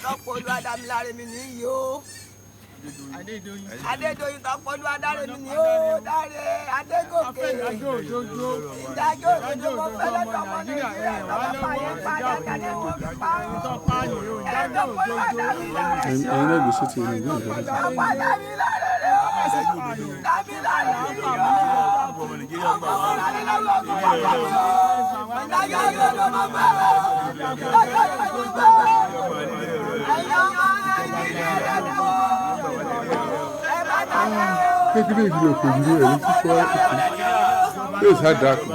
Tọ́pọ̀lú Adámiláre mi nìyí o. Adédoyin Tọ́pọ̀lú Adáre mi nìyí o. Dáre Adégòkè. Ìdájọ́ òdodo mo fẹ́ lọ́dọ̀ ọmọ Nàìjíríà. Lọ́wọ́ fàyè padà jáde wọ́n fi pa ọ́. Tọ́pọ̀lú Adámiláre. Ẹ̀yin náà gbèsè ti rìn gbọ́dọ̀. Tọ́pọ̀lú Adámiláre rẹ̀ o. Dámiláre mi nìyí o. Ọmọ Mọ́ládé lọ́wọ́ fi pa ọ́. Ìdájọ́ òdodo mo fẹ́ lọ́dọ̀ Kékeré ìdílé kò ní ẹ̀rí fífọ́ yóò sá dákú.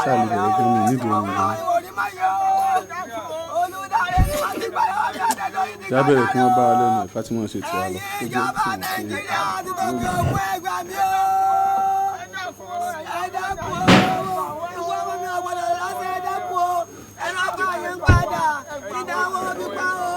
Sáàlì bẹ̀rẹ̀ fún mi nídìí ohun ìlú. Jábẹ̀rẹ̀ kí wọ́n bá wa lẹ́nu ẹ̀fá tí wọ́n ṣe tiwa lọ. Ìjọba Nàìjíríà ti gbogbo owó ẹgbàá mi o. Ẹ dákun o. Ìwọ ọmọ mi ọ̀gbọ́dọ̀ lọ́sẹ̀ ẹ dákun o. Ẹ lọ́ bá yín padà. Ìdáwọ́ pípa o.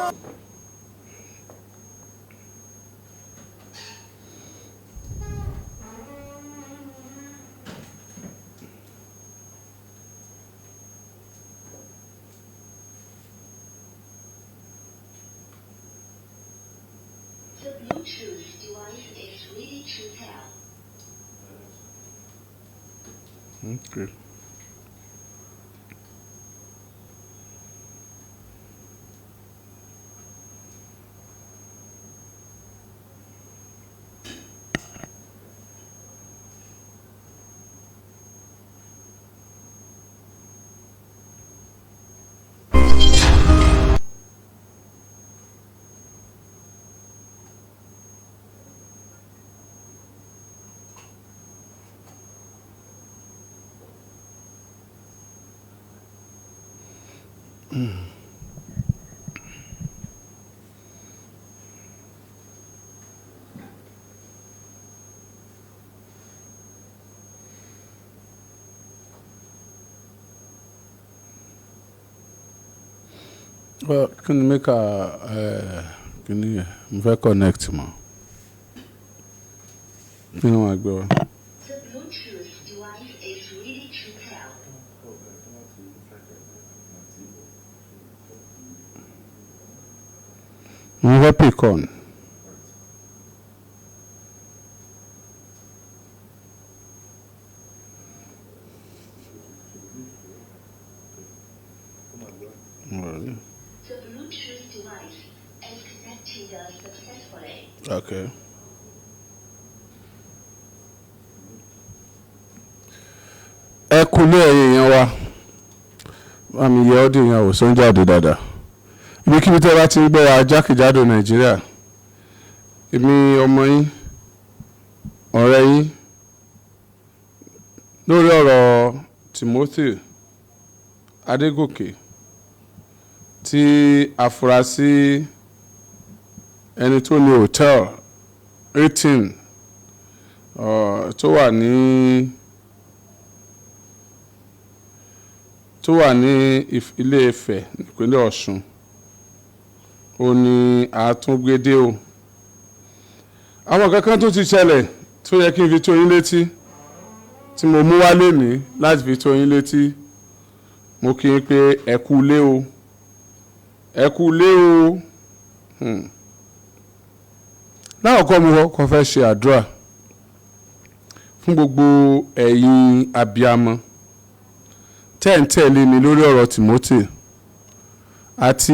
The Bluetooth device is ready to pair. Okay. Well, can you make a can you connect more? You know what, go. The Bluetooth device is ready to pair. You pick on. Really? The Bluetooth device is connected successfully. Okay. Ẹ kúlé ẹ̀yin èèyàn wa. Àmì ìyẹ́ ọdún yẹn ò sọ́n jáde dáadáa. Ibikíbi tí ẹ bá ti ń gbọ́ wa jákèjádò Nàìjíríà. Èmi ọmọ yín, ọ̀rẹ́ yín, lórí ọ̀rọ̀ Timothy Adégòkè tí afurasí ẹni tó ní hòtẹ́ẹ̀lì 18 tó wà ní Ilé Ifẹ̀ nípínlẹ̀ Ọ̀ṣun ó ní àtúngbédé o. Àwọn kankan tó ti ṣẹlẹ̀ tó yẹ kí n fi tó yín létí tí mo mú wá lénìí láti fi tó yín létí mo kí n pé ẹ kú lé o ẹ kú lé o. Láàkọ́ mo kọ́ fẹ́ ṣe àdúrà fún gbogbo ẹ̀yin abiyamọ tẹ́ ń tẹ̀lé mi lórí ọ̀rọ̀ Timothy àti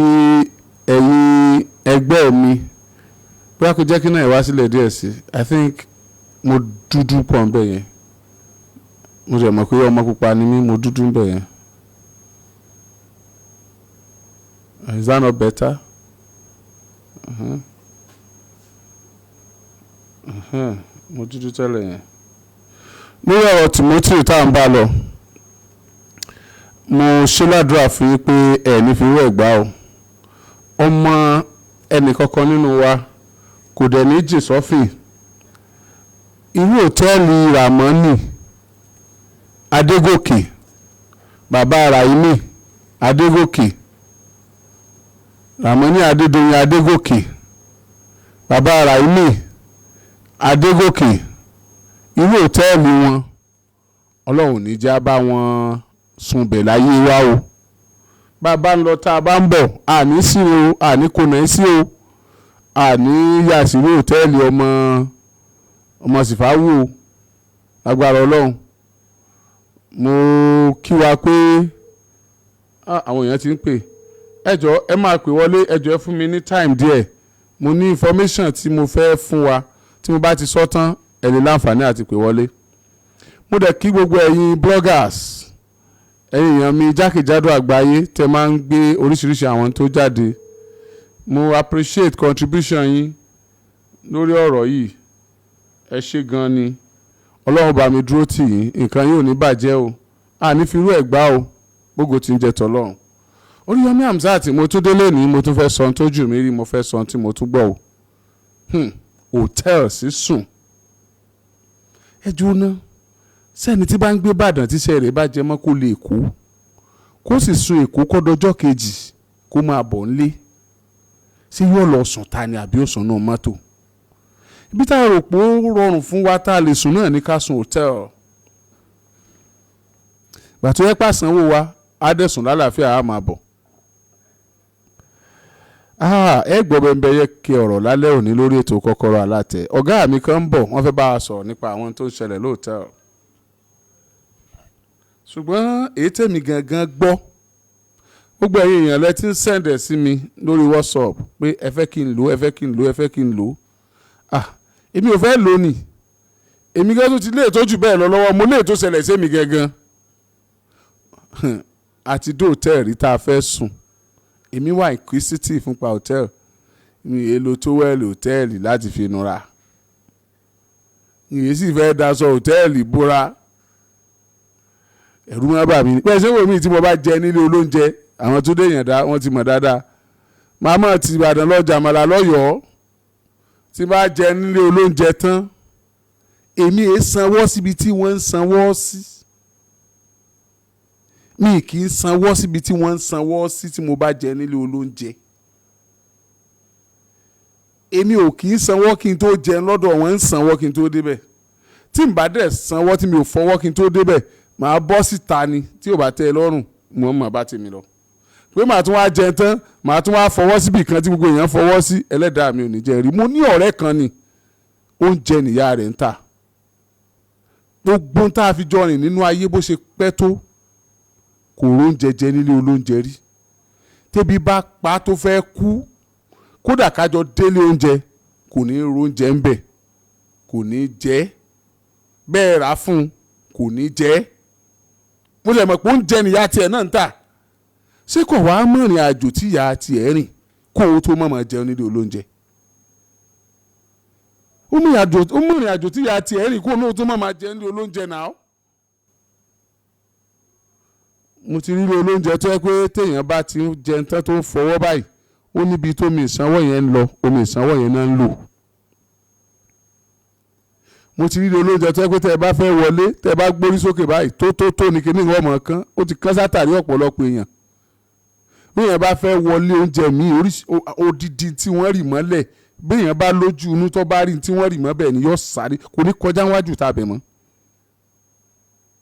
ẹ̀yin ẹgbẹ́ mi bí a kò jẹ́ kí náà wá sílẹ̀ díẹ̀ sí I think mo dúdú pọ̀ ń bẹ̀ yẹn mo rẹ̀ mọ̀ pé ọmọ pupa ni mí mo dúdú ń bẹ̀ yẹn. Is that not better? Mo dúdú tẹ́lẹ̀ yẹn. Ní ọ̀rọ̀ Timothy tá à ń bá lọ mo ṣe ládùúrà fún yín pé ẹ̀ ní fi rú ẹ̀gbá o ọmọ ẹnìkankan nínú wa kò dẹ̀ ní jì sọ́fìn irú òtẹ́ẹ̀lì Ràmọ́nì Adégòkè, bàbá Raimi Adégòkè, Ramoni Adédoyin Adégòkè, bàbá Raimi Adégòkè, irú òtẹ́ẹ̀lì wọn ọlọ́run ní já bá wọn sunbẹ̀ láyé wa o. bàbá ń lọ tá a bá ń bọ̀ àní sí o, àní kò náà sí o, àní yà sí irú òtẹ́ẹ̀lì ọmọ Sífáwù o, lágbára ọlọ́run. mo kí wa pé àwọn èèyàn ti ń pè, ẹjọ́ ẹ máa pè wọlé, ẹjọ́ ẹ fún mi ní time díẹ̀, mo ní information tí mo fẹ́ fún wa, tí mo bá ti sọ tán ẹ lè láǹfààní àti pè wọlé. mo dẹ̀ kí gbogbo ẹ̀yin bloggers, ẹ̀yin èèyàn mi jákèjádò àgbáyé tẹ́ máa ń gbé oríṣiríṣi àwọn tó jáde, mo appreciate contribution yín lórí ọ̀rọ̀ yìí, ẹ ṣé gan ni, ọlọ́run bá mi dúró tì yín, nǹkan yóò ní bàjẹ́ o, àní fi irú ẹ̀ gbá o, gbogbo tí ń jẹ tọ́lọ́run. Oríyọmí Hamzat, mo tún délé ní mo tún fẹ́ sọ ohun tójú mi rí, mo fẹ́ sọ ohun tí mo tún gbọ́ o. Hòtẹ́ẹ̀lì sísùn, ẹ jóná sẹ́ni tí bá ń gbé Ìbàdàn tíṣẹ́ rẹ̀ bá jẹ mọ́ kó lè kó sì sun Èkó kọ́dọjọ́ kejì kó máa bọ̀ nílé, ṣé yóò lọ sùn ta ni àbí ó sùn náà mọ́tò? ibi tá a rò pé ó rọrùn fún wa tá a lè sùn náà ní ká sun hòtẹ́ẹ̀lì. gbà tó yẹ pàṣánwó wa á dẹ̀sùn lálàáfíà á máa bọ̀. ẹ gbọ́ bẹ́ẹ̀ yẹ kí ọ̀rọ̀ lálẹ́ òní lórí ètò Kọ́kọ́rọ́ Alátẹ. ọ̀gá mi kan ń bọ̀, wọ́n fẹ́ bá a sọ̀rọ̀ nípa àwọn tó ń ṣẹlẹ̀ lóòtẹ́ẹ̀lì. ṣùgbọ́n èyí tèmi gangan gbọ́, gbogbo ẹ̀yin èèyàn lẹ ti ń sẹ̀ǹdẹ̀ sí mi lórí WhatsApp pé ẹ fẹ́ kí n lò, ẹ fẹ́ kí n lò, ẹ fẹ́ kí n lò. èmi ò fẹ́ lò ní, èmi gẹ́gẹ́ tó ti lè tó jù bẹ́ẹ̀ lọ lọ́wọ́, mo lè tó ṣẹlẹ̀ sí mi gangan. àti dé hòtẹ́ẹ̀lì tá a fẹ́ sùn, èmi wà inquisitive fúnpa hòtẹ́ẹ̀lì, mi èlò tó wẹ́ẹ̀lì hòtẹ́ẹ̀lì láti fi nura, ìyẹn sì fẹ́ daṣọ hòtẹ́ẹ̀lì bóra. ẹ̀rù máa bà mí, pé ṣé wò mí tí mo bá jẹ nílé olóúnjẹ, àwọn tó dé yàn dá wọ́n ti mọ̀ dáadáa, màmá ti Ìbàdàn lọ́jà àmàlà lọ́yọ̀ọ́, tí bá jẹ nílé olóúnjẹ tán èmi è sanwó síbi tí wọ́n ń sanwó sí, mi kì í sanwó síbi tí wọ́n ń sanwó sí tí mo bá jẹ nílé olóúnjẹ. èmi ò kì í sanwó kí n tó jẹun lọ́dọ̀ wọn, ń sanwó kí n tó débẹ̀. tí n bá dẹ̀ sanwó tí mi ò fọwọ́ kí n tó débẹ̀, màá bọ́ síta ni, tí ò bá tẹ́ ẹ lọ́rùn mo mọ̀ bá tèmi lọ. pé màá tún wá jẹ tán, màá tún wá fọwọ́ síbi kan tí gbogbo èèyàn fọwọ́ sí, ẹlẹ́dàá mi ò ní jẹ́ rí. mo ní ọ̀rẹ́ kan ni, oúnjẹ nìyá rẹ̀ ń tà. gbogbo tá a fi jọ rìn nínú ayé bó ṣe pẹ́ tó, kò róúnjẹ jẹ nílé olóúnjẹ rí. tébi bá pa tó fẹ́ kú, kódà kájọ délé oúnjẹ kò ní róúnjẹ ń bẹ̀, kò ní jẹ́, bẹ́ẹ̀ rà fún un kò ní jẹ́. mo lè mọ̀ pé oúnjẹ nìyá tiẹ̀ náà ń tà. ṣé kò wá mọ̀rìn àjò tí ìyá tiẹ̀ rìn kó o tó mọ̀mọ́ jẹun nílé olóúnjẹ? ó mọ̀rìn àjò tí ìyá tiẹ̀ rìn kó o tó mọ̀mọ́ jẹun nílé olóúnjẹ náà. mo ti rí ilé olóúnjẹ tó yẹ pé téèyàn bá ti ń jẹun tán tó ń fọwọ́ báyìí, ó níbi tó omi ìsanwó yẹn ń lọ, omi ìsanwó yẹn náà ń lò. mo ti rí ilé olóúnjẹ tó yẹ pé tẹ́ ẹ bá fẹ́ wọlé, tẹ́ ẹ bá gbórí sókè báyìí tó ní kíní ìwọ́n mọ̀ kan, ó ti kán sátàrí ọ̀pọ̀lọpọ̀ èèyàn. bí èèyàn bá fẹ́ wọlé oúnjẹ míì odidi tí wọ́n rì mọ́lẹ̀, bí èèyàn bá lójú inú tó bá rí tí wọ́n rì mọ́ bẹ́ẹ̀ ni yóò sáré, kò ní kọjá wájú tàbẹ̀ mọ́.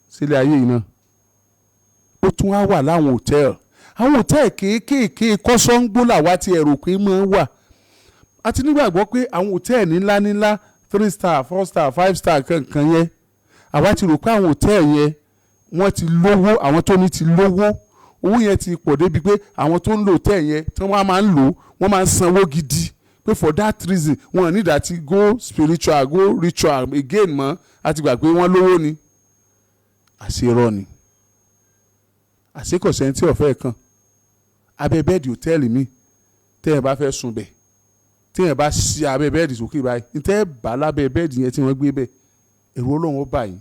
sílẹ̀ ayé yìí náà ó tún wá wà láwọn hòtẹ́ẹ̀lì, àwọn hòtẹ́ẹ̀lì kéékèèké kọ́sọ́ńgbó làwa ti ẹ̀rọ pé máa ń wà. a ti nígbàgbọ́ pé àwọn hòtẹ́ẹ̀lì ńlá 3 star 4 star 5 star kankan yẹn, àwa ti rò pé àwọn hòtẹ́ẹ̀lì yẹn wọ́n ti lówó, àwọn tó ní ti lówó, owó yẹn ti pọ̀ débi pé àwọn tó ń lò hòtẹ́ẹ̀lì yẹn tí wọ́n máa ń lò wọ́n máa ń sanwó gidi, pé for that reason wọn ní ìdá tí go spiritual go ritual again mọ́, àti gbà pé wọ́n lówó ni. àṣerọ́ ni, àṣekọ̀sẹ́ tí ọ̀fẹ́ kan abẹ́ bẹ́ẹ̀dì hòtẹ́ẹ̀lì mi tẹ́ ẹ bá fẹ́ sùn bẹ̀, tí ẹ bá ṣí abẹ́ bẹ́ẹ̀dì sókè báyìí, ní tẹ́ ẹ bá lábẹ́ bẹ́ẹ̀dì yẹn tí wọ́n gbé bẹ̀, ẹ̀rù Ọlọ́run ó bà yín.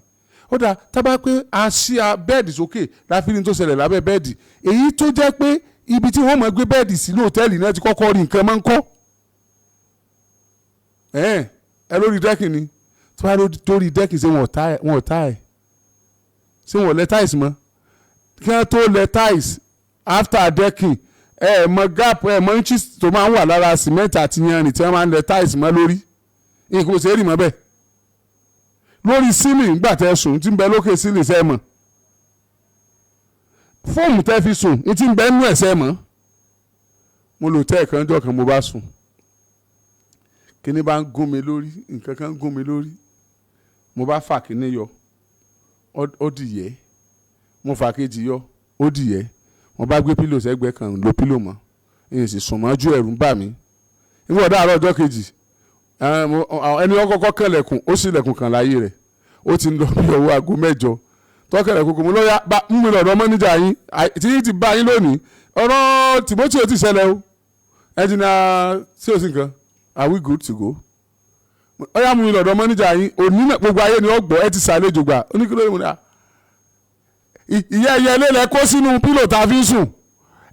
ó dáa tábà pé a ṣí bẹ́ẹ̀dì sókè láfíìrín tó ṣẹlẹ̀ lábẹ́ bẹ́ẹ̀dì, èyí tó jẹ́ pé ibi tí wọ́n máa gbé bẹ́ẹ̀dì sí ní hòtẹ́ẹ̀lì náà ti kọ́kọ́ rí nǹkan máa ń kọ́. ẹ lórí dẹ́kì ni, tó bá lórí dẹ́kì ṣe wọn ò tá ẹ̀, ṣé wọ́n lẹ tiles mọ́ kí wọ́n tó lẹ tiles after decking mọ gap mọ inches tó máa ń wà lára cement àti yanrìn tí wọ́n máa ń lẹ tiles mọ́ lórí nǹkan ṣe é rì mọ́ bẹ́ẹ̀ lórí ceiling gbà tẹ́ sùn tí ń bẹ lókè ceiling ṣe é mọ̀ fóòmù tẹ́ fi sùn ní tí ń bẹ nú ẹ̀ ṣe é mọ̀ mo lò tẹ́ ẹ̀kan jọ kan mo bá sùn kíní bá ń gún mi lórí nǹkan kan ń gún mi lórí mo bá fà kíní yọ ó dìyẹ mo fà kejì yọ ó dìyẹ mo bá gbé pílò sẹ́gbẹ̀ẹ́ kan lo pílò mọ́ èyí sì sùn mọ́jú ẹ̀rù ń bà mí nígbà ọ̀dọ́ àárọ̀ ọjọ́ kejì ẹni wọ́n kọ́kọ́ kẹlẹ̀kùn ó sì lẹ̀kùn kan láyé rẹ̀ ó ti ń lọ bí ọwọ́ aago 8 tọ́kẹ̀lẹ̀kùn kò mú lọ́yà mú mi lọ́dọ̀ mọ́níjà yín tí yín ti bá yín lónìí ọ̀rọ̀ Timothy ò ti ṣẹlẹ̀ o ẹ̀jìnà sí òsì nǹkan are we good to go ọ̀yà mú mi lọ́dọ̀ mọ́níjà yín òní náà gbogbo ayé ni ó gbọ́ ẹ ti ṣàlejò gbà oníkìlọ́ ìmúna ìyá ẹyẹlé lẹ kó sínú pílò tá a fi ń sùn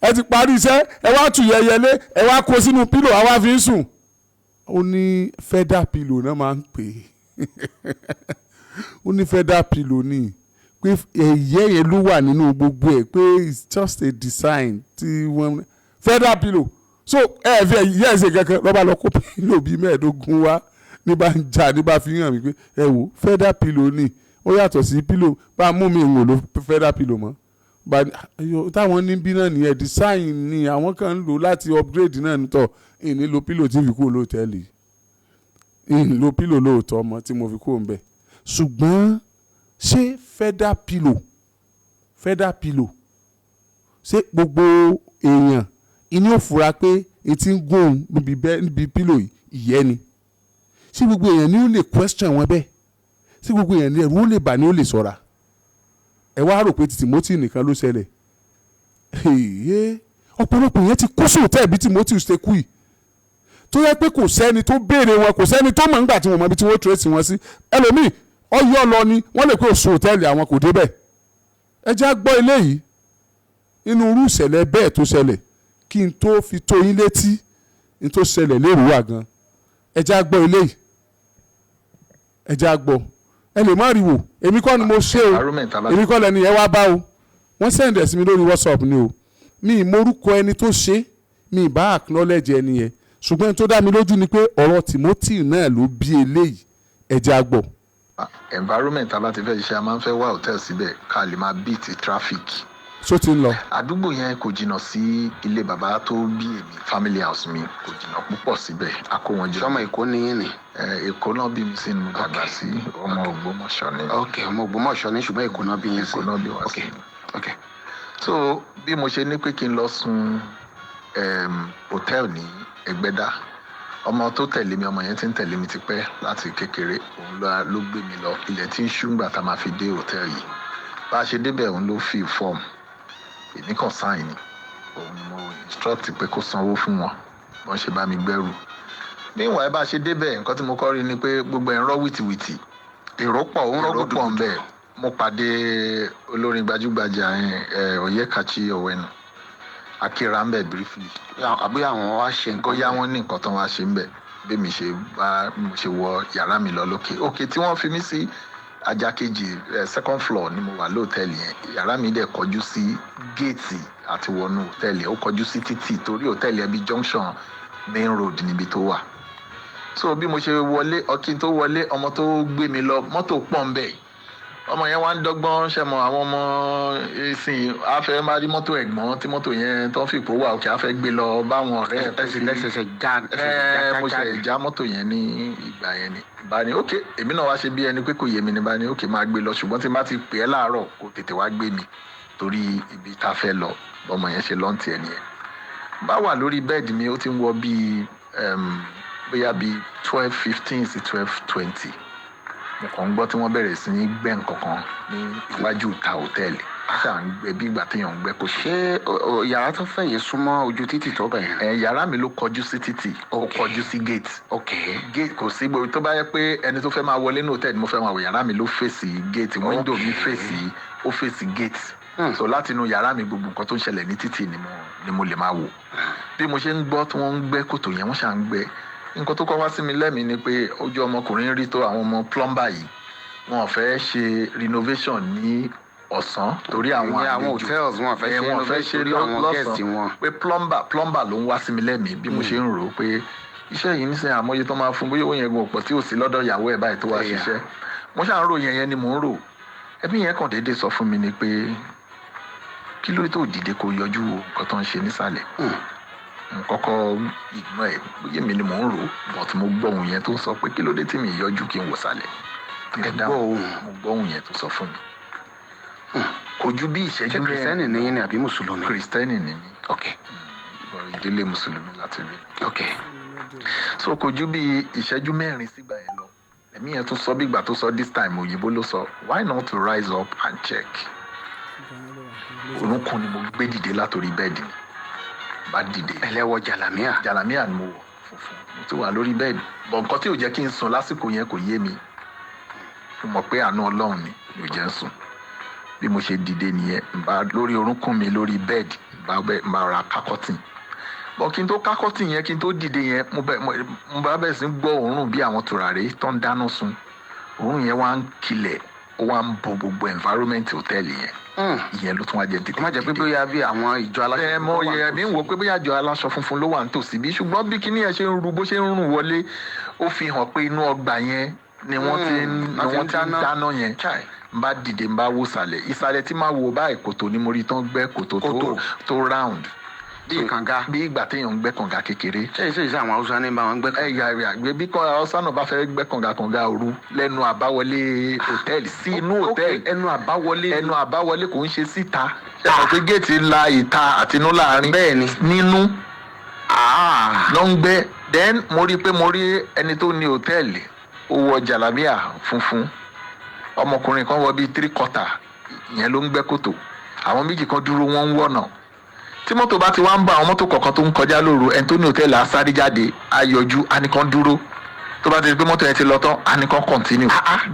ẹ ti parí iṣẹ́ ẹ wá tù yẹyẹlé ẹ wá kó sínú pílò àwa fi ń sùn ó ní feather pillow náà máa ń pè é ó ní feather pillow ní pé ẹ̀yẹ́ yẹn ló wà nínú gbogbo ẹ̀ pé it's just a design tí wọ́n feather pillow so ẹ fi ẹ̀yẹ́ ẹ̀sẹ̀ kankan lọ́ba lọ kó pillow bíi 15 wá ní bá ń jà ní bá fi hàn mí pé ẹ wò feather pillow ní ó yàtọ̀ sí pillow bá mú mi ìwò ló feather pillow mọ́ táwọn níbí náà nìyẹn design ni àwọn kan ń lò láti upgrade náà nítọ̀ ìní lo pillow tí fi kúrò lóòtẹ́ẹ̀lì ìní lo pillow lóòótọ́ ọmọ tí mo fi kúrò ń bẹ̀ ṣùgbọ́n ṣé feather pillow ṣé gbogbo èèyàn inú ò fura pé etí ń gùn níbi pillow ìyẹ́ ni ṣé gbogbo èèyàn ni ó lè question wọn bẹ́ẹ̀ ṣé gbogbo èèyàn ni ẹ̀rù ó lè bà ní ó lè sọ̀ra ẹ wá rò pé ti Timothy nìkan ló ṣẹlẹ̀ ọ̀pọ̀lọpọ̀ yẹn ti kó sóòtẹ́ bí Timothy ṣe kú yìí tó yẹ pé kò sẹ́ni tó béèrè wọn kò sẹ́ni tó mọ̀ nígbà tí wọ́n mọ ibi tí wọ́n trace wọn sí ẹlòmíì ọyọ́ lọ ni wọ́n lè pé oṣù hòtẹ́ẹ̀lì àwọn kò débẹ̀ ẹ já gbọ́ eléyìí inú irú ìṣẹ̀lẹ̀ bẹ́ẹ̀ tó ṣẹlẹ̀ kí n tó fi tó yín létí n tó ṣẹlẹ̀ lérúwà gan ẹ já gbọ́ eléyìí ẹ já gbọ́ ẹ lè má rí wò èmi kọ́ ni mo ṣe o èmi kọ́ lẹ́ni ẹ wá bá o wọ́n sẹ̀ǹdẹ̀ sí mi lórí WhatsApp ni o mi ì morúkọ ẹni tó ṣe mi ì bá acknowledge ẹni yẹn ṣùgbọ́n tó dá mi lójú ni pé ọ̀rọ̀ Timothy náà ló bí eléyìí ẹ já gbọ́. environment tá a bá ti fẹ́ ṣe a máa ń fẹ́ wá hòtẹ́ẹ̀lì síbẹ̀ ká lè máa beat traffic. so ti ń lọ. àdúgbò yẹn kò jìnnà sí ilé bàbá tó bí èmi family house mi kò jìnnà púpọ̀ síbẹ̀ a kó wọn jẹ. sọmọ Èkó ní yín ni. Èkó náà bí mi sí ni mo dàgbà sí ọmọ Ògbómọ̀ṣọ́ ni. ok ọmọ Ògbómọ̀ṣọ́ ni ṣùgbọ́n Èkó náà bí yín sí. Èkó náà bí wá sí. ok so bí mo ṣe ní pé kí n lọ sùn hòtẹ́ẹ̀lì ní Ẹgbẹ́dá ọmọ tó tẹ̀lé mi ọmọ yẹn ti ń tẹ̀lé mi tipẹ́ láti kékeré òun ló gbé mi lọ ilẹ̀ tí ń ṣú ńgbà tá a máa fi dé hòtẹ́ẹ̀lì yìí bá a ṣe débẹ̀ òun ló fi fọ́ọ̀mù èmi kàn sáìn ni òun ni mo instruct pé kó sanwó fún wọn wọ́n ṣe bá mi gbẹ́rù níwọ̀n ẹ bá a ṣe débẹ̀ nǹkan tí mo kọ́ rí ni pé gbogbo ẹ̀ ń rọ́ wìtìwìtì èrò pọ̀ ń rọ́ gbùdùgbùdù ń bẹ̀ mo pàdé olórin gbajúgbajà Oyèkàchí Owenu akíra ń bẹ̀ briefly àbí àwọn wá ṣe nǹkan bóyá wọ́n ní nǹkan tán wá ṣe ń bẹ̀ bí mo ṣe wọ yàrá mi lọ òkè tí wọ́n fi mí sí ajá kejì second floor ni mo wà lóòtẹ́ẹ̀lì yẹn yàrá mi dẹ̀ kọjú sí géètì àti wọnú hòtẹ́ẹ̀lì ó kọjú sí títì torí hòtẹ́ẹ̀lì ẹbí junction main road níbi tó wà so bí mo ṣe wọlé ọkì tó wọlé ọmọ tó gbé mi lọ mọ́tò pọ̀ ń bẹ̀ ọmọ yẹn wá ń dọ́gbọ́n ṣe mọ àwọn ọmọ ìsìn afẹ́ máa rí mọ́tò ẹ̀gbọ́n tí mọ́tò yẹn tó ń fìpó wà òkè afẹ́ gbé lọ báwọn ọ̀rẹ́ mo ṣe já mọ́tò yẹn ní ìgbà yẹn ni bá ní ok èmi náà wá ṣe bí ẹni pé kò yé mi ní bá ní ok máa gbé lọ ṣùgbọ́n tí n bá ti pè é láàárọ̀ kò tètè wá gbé mi torí ibi tá a fẹ́ lọ ọmọ yẹn ṣe lọ́ǹtì ẹ̀ nìyẹn bá wà lórí bẹ́ẹ̀dì mi ó ti ń wọ bíi bóyá bíi 12:15 sí 12:20 mo kàn ń gbọ́ tí wọ́n bẹ̀rẹ̀ sí ní gbẹ́ nǹkankan ní iwájú ìta hòtẹ́ẹ̀lì ṣáà ń gbẹ bí ìgbà téèyàn ń gbẹ́ kó ṣé yàrá tó fẹ́ yẹn súnmọ́ ojú títì tó bẹ̀ yẹn. yàrá mi ló kọjú sí títì ó kọjú sí gate. ok gate kò sí gbogbo tó bá yẹ pé ẹni tó fẹ́ máa wọlé ní hòtẹ́ẹ̀lì mo fẹ́ máa wọ yàrá mi ló fèsì gate window mi fèsì ó fèsì gate. so láti inú yàrá mi gbogbo nǹkan tó ń ṣẹlẹ̀ ní títì ni mo lè máa wò. bí mo ṣe ń gbọ́ tí wọ́n ń gbẹ́ kòtò yẹn wọ́n ṣà ń gbẹ́ nǹkan tó kọ́ wá sí mi lẹ́mìí ni pé ojú ọmọkùnrin rí tó àwọn ọmọ plumber yìí wọn ò fẹ́ ṣe renovation ní ọ̀sán torí àwọn hotels wọn fẹ́ ṣe lọ́sàn-án pé plumber ló ń wá sí mi lẹ́mìí bí mo ṣe ń rò ó pé iṣẹ́ yìí nísìnyí àmọ́yé tó máa fún bóyá owó yẹn gan ọ̀pọ̀ tí ò sí lọ́dọ̀ ìyàwó ẹ̀ báyìí tó wá ṣiṣẹ́ mo ṣáà ń rò yẹn ni mò ń rò ẹbí yẹn kàn déédéé sọ fún mi ni pé kí ló tó dìde kó yọjú nǹkan tó ń ṣe nísàlẹ̀ kọ́kọ́ ìgbọ́n ẹ̀ bóyá mi ni mò ń rò but mo gbọ́ ohun yẹn tó sọ pé kí ló dé tí mi yọjú kí n wò sàlẹ̀ mo gbọ́ ohun yẹn tó sọ fún mi kò ju bí ìṣẹ́jú ṣé kìrìsìtẹ́nì ni yín ni àbí mùsùlùmí? kìrìsìtẹ́nì ni mí ok ìdílé mùsùlùmí láti rí ok so kò ju bí ìṣẹ́jú mẹ́rin sígbà yẹn lọ ẹ̀mí yẹn tún sọ bí ìgbà tó sọ this time òyìnbó ló sọ why not to rise up and check orúnkún ni mo gbé dìde látòrí bẹ́ẹ̀dì ni bá dìde ẹlẹ́wọ̀ jàlámíà ni mo wọ̀ funfun mo ti wà lórí bẹ́ẹ̀dì bọ̀ nǹkan tí ò jẹ́ kí n sùn lásìkò yẹn kò yé mi mo mọ̀ pé àánú ọlọ́run ni ò jẹ́ ń sùn bí mo ṣe dìde nìyẹn bá lórí orúnkún mi lórí bẹ́ẹ̀dì bá ra kákọ́tìn bọ̀ kí n tó kákọ́tìn yẹn kí n tó dìde yẹn mo bá bẹ̀rẹ̀ sí gbọ́ òórùn bí àwọn tùràrí tó ń dáná sun òórùn yẹn wá ń kilẹ̀ ó wá ń bo gbogbo environment hòtẹ́ẹ̀lì yẹn ìyẹn ló tún wá jẹ tètè. má jẹ́ pé bóyá bí àwọn ìjọ aláṣọ funfun. mo yẹ mi ń wò pé bóyá ìjọ aláṣọ funfun ló wà nítòsí bí ṣùgbọ́n bí kíní yẹn ṣe ń ru bó ṣe ń rùn wọlé ó fi hàn pé inú ọgbà yẹn ni wọ́n ti ń dáná yẹn n bá dìde n bá wò ìsàlẹ̀ tí máa wò báyìí kòtò ni mo rí tán gbẹ́ kòtò tó round. bí kànga bí ìgbà téèyàn ń gbẹ́ kànga kékeré. ṣé àwọn haúsá ní bá wọn gbẹ́ kànga. ẹ̀yà bí haúsá náà bá fẹ́ gbẹ́ kànga òru lẹ́nu àbáwọlé hòtẹ́ẹ̀lì sí inú hòtẹ́ẹ̀lì. ẹnu àbáwọlé kò ń ṣe síta. ṣé àwọn pé géètì la ìta àti inú láàrin. bẹ́ẹ̀ni nínú ló ń gbẹ́. then mo rí i pé mo rí ẹni tó ní hòtẹ́ẹ̀lì ó wọ jàlámíà funfun ọmọkùnrin kan wọ bíi 3/4 ìyẹn ló ń gbẹ́ kòtò àwọn méjì kan dúró wọ́n ń wọ̀nà tí mọ́tò bá ti wá ń bá àwọn mọ́tò kọ̀ọ̀kan tó ń kọjá lóru ẹni tó ní hòtẹ́ẹ̀lì á sáré jáde á yọjú á ní kan dúró tó bá ti rí pé mọ́tò yẹn ti lọ tán á ní kan kọ̀ntínú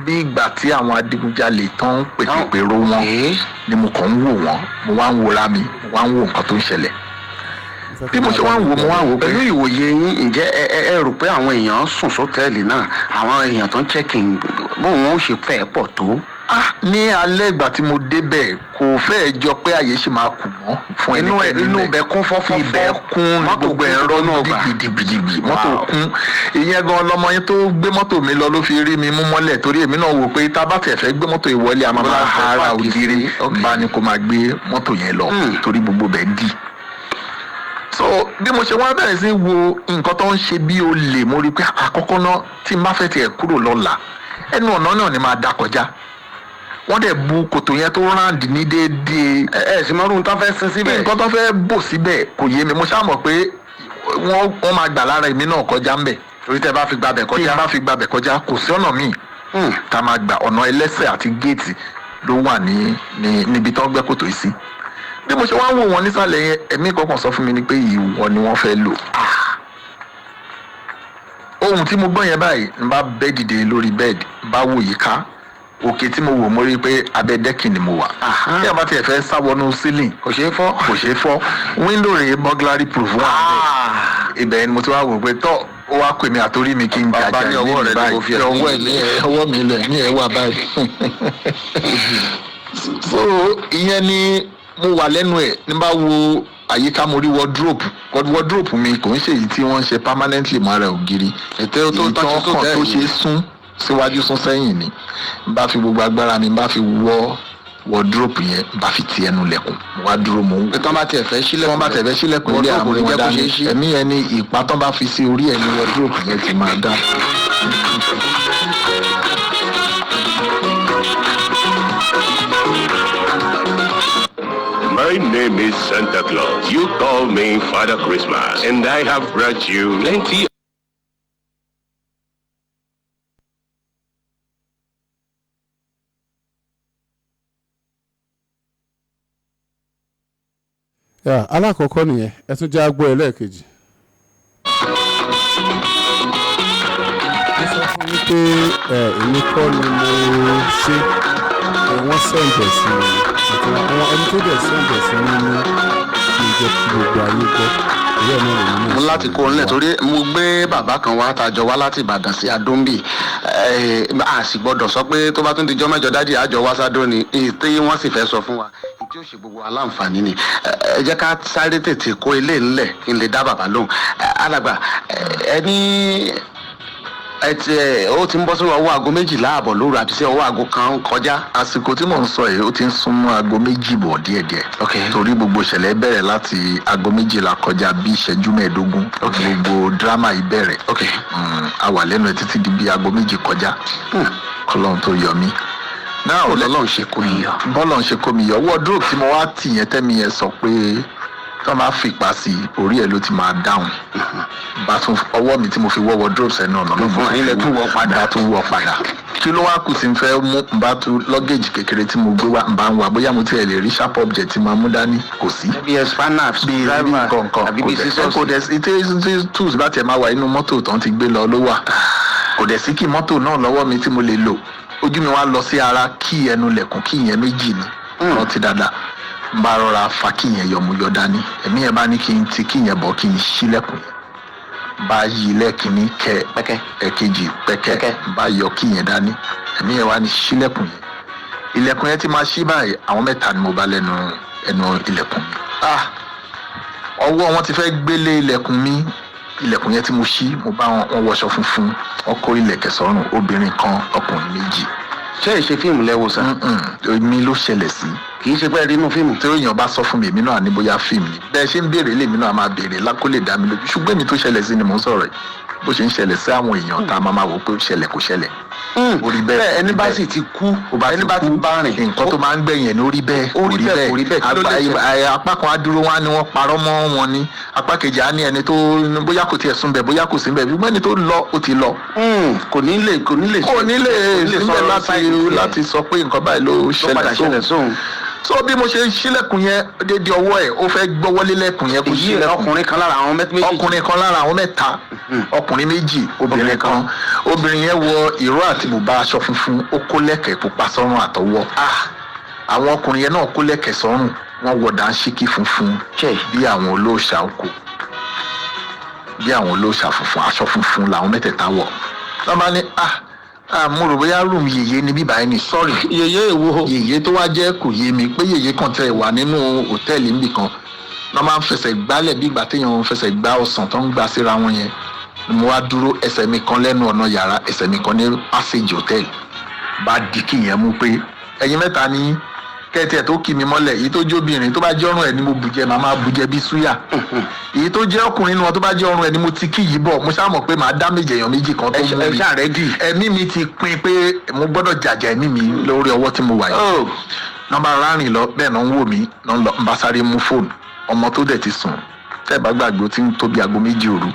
bí ìgbà tí àwọn adigunjalè tán ń pètèpèrò wọn ni mo kàn ń wò wọ́n mo wá ń wòra mi mo wá ń wò nǹkan tó ń ṣẹlẹ̀ bí mo ṣe wá ń wò mo wá ń wò pé. pẹ̀lú ìwòye yín ǹjẹ́ ẹ rò pé àwọn èèyàn sùn sọ́tẹ́ẹ̀lì náà àwọn èèyàn tó ń check-in bóun ó ṣe fẹ́ pọ̀ tó. ní alẹ́ ìgbà tí mo débẹ̀ kò fẹ́ẹ̀ jọ pé àyè ṣì máa kù mọ́ fún ẹnikẹ́ni inú ibẹ̀ kún fọ́fọ́ ibẹ̀ kún gbogbo ẹ̀rọ náà gidigidi mọ́tò kún ìyẹn gan lọmọ yẹn tó gbé mọ́tò mi lọ ló fi rí mi mú mọ́lẹ̀ torí èmi náà wò pé tá a bá tẹ̀ fẹ́ gbé mọ́tò ìwọlé a máa ha ara ògiri bá ní kó máa gbé mọ́tò yẹn lọ torí gbogbo bẹ̀ dì so bí mo ṣe wá bẹ̀rẹ̀ sí wo nǹkan tó ń ṣe bí olè mo rí pé àkọ́kọ́ náà tí n bá fẹ́ tiẹ̀ kúrò lọ́la ẹnu ọ̀nà náà ni máa dá kọjá wọ́n dẹ̀ bu kòtò yẹn tó ráǹdì ní déédéé sì mọ́rún tán fẹ́ sin síbẹ̀ nǹkan tó fẹ́ bò síbẹ̀ kò yé mi mo ṣáà mọ̀ pé wọ́n máa gbà lára èmi náà kọjá ńbẹ̀ torí tẹ́ bá fi gbabẹ̀ kọjá tí n bá fi gbabẹ̀ kọjá kò sí ọ̀nà míì tá a máa gbà ọ̀nà ẹlẹ́sẹ̀ àti géètì ló wà níbi tó ń gbẹ́ kòtò yìí sí bí mo ṣe wá ń wò wọn nísàlẹ̀ yẹn ẹ̀mí kọ̀ọ̀kan sọ fún mi ni pé ìwọ ni wọ́n fẹ́ lò ohun tí mo gbọ́ yẹn báyìí n bá bẹ́ dìde lórí bẹ́ẹ̀dì n bá wò yíká òkè tí mo wò mo rí i pé abẹ́ dẹ́kì ni mo wà bí a bá tiẹ̀ fẹ́ sáwọnú sílìn kò ṣeé fọ́ wíńdò rèé burglary proof wà ibẹ̀ ni mo ti wá wò pé tọ́ ó wá pè mí àtórí mi kí n jàjà ní ìlú báyìí ọwọ́ mi lẹ̀ ní ẹ̀ wà báyìí so ìyẹn ni mo wà lẹ́nu ẹ̀ ní bá wo àyíká mo rí wardrobe mi kò ń ṣe èyí tí wọ́n ń ṣe permanently mọ́ ara ògiri ètò tó ṣe sún síwájú sún sẹ́yìn ni n bá fi gbogbo agbára mi n bá fi wọ́ wardrobe yẹn n bá fi ti ẹnu lẹ̀kùn mo wá dúró mo ń wò. tán bá tẹ̀ fẹ́ sílẹ̀kùn ilé àwọn wọn dání ẹ̀mí yẹn ni ìpá tán bá fi sí orí ẹ̀ ní wardrobe yẹn ti máa dá. My name is Santa Claus. You call me Father Christmas, and I have brought you plenty. alákọ̀ọ́kọ́ nìyẹn ẹ tún jẹ́ agbó ẹlẹ́ẹ̀kejì. ó sọ fún mi pé èmi kọ́ ni mo ṣe wọ́n sẹ̀ǹdẹ̀ sí mi àti àwọn ẹni tó dẹ̀ sẹ̀ǹdẹ̀ sí mi ní kí n jẹ́ kí gbogbo ayé gbọ́ ìyá náà lè ní mo láti kó nílẹ̀ torí mo gbé bàbá kan wá tàjọ wá láti Ìbàdàn sí Adóńbì a sì gbọ́dọ̀ sọ pé tó bá tún di jọ́ mẹ́jọ dádì àjọ wá sádó ni tí wọ́n sì fẹ́ sọ fún wa tí ó ṣe gbogbo aláǹfààní ni ẹ jẹ́ ká sáré tètè kó ilé ńlẹ̀ kí n lè dá bàbá lóhùn alàgbà ẹni ó ti ń bọ́ sí ọwọ́ aago 12 ààbọ̀ lóru àti sí ọwọ́ aago kan kọjá. àsìkò tí mò ń sọ yìí ó ti ń súnmọ́ aago 2 bọ̀ díẹ̀díẹ̀. torí gbogbo ìṣẹ̀lẹ̀ bẹ̀rẹ̀ láti aago 12 kọjá bí ìṣẹ́jú 15. gbogbo dírámà yìí bẹ̀rẹ̀. a wà lẹ́nu ẹ̀ títí di bí aago 2 kọjá. kọ́lọ́run tó yọ mí. náà Ọlọ́run ṣe kó mi yọ. bọ́lọ̀ ń ṣe kó mi yọ. wardrobe tí mo wá tì yẹn tẹ́mi yẹn sọ pé tí wọ́n bá fipá sí orí ẹ̀ ló ti máa dáhùn. bá tún ọwọ́ mi tí mo fi wọ́ wardrobe sẹ́nu ọ̀nà ló fún ilẹ̀ tún wọ́ padà. bá tún wọ́ padà. kí ló wá kù tí n fẹ́ mú n bá tún lọ́gẹ̀jì kékeré tí mo gbé wá n bá ń wà bóyá mo tiẹ̀ lè rí sharp object tí máa mú dání kò sí. bí spanner bí kọ̀ọ̀kan àbí bí scissors. kò dẹ̀ sí tí tools bá tiẹ̀ máa wà inú mọ́tò tán ti gbé lọ ló wà. kò dẹ̀ sí kí mọ́tò náà lọ́wọ́ mi tí mo lè lò ojú mi wá lọ sí ara kí ẹnu lẹ̀kùn kí ìyẹn méjì ni rántí dáadáa n bá rọra fa kí ìyẹn yọ mo yọ dání ẹ̀mí yẹn bá ní kí n ti kí ìyẹn bọ̀ kí n ṣílẹ̀kùn yẹn bá yí lẹ́kìnní pẹ́kẹ́ ẹ̀kejì pẹ́kẹ́ bá yọ kí ìyẹn dání ẹ̀mí yẹn wá ní ṣílẹ̀kùn yẹn ilẹ̀kùn yẹn ti máa ṣí báyìí àwọn 3 ni mo bá lẹ́nu ilẹ̀kùn mi ọwọ́ wọn ti fẹ́ gbélé ilẹ̀kùn mi ilẹ̀kùn yẹn tí mo ṣí mo bá wọn wọṣọ funfun wọn kó ilẹ̀kẹ̀ sọ́rùn obìnrin kan ọkùnrin méjì. ṣé ìṣe fíìmù lẹ́wọ̀ sá. èmi ló ṣẹlẹ̀ sí. kì í ṣe pé rí inú fíìmù. tí èèyàn bá sọ fún mi èmi náà ní bóyá fíìmù ni bẹ́ẹ̀ ṣe ń béèrè lèmi náà máa béèrè lákó lè dá mi lójú ṣùgbọ́n èmi tó ṣẹlẹ̀ sí ni mò ń sọ̀rọ̀ yìí bó ṣe ń ṣẹlẹ̀ sí àwọn èèyàn tá a máa wò pé ó ṣẹlẹ̀ kò ṣẹlẹ̀. orí bẹ́ẹ̀ ẹni bá sì ti kú ẹni bá ti bá rìn. nǹkan tó máa ń gbẹ̀yìn ní orí bẹ́ẹ̀ kò rí bẹ́ẹ̀ apá kan á dúró wá ni wọ́n parọ́ mọ́ wọn ni apá kejì á ní ẹni tó bóyá kò tiẹ̀ súnbẹ̀ bóyá kò síbẹ̀ ṣùgbọ́n ẹni tó lọ ó ti lọ. kò ní lè síbẹ̀ láti sọ pé nǹkan báyìí ló ṣẹlẹ̀ sóhun so bí mo ṣe ṣílẹ̀kùn yẹn dédé ọwọ́ ẹ̀ ó fẹ́ gbọ́wọ́lé lẹ́kùn yẹn kò ṣílẹ̀kùn ọkùnrin kan lára àwọn méjì ọkùnrin méjì obìnrin kan obìnrin yẹn wọ ìró àti bùbá aṣọ funfun ó kó lẹ́kẹ̀ẹ́ pupa sọ́rùn àtọwọ́ àwọn ọkùnrin yẹn náà kó lẹ́kẹ̀ẹ́ sọ́rùn wọ́n wọ dàńṣíkí funfun bí àwọn olóòṣà oko bí àwọn olóòṣà funfun aṣọ funfun làwọn mẹ́tẹ̀ẹ̀ta wọ̀ lọ́ba ní mo rò bóyá rúùmù yèyé ni bíbá ẹni sọ́ọ̀rì yèyé èwo yèyé tó wá jẹ́ kò yé mi pé yèyé kan tẹ̀ wà nínú hòtẹ́ẹ̀lì níbì kan wọ́n máa ń fẹsẹ̀ gbálẹ̀ bí ìgbà téèyàn ń fẹsẹ̀ gbá ọsàn tó ń gbà síra wọn yẹn mo wá dúró ẹsẹ̀ mi kan lẹ́nu ọ̀nà yàrá ẹsẹ̀ mi kan ní passage hòtẹ́ẹ̀lì bá di kí yẹn mú pé ẹ̀yin mẹ́ta ní kẹ́tì ẹ̀ tó kì mí mọ́lẹ̀ èyí tó jẹ́ obìnrin tó bá jẹ́ ọrùn ẹ̀ ni mo bùjẹ́ màmá bùjẹ́ bí súyà èyí tó jẹ́ ọkùnrin nu wọn tó bá jẹ́ ọrùn ẹ̀ ni mo ti kí yìí bọ̀ mo ṣáà mọ̀ pé màá dá méje èèyàn méjì kan tó mú mi ẹ̀mí mi ti pin pé mo gbọ́dọ̀ jàjà ẹ̀mí mi lórí ọwọ́ tí mo wà yìí nọ́mbà rárìn lọ bẹ́ẹ̀ náà ń wò mí náà ń bá sáré mú fóònù ọmọ tó dẹ̀ ti sùn tẹ́ ẹ bá gbàgbé ó ti ń tó bí aago 2 òru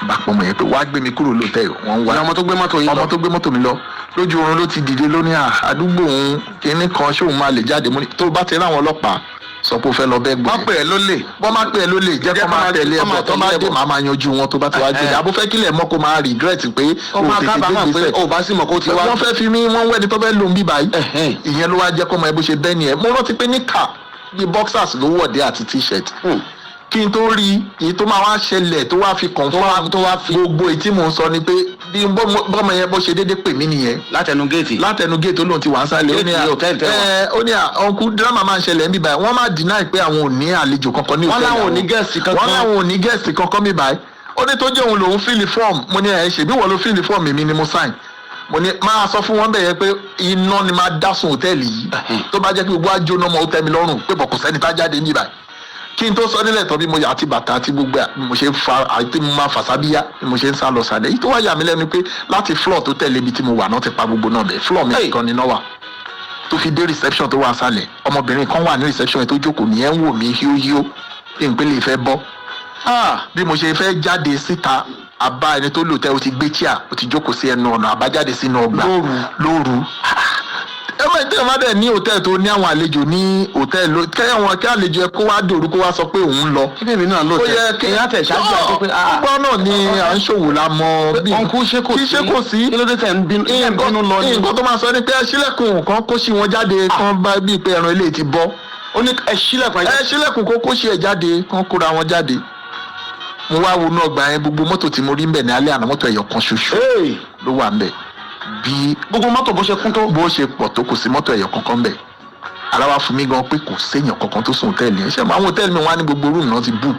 bá pọ̀ mọ̀ yẹn pé wàá gbé mi kúrò lóòótẹ́ wọ́n ń wá ọmọ tó gbé mọ́tò mi lọ lójú oorun ló ti dìde lóní àdúgbò òun kínní kan ṣóun máa lè jáde mú ni tó bá ti ráwọn ọlọ́pàá sọ pé ó fẹ́ lọ bẹ́ẹ̀ gbọ́. wọ́n pè é lólè. bọ́n máa pè é lólè jẹ́ kó máa tẹ̀lé ẹ̀bọ̀ tó bá dé màá máa yanjú wọn tó bá ti wá gbé abó fẹ́ kílẹ̀ mọ́ kó máa regret pé ó máa kábàámọ̀ pé ó bá sì mọ̀ kó ti wá. wọ́n fẹ́ fi mí wọ́n wẹ́ni tó fẹ́ lò ń bí báyìí ìyẹn ló wá jẹ́ kó máa bó ṣe bẹ́ẹ̀ ni ẹ̀ mo rántí pé níkà bí boxers ló wọ̀dé àti t-shirt kí n tó rí èyí tó máa wá ṣẹlẹ̀ tó wá fi confirm tó wá fi gbogbo èyí tí mò ń sọ ni pé bí bọ́mọ yẹn bó ṣe déédéé pè mí nìyẹn. látẹnu géètì olóhùn ti wà ń sálẹ̀ ó ní ọ̀nkú dírámà máa ń ṣẹlẹ̀ ń bí báyìí wọ́n máa deny pé àwọn ò ní àlejò kankan ní hòtẹ́ẹ̀lì wọ́n láwọn ò ní gẹ̀ẹ́sì kankan bí báyìí ó ní tó jẹ́ òun lòun fíìlì fọ́ọ̀mù mo ní ẹ̀ ṣèbí wọ́n ló fíìlì fọ́ọ̀mù mi ni mo sign mo ní máa sọ fún wọn bẹ́ẹ̀ yẹn pé iná ni máa dá sun hòtẹ́ẹ̀lì yìí tó bá jẹ́ pé gbogbo àjọyọ̀ ọmọ hòtẹ́ẹ̀lì lọ́rùn pé bọ̀ kò sẹ́ni tá jáde ní báyìí kí n tó sọ nílẹ̀ tán bí mo yà àti bàtà àti gbogbo mo ṣe ń fa àti mo máa fàṣàbíyá bí mo ṣe ń sá lọ sàlẹ̀ yìí tó wá yà mí lẹ́nu pé láti floor tó tẹ̀lé ibi tí mo wà náà ti pa gbogbo náà bẹ́ẹ̀ floor mi nìkan ni náà wà tó fi dé reception tó wà sálẹ̀ ọmọbìnrin kan wà ní reception yẹn tó jókòó nìyẹn ń wò mí híóhíó bí n pé lè fẹ́ bọ́ bí mo ṣe fẹ́ jáde síta àbá ẹni tó lò tẹ́ o ti gbé chair o ti jókòó sí ẹnu ọ̀nà àbájáde sínú ọgbà lóru tí wọ́n bá dẹ̀ ní hòtẹ́ẹ̀lì tó ní àwọn àlejò ní hòtẹ́ẹ̀lì kẹ́yàn kí àlejò ẹ kó wá dòru kó wá sọ pé òun lọ. kíkẹ́ mi náà lò tẹ̀ ẹ̀yìn àtẹ̀sájú àti pé gbọ́ náà ni à ń ṣòwò la mọ bí ọ̀nkú ṣé kò sí kí ló dé tẹ̀ ń bínú lọ ní. nǹkan tó máa sọ ni pé ẹ ṣílẹ̀kùn kan kó sí wọn jáde kan bá bíi pé ẹran ilé ti bọ́. ó ní ẹ ṣílẹ̀kùn kó kó sí ẹ jáde kan kóra wọn jáde. mo wá wo náà gba yẹn gbogbo mọ́tò tí mo rí ń bẹ̀ ní alẹ́ àná mọ́tò ẹ̀yọ̀ kan ṣoṣo ló wà ń bẹ̀ bí gbogbo mọ́tò bó ṣe kún tó. bó ṣe pọ̀ tó kò sí mọ́tò ẹ̀yọ̀ kankan bẹ̀ ara wa fún mi gan pé kò séèyàn kankan tó sùn hòtẹ́ẹ̀lì yẹn ṣe àwọn hòtẹ́ẹ̀lì mi wá ní gbogbo rúùmù náà ti book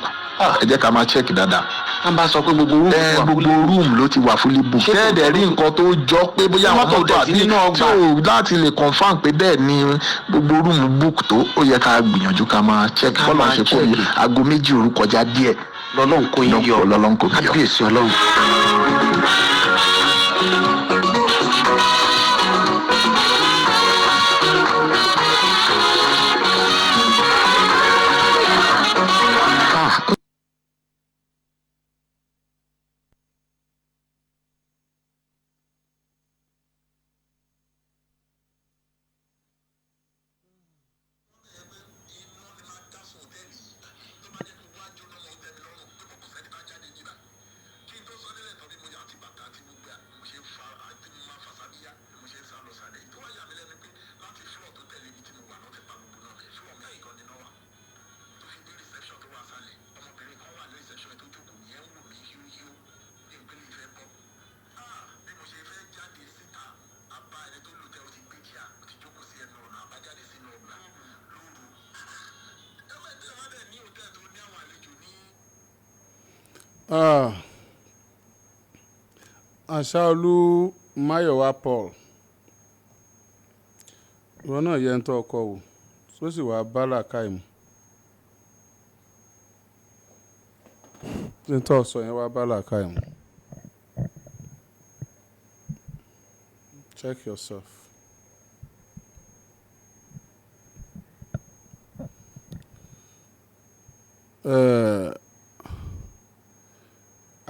ẹ jẹ́ ká máa check dáadáa. wọ́n bá sọ pé gbogbo rúùmù ti wà gbogbo rúùmù ló ti wà fully book tẹ́ẹ̀dẹ̀ rí nǹkan tó jọ pé bóyá àwọn mọ́tò àbí tó láti lè confam pé bẹ́ẹ̀ ni gbogbo rúùmù book tó ó yẹ ká gbìyànjú ká máa check bọ́lá ṣe kó yìí aago méjì òru kọjá díẹ̀ lọ́lọ́run kò yíyọ lọ́lọ́run kò yíyọ kábíyèsí ọlọ́run. Àṣàolú Máyọ̀wá Paul ìwọ náà yẹ ń tọ́ ọkọ wò tó sì wàá bá làákàyè mu ń tọ́ sọ yẹn wàá bá làákàyè mu check yourself.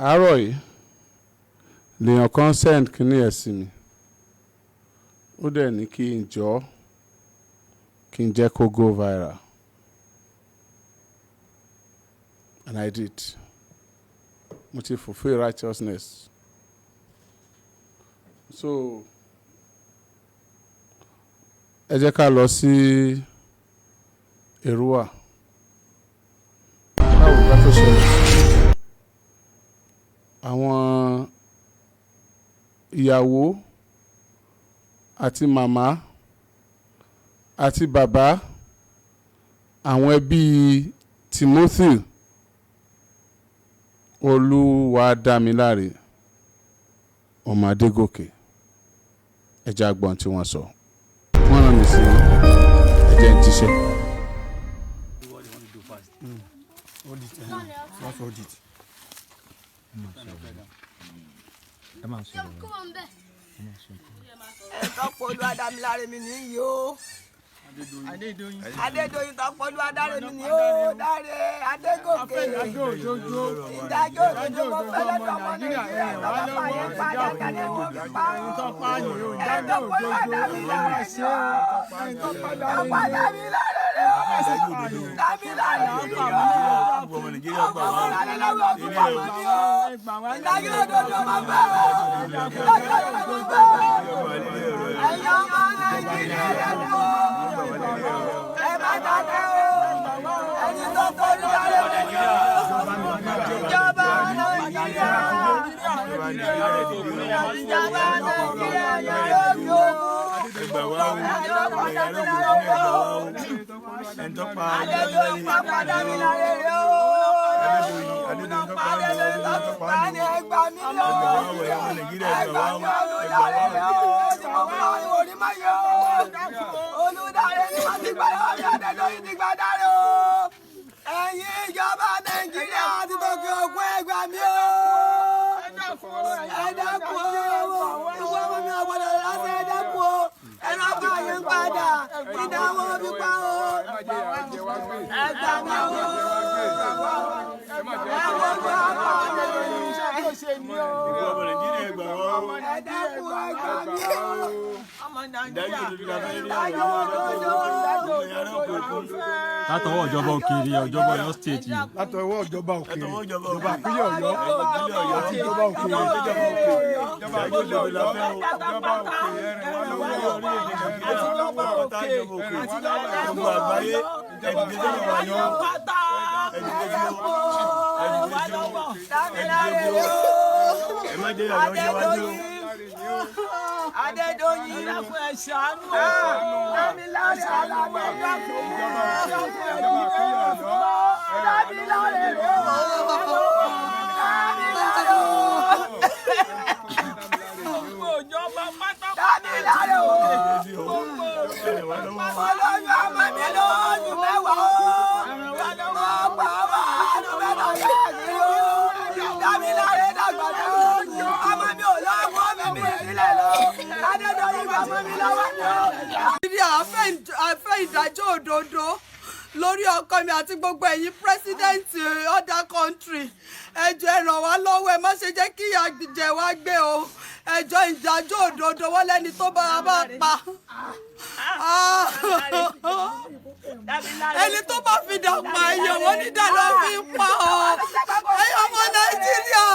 Àárọ̀ yìí lèèyàn kan send kíní ẹ̀ sí mi ó dẹ̀ ní kí n jọ́ kí n jẹ́ kó go viral and I did. Mo ti fulfill righteousness so ẹ jẹ́ ká lọ sí Èrúwà báwo bá tó ṣẹlẹ̀ àwọn ìyàwó àti màmá àti bàbá àwọn ẹbí Timothy Olúwadámiláre ọmọ Adégòkè ẹjẹ agbọn tí wọ́n sọ wọ́n rán mi sí ẹjẹ ń jíṣẹ́. Tọ́pọ̀ Olúwadámiláre mi nìyí o. Adédoyin Tọ́pọ̀ Olúwadáre mi nìyí o. Dáre Adégòkè. Ìdájọ́ òdodo mo fẹ́ lọ́dọ̀ ọmọ Nàìjíríà lọ́wọ́ fàyè padà jáde wọ́n fi pa ọ́. Tọ́pọ̀ Olúwadámiláre mi o. Tọ́pọ̀ Dámiláre rẹ̀ o. Dámiláre mi o. Ọmọ Nàìjíríà lọ́wọ́ fi pa ọ́ mi o. Ìdájọ́ òdodo mo fẹ́ o. Ìdájọ́ òdodo mo fẹ́ o. Ẹ̀yin ọmọ Nàìjíríà rẹ̀ o. Ẹ má dákẹ́ o. Ẹ̀yin Tọ́pọ̀ Olúwadáre mi o. Ìjọba Nàìjíríà. Ìjọba Nàìjíríà yóò yọ. Adédoyin Tọ́pọ̀ Dámiláre rẹ̀ o. Adédoyin Tọ́pọ̀ ní ẹgbà mí lọ. Ẹgbà mí Olúdáre rẹ̀ o. Tí mo fún àwọn orí máa yọ. Olúdáre ni wọ́n ti gbà lọ́wọ́ mi. Adédoyin ti gbà dáre o. Ẹ̀yin ìjọba Nàìjíríà ti tọ́kì òkun ẹgbà mí o. Ẹ dákun o. Ìwọ ọmọ mi ọ̀gbọ́dọ̀ lọ́sẹ̀ ẹ dákun o. Ẹ lọ́ bá yín padà. Ìdáwọ́ fi pa o. Ẹgbà mí o. Látọwọ́ ìjọba òkèèrè ìjọba Ọ̀yọ́ state yìí. Látọwọ́ ìjọba òkèèrè ìjọba ìpínlẹ̀ Ọ̀yọ́ àti ìjọba òkèèrè ìjọba òkèèrè Dámiláre o. Adédoyin dákun ẹ ṣàánú o. Dámiláre aláwọ̀ dákun Dámiláre o. Dámiláre o. Dámiláre o. Olóyún ọmọ mi lóyún mẹ́wàá o. Ọ̀pọ̀ ọmọ àánú mẹ́ta yá mi o. Dámiláre dàgbà lóyún ọmọ mi ò lọ́wọ́ mi sílẹ̀ lọ. Adédoyin gba ọmọ mi lọ́wọ́ ni o. Nàìjíríà a fẹ́ ìdájọ́ òdodo lórí ọkọ mi àti gbogbo ẹ̀yin president other country. Ẹ jọ̀ọ́ ẹ ràn wá lọ́wọ́, ẹ má ṣe jẹ́ kí ìyà jẹ wá gbé o. Ẹ jọ̀ọ́ ìdájọ́ òdodo wọ́n lẹ́ni tó bá pa. Ẹni tó bá fi dà pa èèyàn wọ́n ní dà ló fi pa o. Ẹ̀yin ọmọ Nàìjíríà,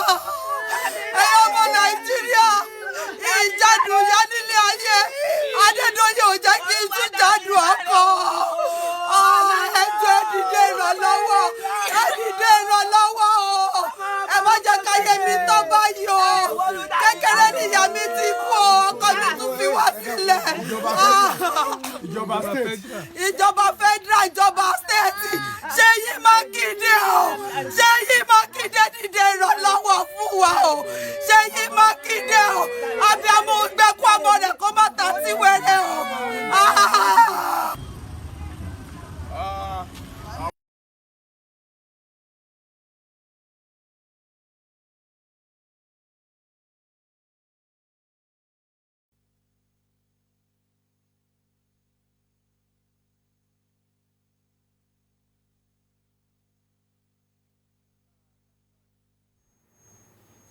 ẹ̀yin ọmọ Nàìjíríà, ìjádùn yá nílé ayé. Adédoyin ò jẹ́ kí n tún jádùn ọkọ. Ẹ jọ̀ọ́ ẹ dìde ìrànlọ́wọ́, ẹ dìde ìrànlọ́wọ́ o. Ẹ má jẹ́ káyé mi tán báyìí o. Kékeré níyà mi ti kú o, ọkọ mi tún fi wá sílẹ̀. Ìjọba federal, ìjọba state, Ṣèyí Mákindé o. Ṣèyí Mákindé dìde ìrànlọ́wọ́ fún wa o. Ṣèyí Mákindé o. Abiyamọ gbẹ́kú ọmọ rẹ̀ kó má ta sí wẹ́rẹ́ o.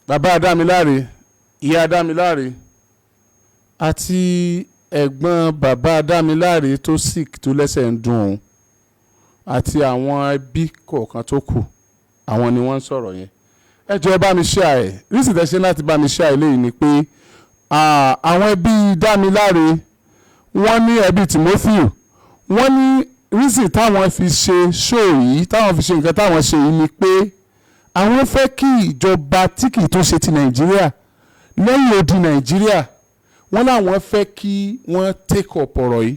bàbá Dámiláre, ìyá Dámiláre àti ẹ̀gbọ́n bàbá Dámiláre tó sick tó lẹ́sẹ̀ ń dùn òun àti àwọn ẹbí kọ̀ọ̀kan tó kù, àwọn ni wọ́n ń sọ̀rọ̀ yẹn. Ẹ jọ̀ọ́ bá mi share ẹ̀, rísì tẹ́ ṣe láti bá mi share eléyìí ni pé àwọn ẹbí Dámiláre wọ́n ní ẹbí Timothy wọ́n ní rísì táwọn fi ṣe show yìí, táwọn fi ṣe nǹkan táwọn ṣe yìí ni pé àwọn fẹ́ kí ìjọba tí kì í tó ṣe ti Nàìjíríà lẹ́yìn odi Nàìjíríà wọ́n láwọn fẹ́ kí wọ́n take up ọ̀rọ̀ yìí,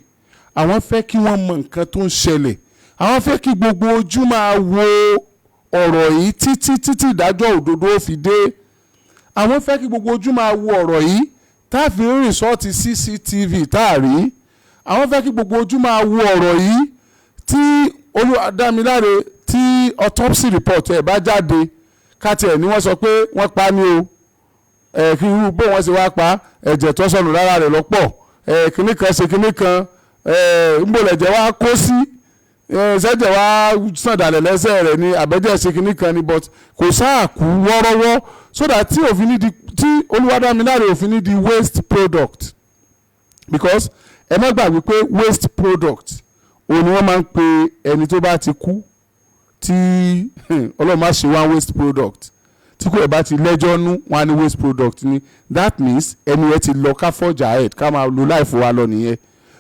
àwọn fẹ́ kí wọ́n mọ nǹkan tó ń ṣẹlẹ̀, àwọn fẹ́ kí gbogbo ojú máa wo ọ̀rọ̀ yìí títí ìdájọ́ òdodo ó fi dé, àwọn fẹ́ kí gbogbo ojú máa wo ọ̀rọ̀ yìí tá a fi rí rìsọ́ọ̀tì CCTV tá a rí, àwọn fẹ́ kí gbogbo ojú máa wo ọ̀rọ̀ yìí tí Dámiláre tí autopsy report ẹ̀ bá jáde káàtì ẹ̀ ni wọ́n sọ pé wọ́n pa ni o, kí irú bó wọ́n ṣe wá pa, ẹ̀jẹ̀ tó sọnù lára rẹ̀ lọ́pọ̀, kinní kan ṣe kinní kan, ńbọ̀lẹ̀jẹ̀ wá kó sí, ṣẹ́jẹ̀ wá sàn dàlẹ̀ lẹ́sẹ̀ rẹ̀ ni àbẹ́jẹ̀ ṣe kinní kan ni, but kò sáà kú wọ́rọ́wọ́ so that tí Olúwadámiláre òfin ní di waste product, because ẹ má gbàgbé pé waste product òun ni wọ́n máa ń pe ẹni tó bá ti kú tí Ọlọ́run má ṣe wá waste product tí kò ẹ̀ bá ti lẹ́jọ́ nú wọn á ní waste product ni, that means ẹni yẹn ti lọ ká forge ahead ká máa lo láìfò wa lọ nìyẹn.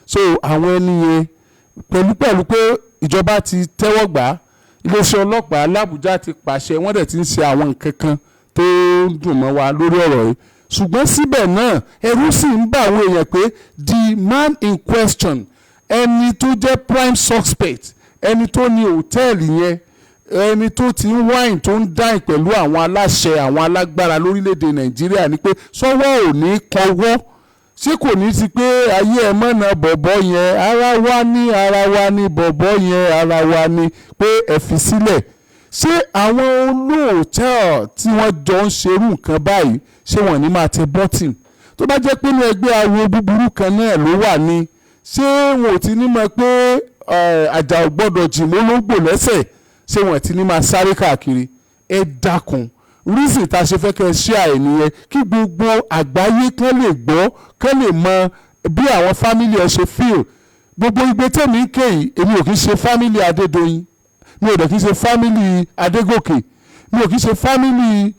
So àwọn ẹni yẹn pẹ̀lú pé ìjọba ti tẹ́wọ́ gbà, iléeṣẹ́ ọlọ́pàá l'Àbújá ti pàṣẹ, wọ́n dẹ̀ ti ń ṣe àwọn nǹkan kan tó ń dùn mọ́ wa lórí ọ̀rọ̀ yìí, ṣùgbọ́n síbẹ̀ náà ẹ̀rù sì ń bà àwọn èèyàn pé the man in question, ẹni tó jẹ́ prime suspect, ẹni tó ní hòtẹ́ẹ̀lì yẹn, ẹni tó ti ń wáìn tó ń dáìn pẹ̀lú àwọn aláṣẹ àwọn alágbára lórílẹ̀‐èdè Nàìjíríà ni pé sọ́wọ́ ò ní kọwọ́, ṣé kò ní ti pé ayé ẹ̀ mọ̀nà bọ̀bọ̀ yẹn, ara wa ní bọ̀bọ̀ yẹn, ara wa ní pé ẹ fi sílẹ̀. Ṣé àwọn olóòtẹ́ọ̀ tí wọ́n jọ ń ṣerú nǹkan báyìí ṣé wọ́n ní máa tẹ bọ́tìn? Tó bá jẹ́ pé inú ẹgbẹ́ awo búburú kan náà ló wà ní, ṣé wọn ò ti ní mọ̀ pé àjà ò gbọ́dọ̀ jì mọ́ lóńgbò lẹ́sẹ̀, ṣé wọn ti ní máa sáré káàkiri? Ẹ dákun, reason tá a ṣe fẹ́ kẹ́ ẹ ṣe àìníyẹn kí gbogbo àgbáyé kán lè gbọ́, kán lè mọ bí àwọn fámìlì ẹ ṣe feel. Gbogbo igbe tèmi ń ké yìí, èmi ò kì í ṣe fámìlì Adédoyin, mi ò dẹ̀ kì í ṣe fámìlì Adégòkè, mi ò kì í ṣe fámìlì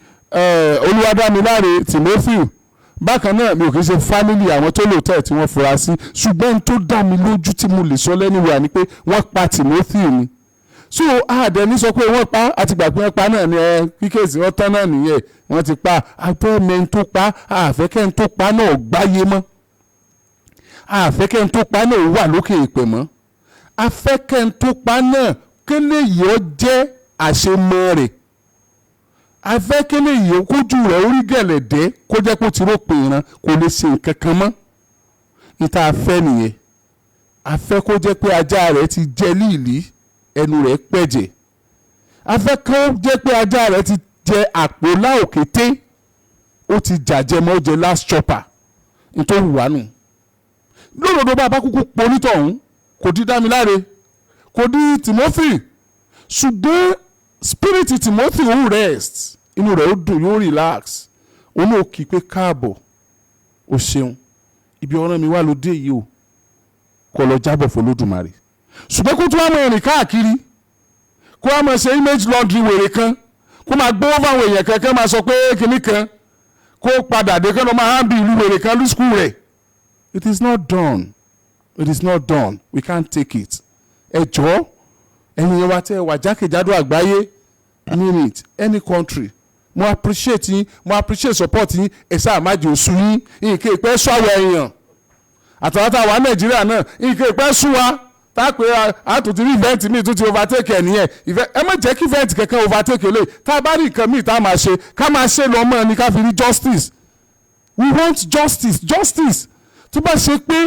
Olúwadámiláre Timothy, bákan náà mi ò kì í ṣe fámìlì àwọn tó lòótọ́ tí wọ́n fura sí, ṣùgbọ́n tó dá mi lójú tí mo lè sọ lẹ́nu wà ni pé wọ́n pa Timothy ni. so àdẹni sọ pé wọ́n pa àtìgbà pé wọ́n pa náà ni kíkèsí wọ́n tán náà nìyẹn wọ́n ti pa àfẹ́mẹ́ni tó pa àfẹ́kẹ́ni tó pa náà gbáyé mọ́ àfẹ́kẹ́ni tó pa náà wà lókè ìpè mọ́ afẹ́kẹ́ni tó pa náà kéle yìí ó jẹ́ àṣemọ́ rẹ̀ afẹ́kẹ́ni yìí kójú rẹ̀ orí gẹ̀lẹ́dẹ́ kó jẹ́ kó ti rópin ìran kò lè ṣe nǹkan kan mọ́ níta afẹ́ nìyẹn afẹ́ kó jẹ́ pé ajá rẹ̀ ti jẹ líìlí ẹnu rẹ̀ pẹ̀jẹ̀ afẹ́ kó jẹ́ pé ajá rẹ̀ ti jẹ àpò láòkété ó ti jàjẹ́ mọ́ ó jẹ last chopper nítorí wà nù lódodo bá kúkú polítọ̀ ọ̀hún kò di Dámiláre kò di Timothy ṣùgbọ́n spirit Timothy ó rest inú rẹ̀ ó dùn yóò relax òun ò kí pé káàbọ̀ ó ṣeun ibi ọ̀ràn mi wà lóde yìí o kó lọ jábọ̀ f'Olódùmarè ṣùgbọ́n kó tún wá mọ̀ rìn káàkiri kó wá mọ̀ ṣe image laundry wèrè kan kó máa gbówó fáwọn èèyàn kankan máa sọ pé kinní kan kó padà dé kán lọ máa hàn bí ìlú wèrè kan ní skul rẹ̀. It is not done. It is not done. We can't take it. Ẹ jọ̀ọ́ ẹ̀yin yẹn wá tẹ́ wà jákèjádò àgbáyé mean it any country mo appreciate yín mo appreciate support yín ẹ sáà má jẹ́ oṣù yín nǹkan ìpẹ́ sọ àwọn èèyàn àtàwátà wà Nàìjíríà náà nǹkan ìpẹ́ sùn wa tá a pé àtúntì rí event mi tún ti overtake ẹ̀ nìyẹn ẹ má jẹ́ kí event kankan overtake lè tá a bá rí nǹkan míì tá a máa ṣe ká máa ṣe lọ́mọ ni ká fi rí justice we want justice justice tó bá ṣe pé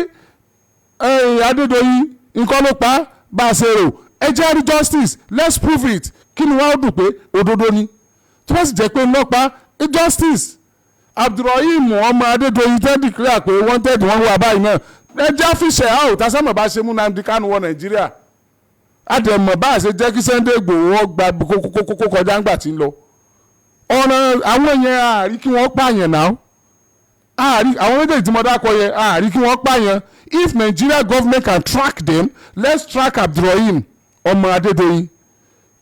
Adédoyin nǹkan ló pa bá a ṣe rò ẹ jẹ́ rí justice let's prove it kí ni wọ́n á dùn pé òdodo ni tó bá sì jẹ́ pé ńlọ́pàá justice Abdulrahim ọmọ Adédoyin tẹ́ declare pé wanted wọ́n wà báyìí náà ẹ jẹ́ àfihàn àwọn òtásánmọ̀ bá ṣe mú Nnamdi Kanu wọ Nàìjíríà àdèmọ̀ bá a ṣe jẹ́ kí Sunday Igboho wọ́n gba kókó kọjá ńgbà tí ń lọ ọ̀nà àwọn yẹn àárí kí wọ́n pààyàn náà àárí àwọn méjèèjì tí mo dákọ̀ yẹn àárí kí wọ́n pààyàn if Nigeria government can track them let's track Abdulrahim ọmọ Adédoyin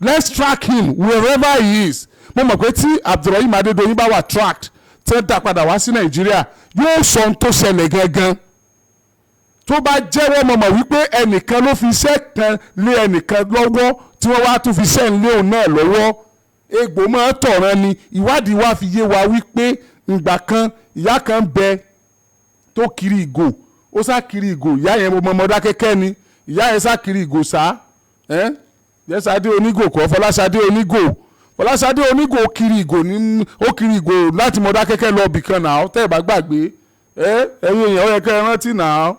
let's track him wherever he is mo mọ̀ pé tí Abdulrahim Adédoyin bá wà tracked tí wọ́n dá padà wá sí Nàìjíríà yóò sọ ohun tó ṣẹlẹ̀ gangan tó bá jẹ́wọ́ mọ̀mọ́ wípé ẹnìkan ló fi iṣẹ́ kan lé ẹnìkan lọ́wọ́ tí wọ́n wá tún fi iṣẹ́ ń lé òun náà lọ́wọ́ egbò máa tọ̀ràn ni ìwádìí wa fi yé wa wípé ìgbà kan ìyá kan bẹ tó kiri ìgò ó sá kiri ìgò ìyá yẹn mo mọ̀dá kẹ́kẹ́ ni ìyá yẹn sá kiri ìgò sá Yẹ́sàdé Onígò kọ́ Fọláṣadé Onígò Fọláṣadé Onígò kiri ìgò ní ó kiri ìgò láti mọ̀dá kẹ́kẹ́ lọ bìkan náà tẹ́ ẹ̀ bá gbàgbé ẹ̀yin èèyàn ó yẹ kẹ́ ẹ rántí náà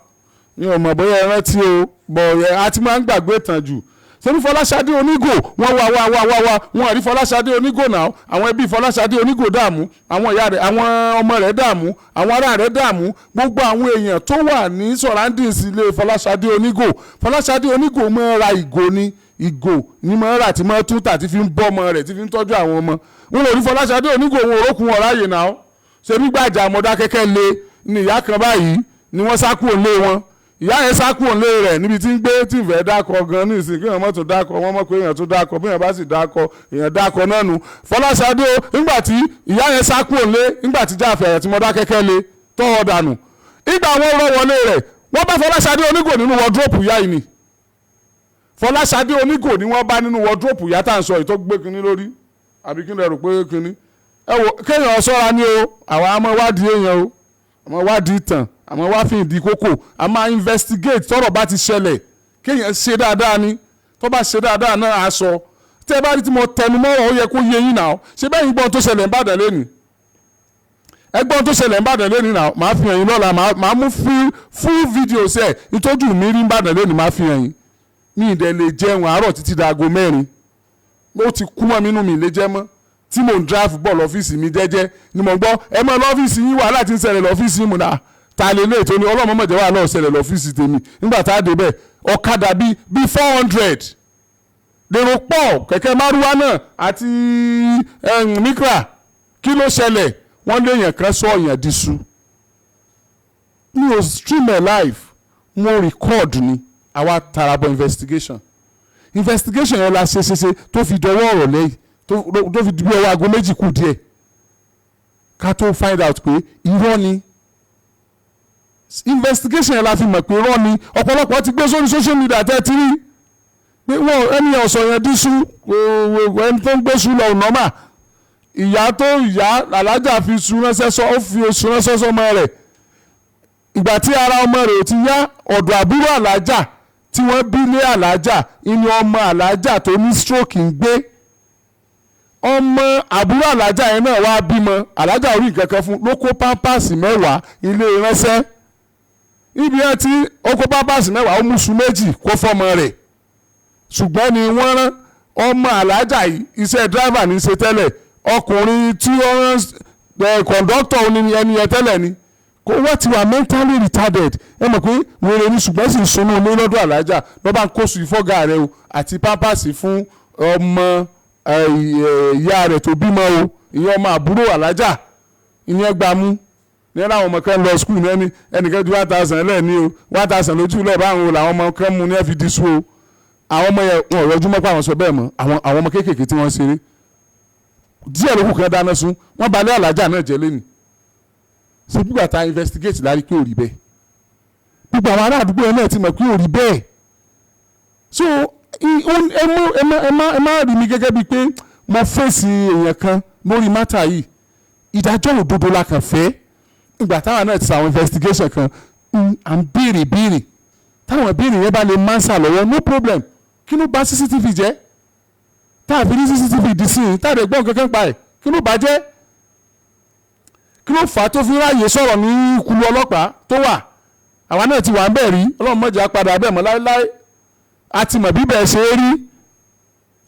mi ò mọ̀ bóyá ẹ rántí o bọ̀ ẹ àti máa ń gbàgbé tàn jù ṣebí Fọláṣadé Onígò wọ́n wá wọ́n rí Fọláṣadé Onígò náà àwọn ẹbí Fọláṣadé Onígò dààmú àwọn ìyá rẹ̀ àwọn ọmọ rẹ̀ dààmú àwọn ará rẹ̀ dààmú gbogbo àwọn èèyàn tó wà ní surroundings ilé Fọláṣadé Onígò Fọláṣadé Onígò máa ra ìgò ni ìgò ní máa rà tí máa tún tà tí fi ń bọ́ ọmọ rẹ̀ tí fi ń tọ́jú àwọn ọmọ wọn ò rí Fọláṣadé Onígò wọn òrókùn ọ̀ráyè náà ṣebí gbàjà àmọ́dá kẹ́kẹ́ lé ní ìyá kan báyìí ni wọ́n sá kúrò lé wọn ìyá yẹn sá kúrò lé rẹ̀ níbi tí ń gbé tí ìfẹ́ dákọ̀ gan ní ìsìn kí èèyàn mọ́tò dákọ̀ wọ́n mọ̀ pé èèyàn tó dákọ̀ bí èèyàn bá sì dákọ̀ èèyàn dákọ̀ náà nù Fọláṣadé nígbà tí ìyá yẹn sá kúrò lé nígbà tí Jáfẹ́ àti Mọ́dákẹ́kẹ́ lé tọ́wọ́ dànù ìgbà wọn rọ wọlé rẹ̀ wọ́n bá Fọláṣadé Onígò nínú wọ́dúrópù ìyá yìí ni Fọláṣadé Onígò ni wọ́n bá nínú wọ́dúrópù ìyá tá à ń sọ yìí tó gbé kinní lórí àbí kí n lè rò pé kinní ẹ wò kéèyàn ṣọ́ra ní o àwa àmọ́ wádìí èèyàn o àmọ́ wádìí ìtàn àmọ́ wá fi ìdí kókò a máa investigate tọ́rọ̀ bá ti ṣẹlẹ̀ kéèyàn ṣe dáadáa ni tó bá ṣe dáadáa náà á sọ tẹ́ ẹ bá rí tí mo tẹnu mọ́rọ̀ ó yẹ kó yé yín náà ṣé bẹ́ẹ̀ yín gbọ́n tó ṣẹlẹ̀ ń bàdàn lẹ́nu ẹgbọ́n tó ṣẹlẹ̀ ń bàdàn lẹ́nu náà máa fi hàn yín lọ́la máa mú full video ṣe ìtọ́jú mi rí ń bàdàn lẹ́nu máa fi hàn yín mi ìdẹ̀ lè jẹun àárọ̀ títí dago 4 ó ti kú mọ́ mi inú mi lè jẹ́ mọ́ tí mò ń drive bọ̀ lọ́fíìsì mi jẹ́jẹ́ ni mo gbọ́ ẹ mọ́ lọ́fíìsì yín wà láti ń ṣẹlẹ̀ lọ́fíìsì yín mu náà ta lè lè tó ní ọlọ́mọ mọ̀jẹ̀ wà náà ṣẹlẹ̀ lọ́fíìsì tèmi nígbà tá a dé bẹ́ẹ̀ ọ̀kadà bíi 400 dèrò pọ̀ kẹ̀kẹ́ márúwá náà àti mikra kí ló ṣẹlẹ̀ wọ́n léèyàn kan sọ ọ̀yàn dísú mi ò stream ẹ̀ live mo record ni àwa tarabọ̀ investigation yẹn la ṣe tó fi dọwọ́ ọ̀rọ̀ lẹ́yìn tó fi bí ọwọ́ aago 2 kù díẹ̀ ká tó find out pé irọ́ ni investigation yẹn la fi mọ̀ pé irọ́ ni ọ̀pọ̀lọpọ̀ ti gbé sórí social media tẹ́ ti rí pé wọ́n ẹni ọ̀sọ̀ yẹn dísú ẹni tó ń gbé sú lọ nọ́mà ìyá alájà fi sú ránṣẹ́ sọ ó fi oṣù ránṣẹ́ sọmọ rẹ̀ ìgbà tí ara ọmọ rẹ̀ ò ti yá ọ̀dọ̀ àbúrò alájà tí wọ́n bí lé alájà inú ọmọ alájà tó ní stroke ń gbé ọmọ àbúrò alájà yẹn náà wá bímọ alájà orí nǹkan kan fún ló kó pampasì 10 ilé ránṣẹ́ ibi ẹ tí ó kó pampasì 10 ó mú su méjì kó fọmọ rẹ̀ ṣùgbọ́n ni wọ́n rán ọmọ alájà yìí iṣẹ́ dráìvà ní í ṣe tẹ́lẹ̀ ọkùnrin tí ó rán kọ̀ǹdọ́tọ̀ ní ẹni yẹn tẹ́lẹ̀ ni wọ́n ti wà mentally retarded ẹ mọ̀ pé wèrè ní ṣùgbọ́n sì ń sunú ilé lọ́dọ̀ alájà lọ́ba ń kóṣù ìfọ́gà rẹ o àti pampasì fún ọmọ ìyá rẹ̀ tó bímọ o ìyẹn ọmọ àbúrò alájà ìyẹn gbàmú ní ẹ láwọn ọmọ kan lọ skul ní ẹnìkan ju 1000 lẹ́ẹ̀ni o 1000 lójú lẹ́ẹ̀ báwọn o làwọn ọmọ kan mú ní ẹ fi di sú o àwọn ọmọ yẹn wọn ò rọjú mọ́ pé àwọn sọ bẹ́ẹ̀ mọ́ àwọn ọmọ kéékèèké tí wọ́n ṣeré díẹ̀ ló kù kan dáná sun wọ́n balẹ̀ alájà náà jẹ́ lẹ́nu ṣe gbígbà tá investigate lárí pé ò rí bẹ́ẹ̀ gbogbo àwọn ará àdúgbò yẹn náà ti mọ̀ pé ò rí bẹ́ẹ̀ so ẹ má rí mi gẹ́gẹ́ bíi pé mo fèsì èèyàn kan lórí mátà yìí ìdájọ́ òdodo la kàn fẹ́ ìgbà táwọn náà ti sàwọn investigation kan à ń béèrè táwọn béèrè yẹn bá lè mánsà lọ́wọ́ no problem kí ló bà CCTV jẹ́ táàbí ní CCTV dì sí i táàbí gbọ́n kankan pa ẹ̀ kí ló bà jẹ́ kí ló fà á tó fi ráàyè sọ̀rọ̀ ní ìkúlù ọlọ́pàá tó wà àwa náà ti wà ń bẹ̀ rí ọlọ́run mọ̀jà padà bẹ́ẹ̀ mọ́ láéláé a ti mọ̀ bí bẹ́ẹ̀ ṣe é rí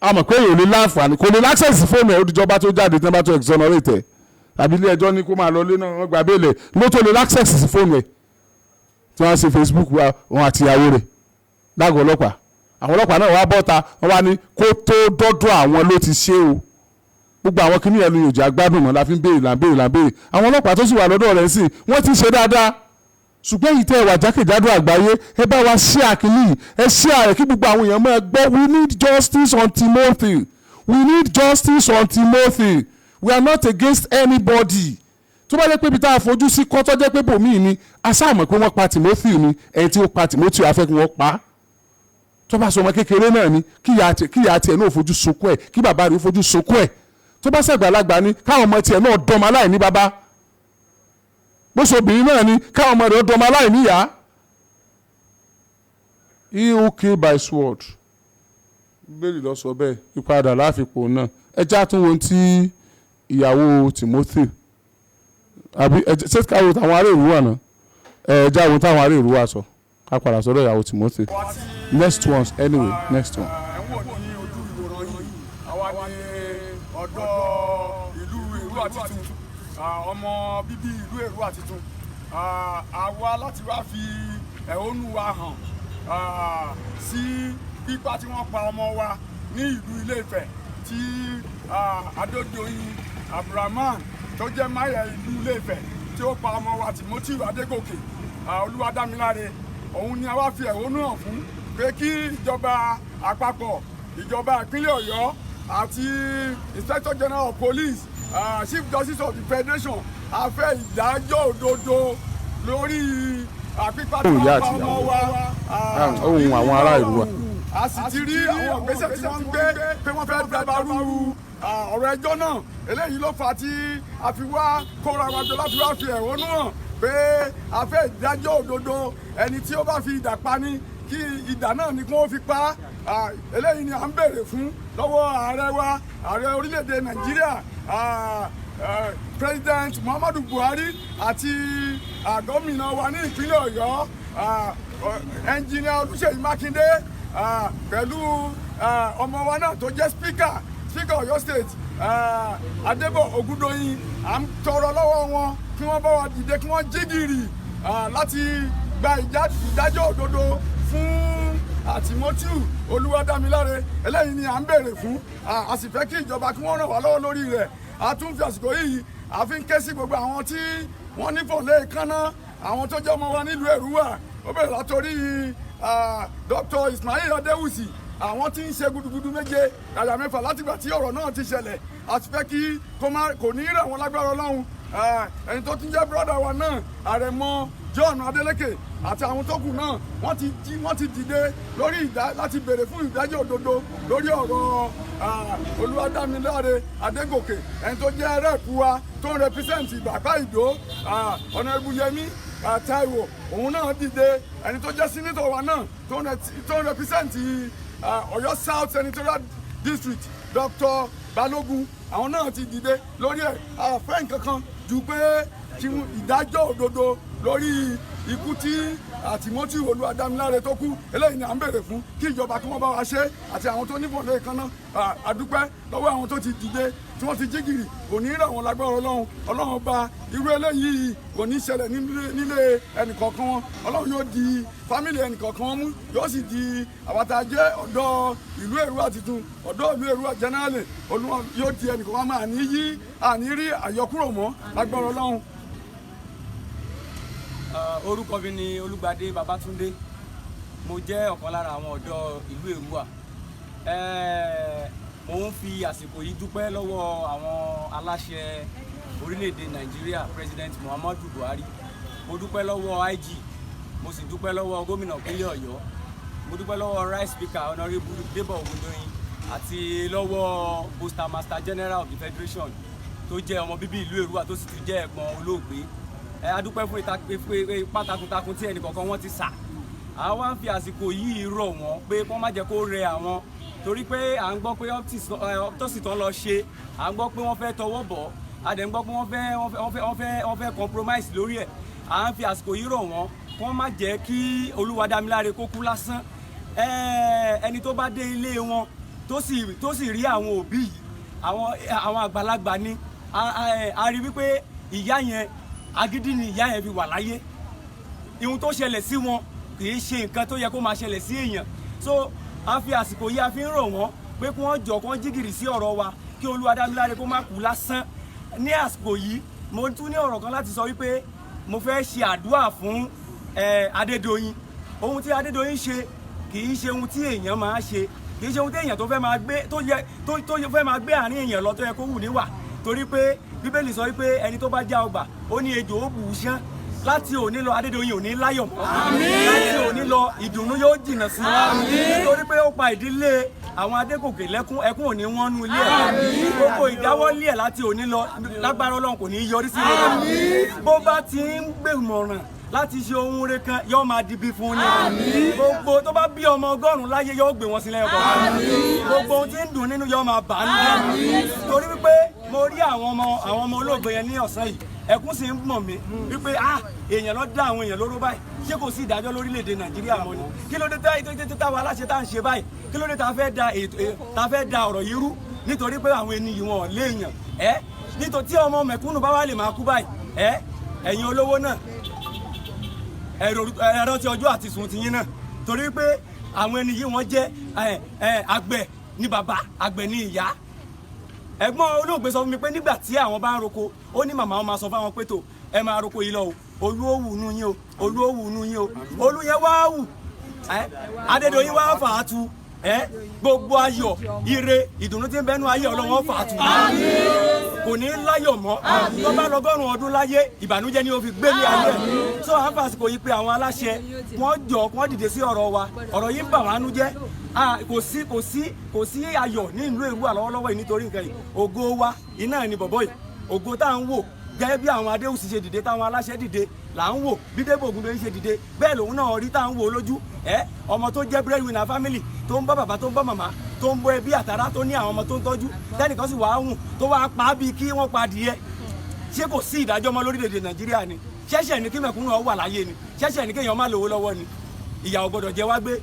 a mọ̀ pé èèyàn lè láǹfààní kò lè láksẹ̀sì fóònù ẹ̀ ó dijọba tó jáde tí wọ́n bá tó exonerate ẹ̀ àbí ilé ẹjọ́ ní kó máa lọ lé náà wọ́n gbà bẹ́ẹ̀lẹ̀ ló tó lè láksẹ̀sì fóònù ẹ̀ tí wọ́n ṣe Facebook wa wọn àti ìyàwó rẹ̀ lágọ̀ọ́ ọlọ́pàá àwọn ọlọ́pàá náà wá bọ́ta wọ́n wá ní kó tó dọ́dọ̀ àwọn ló ti ṣe o gbogbo àwọn kìnìyàn ní òjò agbádùn mọ́ la fi ń béèrè là ń béèrè àwọn ọlọ́pàá tó sì wà lọ́dọ̀ rẹ̀ sí wọ́n ti ṣe dáadáa ṣùgbọ́n èyí tẹ́ ẹ wà jákèjádò àgbáyé ẹ bá wa ṣí àkìlì ẹ ṣí ààrẹ kí gbogbo àwọn èèyàn máa gbọ́ we need justice on Timothy we need justice on Timothy we are not against anybody tó bá jẹ́ pé ibi tá a fojú sí kọ́ tó jẹ́ pé bòmíì ni a sáà mọ̀ pé wọ́n pa Timothy ni ẹni tí ó pa Timothy afẹ́ kí wọ́n pa á tó bá sọ ọmọ kékeré náà ni kí ìyá tiẹ̀ náà fojú sunkún ẹ̀ kí bàbá rẹ̀ fojú sunkún ẹ̀ tó bá ṣàgbàlagbà ni káwọn ọmọ tiẹ̀ náà dọ́mọ aláìní bàbá bó ṣe obìnrin náà ni káwọn ọmọ rẹ̀ dọ́mọ aláìní ìyá. He who kill by sword bẹ́ẹ̀ni lọ sọ bẹ́ẹ̀ ìpadà láàfipò náà ẹjẹ́ àtúnwò tí ìyàwó Timothy àbí ṣé káwọn táwọn ará ìlú wà náà ẹjẹ́ àwọn táwọn ará ìlú wà sọ ká padà sọ́dọ̀ ìyàwó Timothy next one anyway next one. ẹ̀wọ̀n ní ojú ìwòran yìí àwa ní ọ̀dọ́ ìlú Èrúwà Titun ọmọ bíbí ìlú Èrúwà Titun àwa láti wá fi ẹ̀hónú wa hàn sí pípa tí wọ́n pa ọmọ wa ní ìlú Ilé-Ifẹ̀ tí Adédoyin Abdulrahman tó jẹ́ máyà ìlú Ilé-Ifẹ̀ tí ó pa ọmọ wa Timothy Adégòkè Olúwadámiláre òun ni a wá fi ẹ̀hónú hàn fún pé kí ìjọba àpapọ̀ ìjọba ìpínlẹ̀ Ọ̀yọ́ àti Inspector General of Police Chief Justice of the Federation a fẹ́ ìdájọ́ òdodo lórí pípa tí wọ́n pa ọmọ wa ohun àwọn ará ìlú wa. a sì ti rí àwọn ìgbésẹ̀ tí wọ́n ń gbé pé wọ́n fẹ́ dàbàrú ọ̀rọ̀ ẹjọ́ náà eléyìí ló fà á tí a fi wá kóra wa jọ láti wá fi ẹ̀hónú hàn pé a fẹ́ ìdájọ́ òdodo ẹni tí ó bá fi idà pa ni kí idà náà ni kí wọ́n fi pa eléyìí ni à ń béèrè fún lọ́wọ́ ààrẹ wa ààrẹ orílẹ̀-èdè Nàìjíríà President Muhammadu Buhari àti gómìnà wa ní ìpínlẹ̀ Ọ̀yọ́ Engineer Olúṣèyí Mákindé pẹ̀lú ọmọ wa náà tó jẹ́ Speaker Ọ̀yọ́ State Adébọ̀ Ògúndóyin à ń tọrọ lọ́wọ́ wọn kí wọ́n bá wa dìde kí wọ́n jí gìrì láti gba ìdájọ́ òdodo fún Timothy Olúwadámiláre eléyìí ni à ń béèrè fún a sì fẹ́ kí ìjọba kí wọ́n ràn wá lọ́wọ́ lórí rẹ̀ a tún fi àsìkò yìí a fi ń ké sí gbogbo àwọn tí wọ́n ní fòlé kánná àwọn tó jẹ́ ọmọ wa nílùú Èrúwà ó bẹ̀rẹ̀ látòrí Dr. Ismail Adéwùsì àwọn tí ń ṣe gudugudu méje àyà mẹ́fà látìgbà tí ọ̀rọ̀ náà ti ṣẹlẹ̀ a sì fẹ́ kí kò ní rẹ̀ wọ́n lágbára Ọlọ́run ẹni tó tún jẹ́ bírọ́dà wa náà Àrẹ̀mọ John Adeleke àti àwọn tó kù náà wọ́n ti dìde lórí láti béèrè fún ìdájọ́ òdodo lórí ọ̀rọ̀ Olúwadámiláre Adégòkè ẹni tó jẹ́ rẹ́ẹ̀pù wa tó ń rẹpísẹ́ǹtì Ìbàpá Ìdó Honorable Yẹmí Táíwò òun náà dìde ẹni tó jẹ́ sínítọ̀ wa náà tó ń rẹpísẹ́ǹtì Ọ̀yọ́ South Senatorial District Dr. Balógun àwọn náà ti dìde lórí ẹ̀ àfẹ́ nǹkan kan ju pé ìdájọ́ òdodo lórí ikú tí Timothy Olúwadámiláre tó kú eléyìí ni à ń béèrè fún kí ìjọba kí wọ́n bá wa ṣe àti àwọn tó nífọ̀lẹ́ kan náà àdúpẹ́ lọ́wọ́ àwọn tó ti dìde tí wọ́n ti jí gìrì kò ní rà wọ́n lágbára Ọlọ́run ọba irú eléyìí kò ní ṣẹlẹ̀ nílé ẹnìkọ̀ọ̀kan wọn Ọlọ́run yóò di fámìlì ẹnìkọ̀ọ̀kan wọn mú yóò sì di àwàtà jẹ́ ọ̀dọ́ ìlú Èrúwà tuntun ọ̀dọ́ ìlú Èrúwà jẹ́nẹ́rálì Olúwa yóò di ẹnìkọ̀ọ̀kan máa àní rí àyọkúrò mọ́ lágbára Ọlọ́run. Orúkọ mi ni Olúgbadé Babátúndé mo jẹ́ ọ̀kan lára àwọn ọ̀dọ́ ìlú Èrúwà. Mo ń fi àsìkò yìí dúpẹ́ lọ́wọ́ àwọn aláṣẹ orílẹ̀-èdè Nàìjíríà President Muhammadu Buhari. Mo dúpẹ́ lọ́wọ́ IG, mo sì dúpẹ́ lọ́wọ́ gómìnà ìpínlẹ̀ Ọ̀yọ́, mo dúpẹ́ lọ́wọ́ Right Speaker Honourable Debo Ogundoyin àti lọ́wọ́ Postmaster General of the Federation tó jẹ́ ọmọ bíbí ìlú Èrúwà tó sì tún jẹ́ ẹ̀gbọ́n olóògbé. A dúpẹ́ fún ipá takuntakun tí ẹnìkọ̀ọ̀kan wọn ti sà. Àwọn wá ń fi àsìkò yìí rọ̀ wọ́n pé kí wọ́n má jẹ́ kó rẹ àwọn torí pé à ń gbọ́ pé autopsy tán lọ ṣe à ń gbọ́ pé wọ́n fẹ́ tọwọ́ bọ̀ a dẹ̀ ń gbọ́ pé wọ́n fẹ́ compromise lórí ẹ̀. À ń fi àsìkò yìí rọ̀ wọ́n kí wọ́n má jẹ́ kí Olúwadámiláre kó kú lásán. Ẹni tó bá dé ilé wọn tó sì rí àwọn òbí yìí àwọn àgbàlagbà ni a rí wípé ìyá yẹn agídí ni ìyá yẹn fi wà láyé. Ihun tó ṣẹlẹ̀ sí wọn kì í ṣe nǹkan tó yẹ kó máa ṣẹlẹ̀ sí èèyàn. So a fi àsìkò yìí a fi ń rọ̀ wọ́n pé kí wọ́n jọ kí wọ́n jígìrì sí ọ̀rọ̀ wa kí Olúwadámiláre kó má kú lásán. Ní àsìkò yìí mo tún ní ọ̀rọ̀ kan láti sọ wípé mo fẹ́ ṣe àdúrà fún Adédoyin. Ohun tí Adédoyin ṣe kì í ṣe ohun tí èèyàn máa ṣe, kì í ṣe ohun tí èèyàn tó fẹ́ máa gbé àárín èèyàn lọ tó yẹ kó wù níwà torí pé Bíbélì sọ wípé ẹni tó bá já ọgbà ó ní ejò ó bù ú ṣán. Láti òní lọ Adédoyin ò ní láyọ̀ mọ́. Láti òní lọ ìdùnnú yóò jìnnà sí i nítorí pé ó pa ìdílé àwọn Adégòkè lẹ́kún ẹkún ò ní wọ́n nú ilé ẹ̀. Gbogbo ìdáwọ́lé ẹ̀ láti òní lọ lágbára Ọlọ́run kò ní yọrí sí i. Bó bá ti ń gbèmọ̀ràn láti ṣe ohun rere kan yóò máa dibi fún ni. Gbogbo tó bá bí ọmọ 100 láyé yóò gbé wọn sílẹ̀ ọkọ̀. Gbogbo ohun tí ń dùn nínú yóò máa bà á nínú. Torí wípé mo rí àwọn ọmọ olóògbé yẹn ní ọ̀sán yìí ẹkún sì ń mọ̀ mí wípé èèyàn ló dá àwọn èèyàn lóró báyìí ṣé kò sí ìdájọ́ lórílẹ̀‐èdè Nàìjíríà mọ́ ni kí ló dé táwọn aláṣẹ tá à ń ṣe báyìí kí ló dé tá a fẹ́ da ọ̀rọ̀ yìí rú nítorí pé àwọn ènìyàn wọn léèyàn nítorí tí ọmọ mẹ̀kúnnù bá wà lè máa kú báyìí ẹ̀yin olówó náà ẹ̀rọ ti ọjọ́ àti sùn ti yín náà torí pé àwọn ẹni yìí wọ́n jẹ́ àgbẹ̀ ní bàbá àgbẹ̀ ní ìyá. Ẹ̀gbọ́n olóògbé sọ fún mi pé nígbà tí àwọn bá ń roko ó ní màmá wọn máa sọ fáwọn pé tó ẹ máa roko yìí lọ o olú ó wù nú yín o olú ó wù nú yín o olú yẹn wá wù Adédoyin wá fà á tu gbogbo ayọ̀ ire ìdùnnú tí ń bẹnu ayé Ọlọ́run fà á tu kò ní láyọ̀ mọ́ tó bá lọ́gọ́rùn-ún ọdún láyé ìbànújẹ́ ni ó fi gbé ní ayé tó à ń fàsìkò yìí pé àwọn aláṣẹ wọ́n dìde sí ọ̀rọ̀ wa ọ̀rọ̀ yìí ń bà wá nú jẹ́ kò sí ayọ̀ ní ìlú Èrúwà lọ́wọ́lọ́wọ́ yìí nítorí nǹkan yìí ògo wa iná ni bọ̀bọ̀ yìí ògo tá à ń wò gẹ́gẹ́ bí àwọn Adéwùsì ṣe dìde táwọn aláṣẹ dìde là ń wò bí Débò Ògúndóyin ṣe dìde bẹ́ẹ̀ lòun náà rí tá à ń wò lójú ọmọ tó jẹ́ breadwinner family tó ń bọ́ bàbá tó ń bọ́ màmá tó ń bọ́ ẹbí àtàrà tó ní àwọn ọmọ tó ń tọ́jú tẹ́nìkan sì wàá hùn tó wàá pa á bíi kí wọ́n pa adìyẹ ṣé kò sí ìdájọ́ mọ́ lórílẹ̀‐èdè Nàìjíríà ni ṣẹ̀ṣẹ̀ ní kí mẹ̀kúnnù wà láyé ni ṣẹ̀ṣẹ̀ ní kéèyàn má lówó lọ́wọ́ ni ìyà ò gbọ́dọ̀ jẹ wá gbé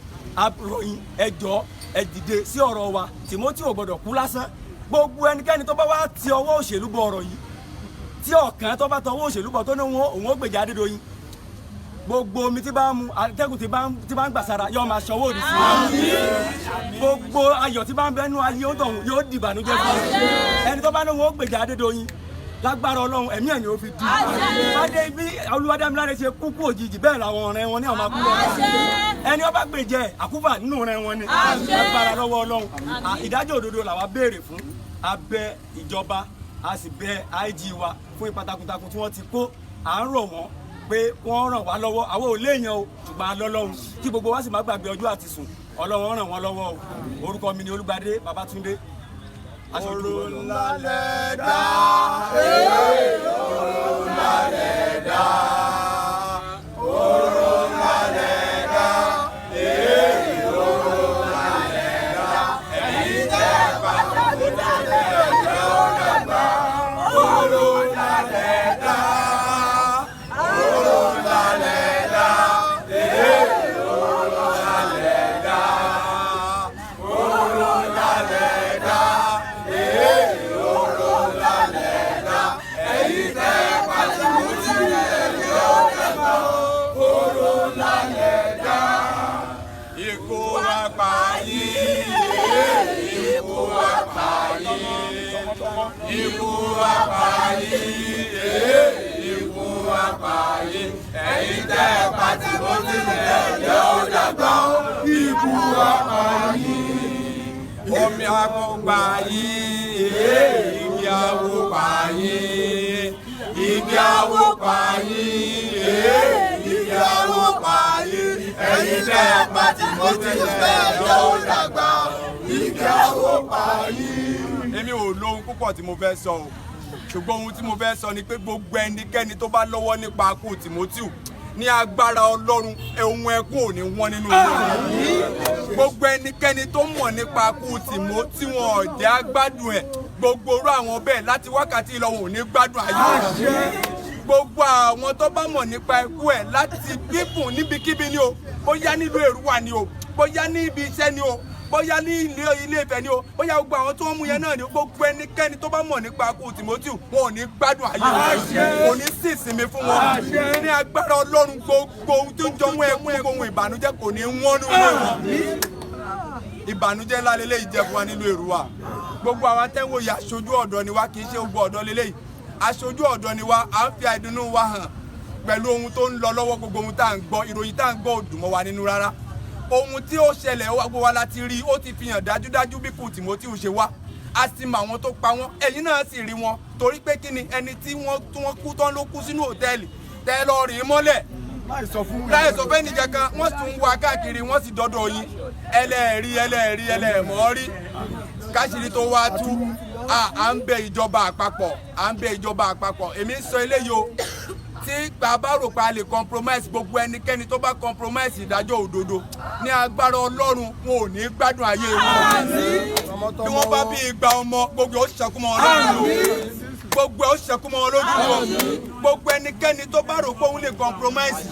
àròyìn ẹjọ́ ẹ dìde sí ọ̀rọ̀ wa Timothy ò gbọ́dọ̀ kú lásán gbogbo ẹnikẹ́ni tó bá wá ti ọwọ́ òṣèlú bọ ọ̀rọ̀ yìí tí ọ̀kan tó bá tọwọ́ òṣèlú bọ̀ tó ní òun ó gbèjà Adédoyin gbogbo omi tí bá ń mu atẹ́gùn tí bá ń gbà sára yóò máa ṣọwọ́ òdì sí i gbogbo ayọ̀ tí bá ń bẹ́nu ayé ó tọ̀hún yóò di ìbànújẹ́ fún ẹni tó bá ní òun ó gbèjà Adédoyin lágbára Ọlọ́run ẹ̀mí ẹ̀ ni ó fi di bàdé bí Olúwadámiláre ṣe kúkú òjijì bẹ́ẹ̀ làwọn ọ̀rẹ́ wọn ní àwọn akúlọ̀ ẹni ó bá gbèjẹ àkúfà nínú ọ̀rẹ́ wọn ni lágbára lọ́wọ́ Ọlọ́run ìdájọ́ òdodo làwa béèrè fún abẹ́ ìjọba a sì bẹ IG wa fún ipa takuntakun tí wọ́n ti kó à ń rọ̀ wọ́n pé wọ́n ràn wá lọ́wọ́ àwọn ò léèyàn o ṣùgbọ́n alọ́lọ́run kí gbogbo wa sì má gbàgbé ọjọ́ àti sùn Ọlọ́run ràn wọ́n lọ́wọ́ o orúkọ mi ni Olúgbadé Babátúndé aṣojú Òrùnlálẹ́dá Òrùnlálẹ́dá Òrùnlálẹ́dá Òrùnlálẹ́dá ẹ̀yin tẹ́ pàtàkì lálẹ́ ọ̀dàgbà Òrùnlálẹ́dá Òrùnlálẹ́dá Òrùnlálẹ́dá Òrùnlálẹ́dá Òrùnlálẹ́dá ẹ̀yin tẹ́ pàtàkì lálẹ́ ọ̀dàgbà Òrùnlálẹ́dá. Ikú wa pa yín, ikú wa pa yín, ikú wa pa yín, ikú wa pa yín, ẹ̀yin tẹ́ pàtàkì lálẹ́ ọ̀dàgbà ikú wa pa yín. Omi àpòpá yín, igi àwò pa yín, igi àwò pa yín, igi àwò pa yín, ẹ̀yin tẹ́ pàtàkì lálẹ́ ọ̀dàgbà igi àwò pa yín. Èmi ò lóhun púpọ̀ tí mo fẹ́ sọ o ṣùgbọ́n ohun tí mo fẹ́ sọ ni pé gbogbo ẹnikẹ́ni tó bá lọ́wọ́ nípa ikú Timothy ní agbára Ọlọ́run ohun ẹkún ò ní wọ́n nínú ilé gbogbo ẹnikẹ́ni tó mọ̀ nípa ikú Timothy wọn ò jẹ́ agbádùn ẹ̀ gbogbo orú àwọn bẹ́ẹ̀ láti wákàtí ìlọ́wọ́ ò ní gbádùn ayé gbogbo àwọn tó bá mọ̀ nípa ikú ẹ̀ láti bíbùn níbikíbi ni o bóyá nílùú Èrúwà ni o bóyá ní ibi iṣẹ́ ni o bóyá ní ilé Ifẹ̀ ni o bóyá gbogbo àwọn tó ń mú yẹn náà ni gbogbo ẹnikẹ́ni tó bá mọ̀ nípa ikú Timothy wọn ò ní gbádùn ayé wọn ò ní sí ìsinmi fún wọn ní agbára Ọlọ́run gbogbo ohun tó ń jọ wọn ẹkún ohun ìbànújẹ́ kò ní wọ́n nínú wọn ìbànújẹ́ ńlá lélẹ́yìí jẹ́ fún wa nílùú Èrúwà gbogbo àwọn tẹ́wọ̀ yìí aṣojú ọ̀dọ́ ni wá kì í ṣe gbogbo ọ̀dọ́ lélẹ́yìí aṣojú ọ̀dọ́ ni wá à ń fi àìdùnnú wa hàn pẹ̀lú ohun tó ń lọ lọ́wọ́ gbogbo ohun tá à ń gbọ́ ìròyìn tá à ń gbọ́ ò dùn mọ́ wa nínú rárá ohun tí ó ṣẹlẹ̀ gbogbo wa láti rí ó ti fi hàn dájúdájú bí kú Timothy ṣe wá a sì mọ àwọn tó pa wọ́n ẹ̀yin náà sì rí wọn torí pé kí ni ẹni tí wọ́n kú tán ló kú sínú hòtẹ́ẹ̀lì tẹ́ lọ rìn mọ́lẹ̀ láì sọ fẹ́ nìkan kan wọ́n sì ń wá káàkiri wọ́n sì dọ́dọ̀ yín ẹlẹ́ẹ̀mọ́ rí káṣírí tó wá tú à ń bẹ ìjọba àpapọ̀ èmi ń sọ eléyìí o tí bàbá rò pé a lè compromise gbogbo ẹnikẹ́ni tó bá compromise ìdájọ́ òdodo ní agbára Ọlọ́run wọn ò ní gbádùn ayé wọn bí wọ́n bá bí igba ọmọ gbogbo ó ṣẹ́kù mọ́ wọn lójú gbogbo ó ṣẹ́kù mọ́ wọn lójú gbogbo ẹnikẹ́ni tó bá rò pé òun lè compromise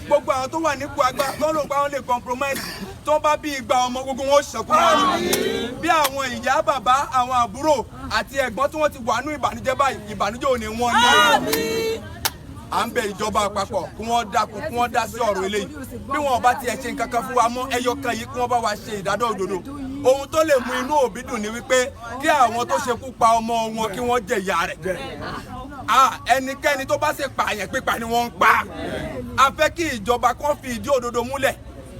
gbogbo àwọn tó wà nípò agbára tó rò pé àwọn lè compromise tó bá bí igba ọmọ gbogbo wọn ó ṣẹ́kù mọ́ wọn lójú bí àwọn ìyá bàbá àwọn àbúrò àti ẹ̀gbọ́n tí wọ́n ti wà nú ìbànújẹ́ báyìí ìbànújẹ́ ò ní wọ́n ní à ń bẹ ìjọba àpapọ̀ kí wọ́n dákun kí wọ́n dá sí ọ̀rọ̀ eléyìí bí wọn bá tiẹ̀ ṣe nǹkan kan fún wa mọ́ ẹyọ kan yìí kí wọ́n bá wa ṣe ìdájọ́ òdodo ohun tó lè mú inú òbí dùn ni wípé kí àwọn tó ṣekú pa ọmọ wọn kí wọ́n jẹ ìyà rẹ̀ ẹnikẹ́ni tó bá ṣe pààyàn pípa ni wọ́n ń pa a fẹ́ kí ìjọba kan fi ìdí òdodo múlẹ̀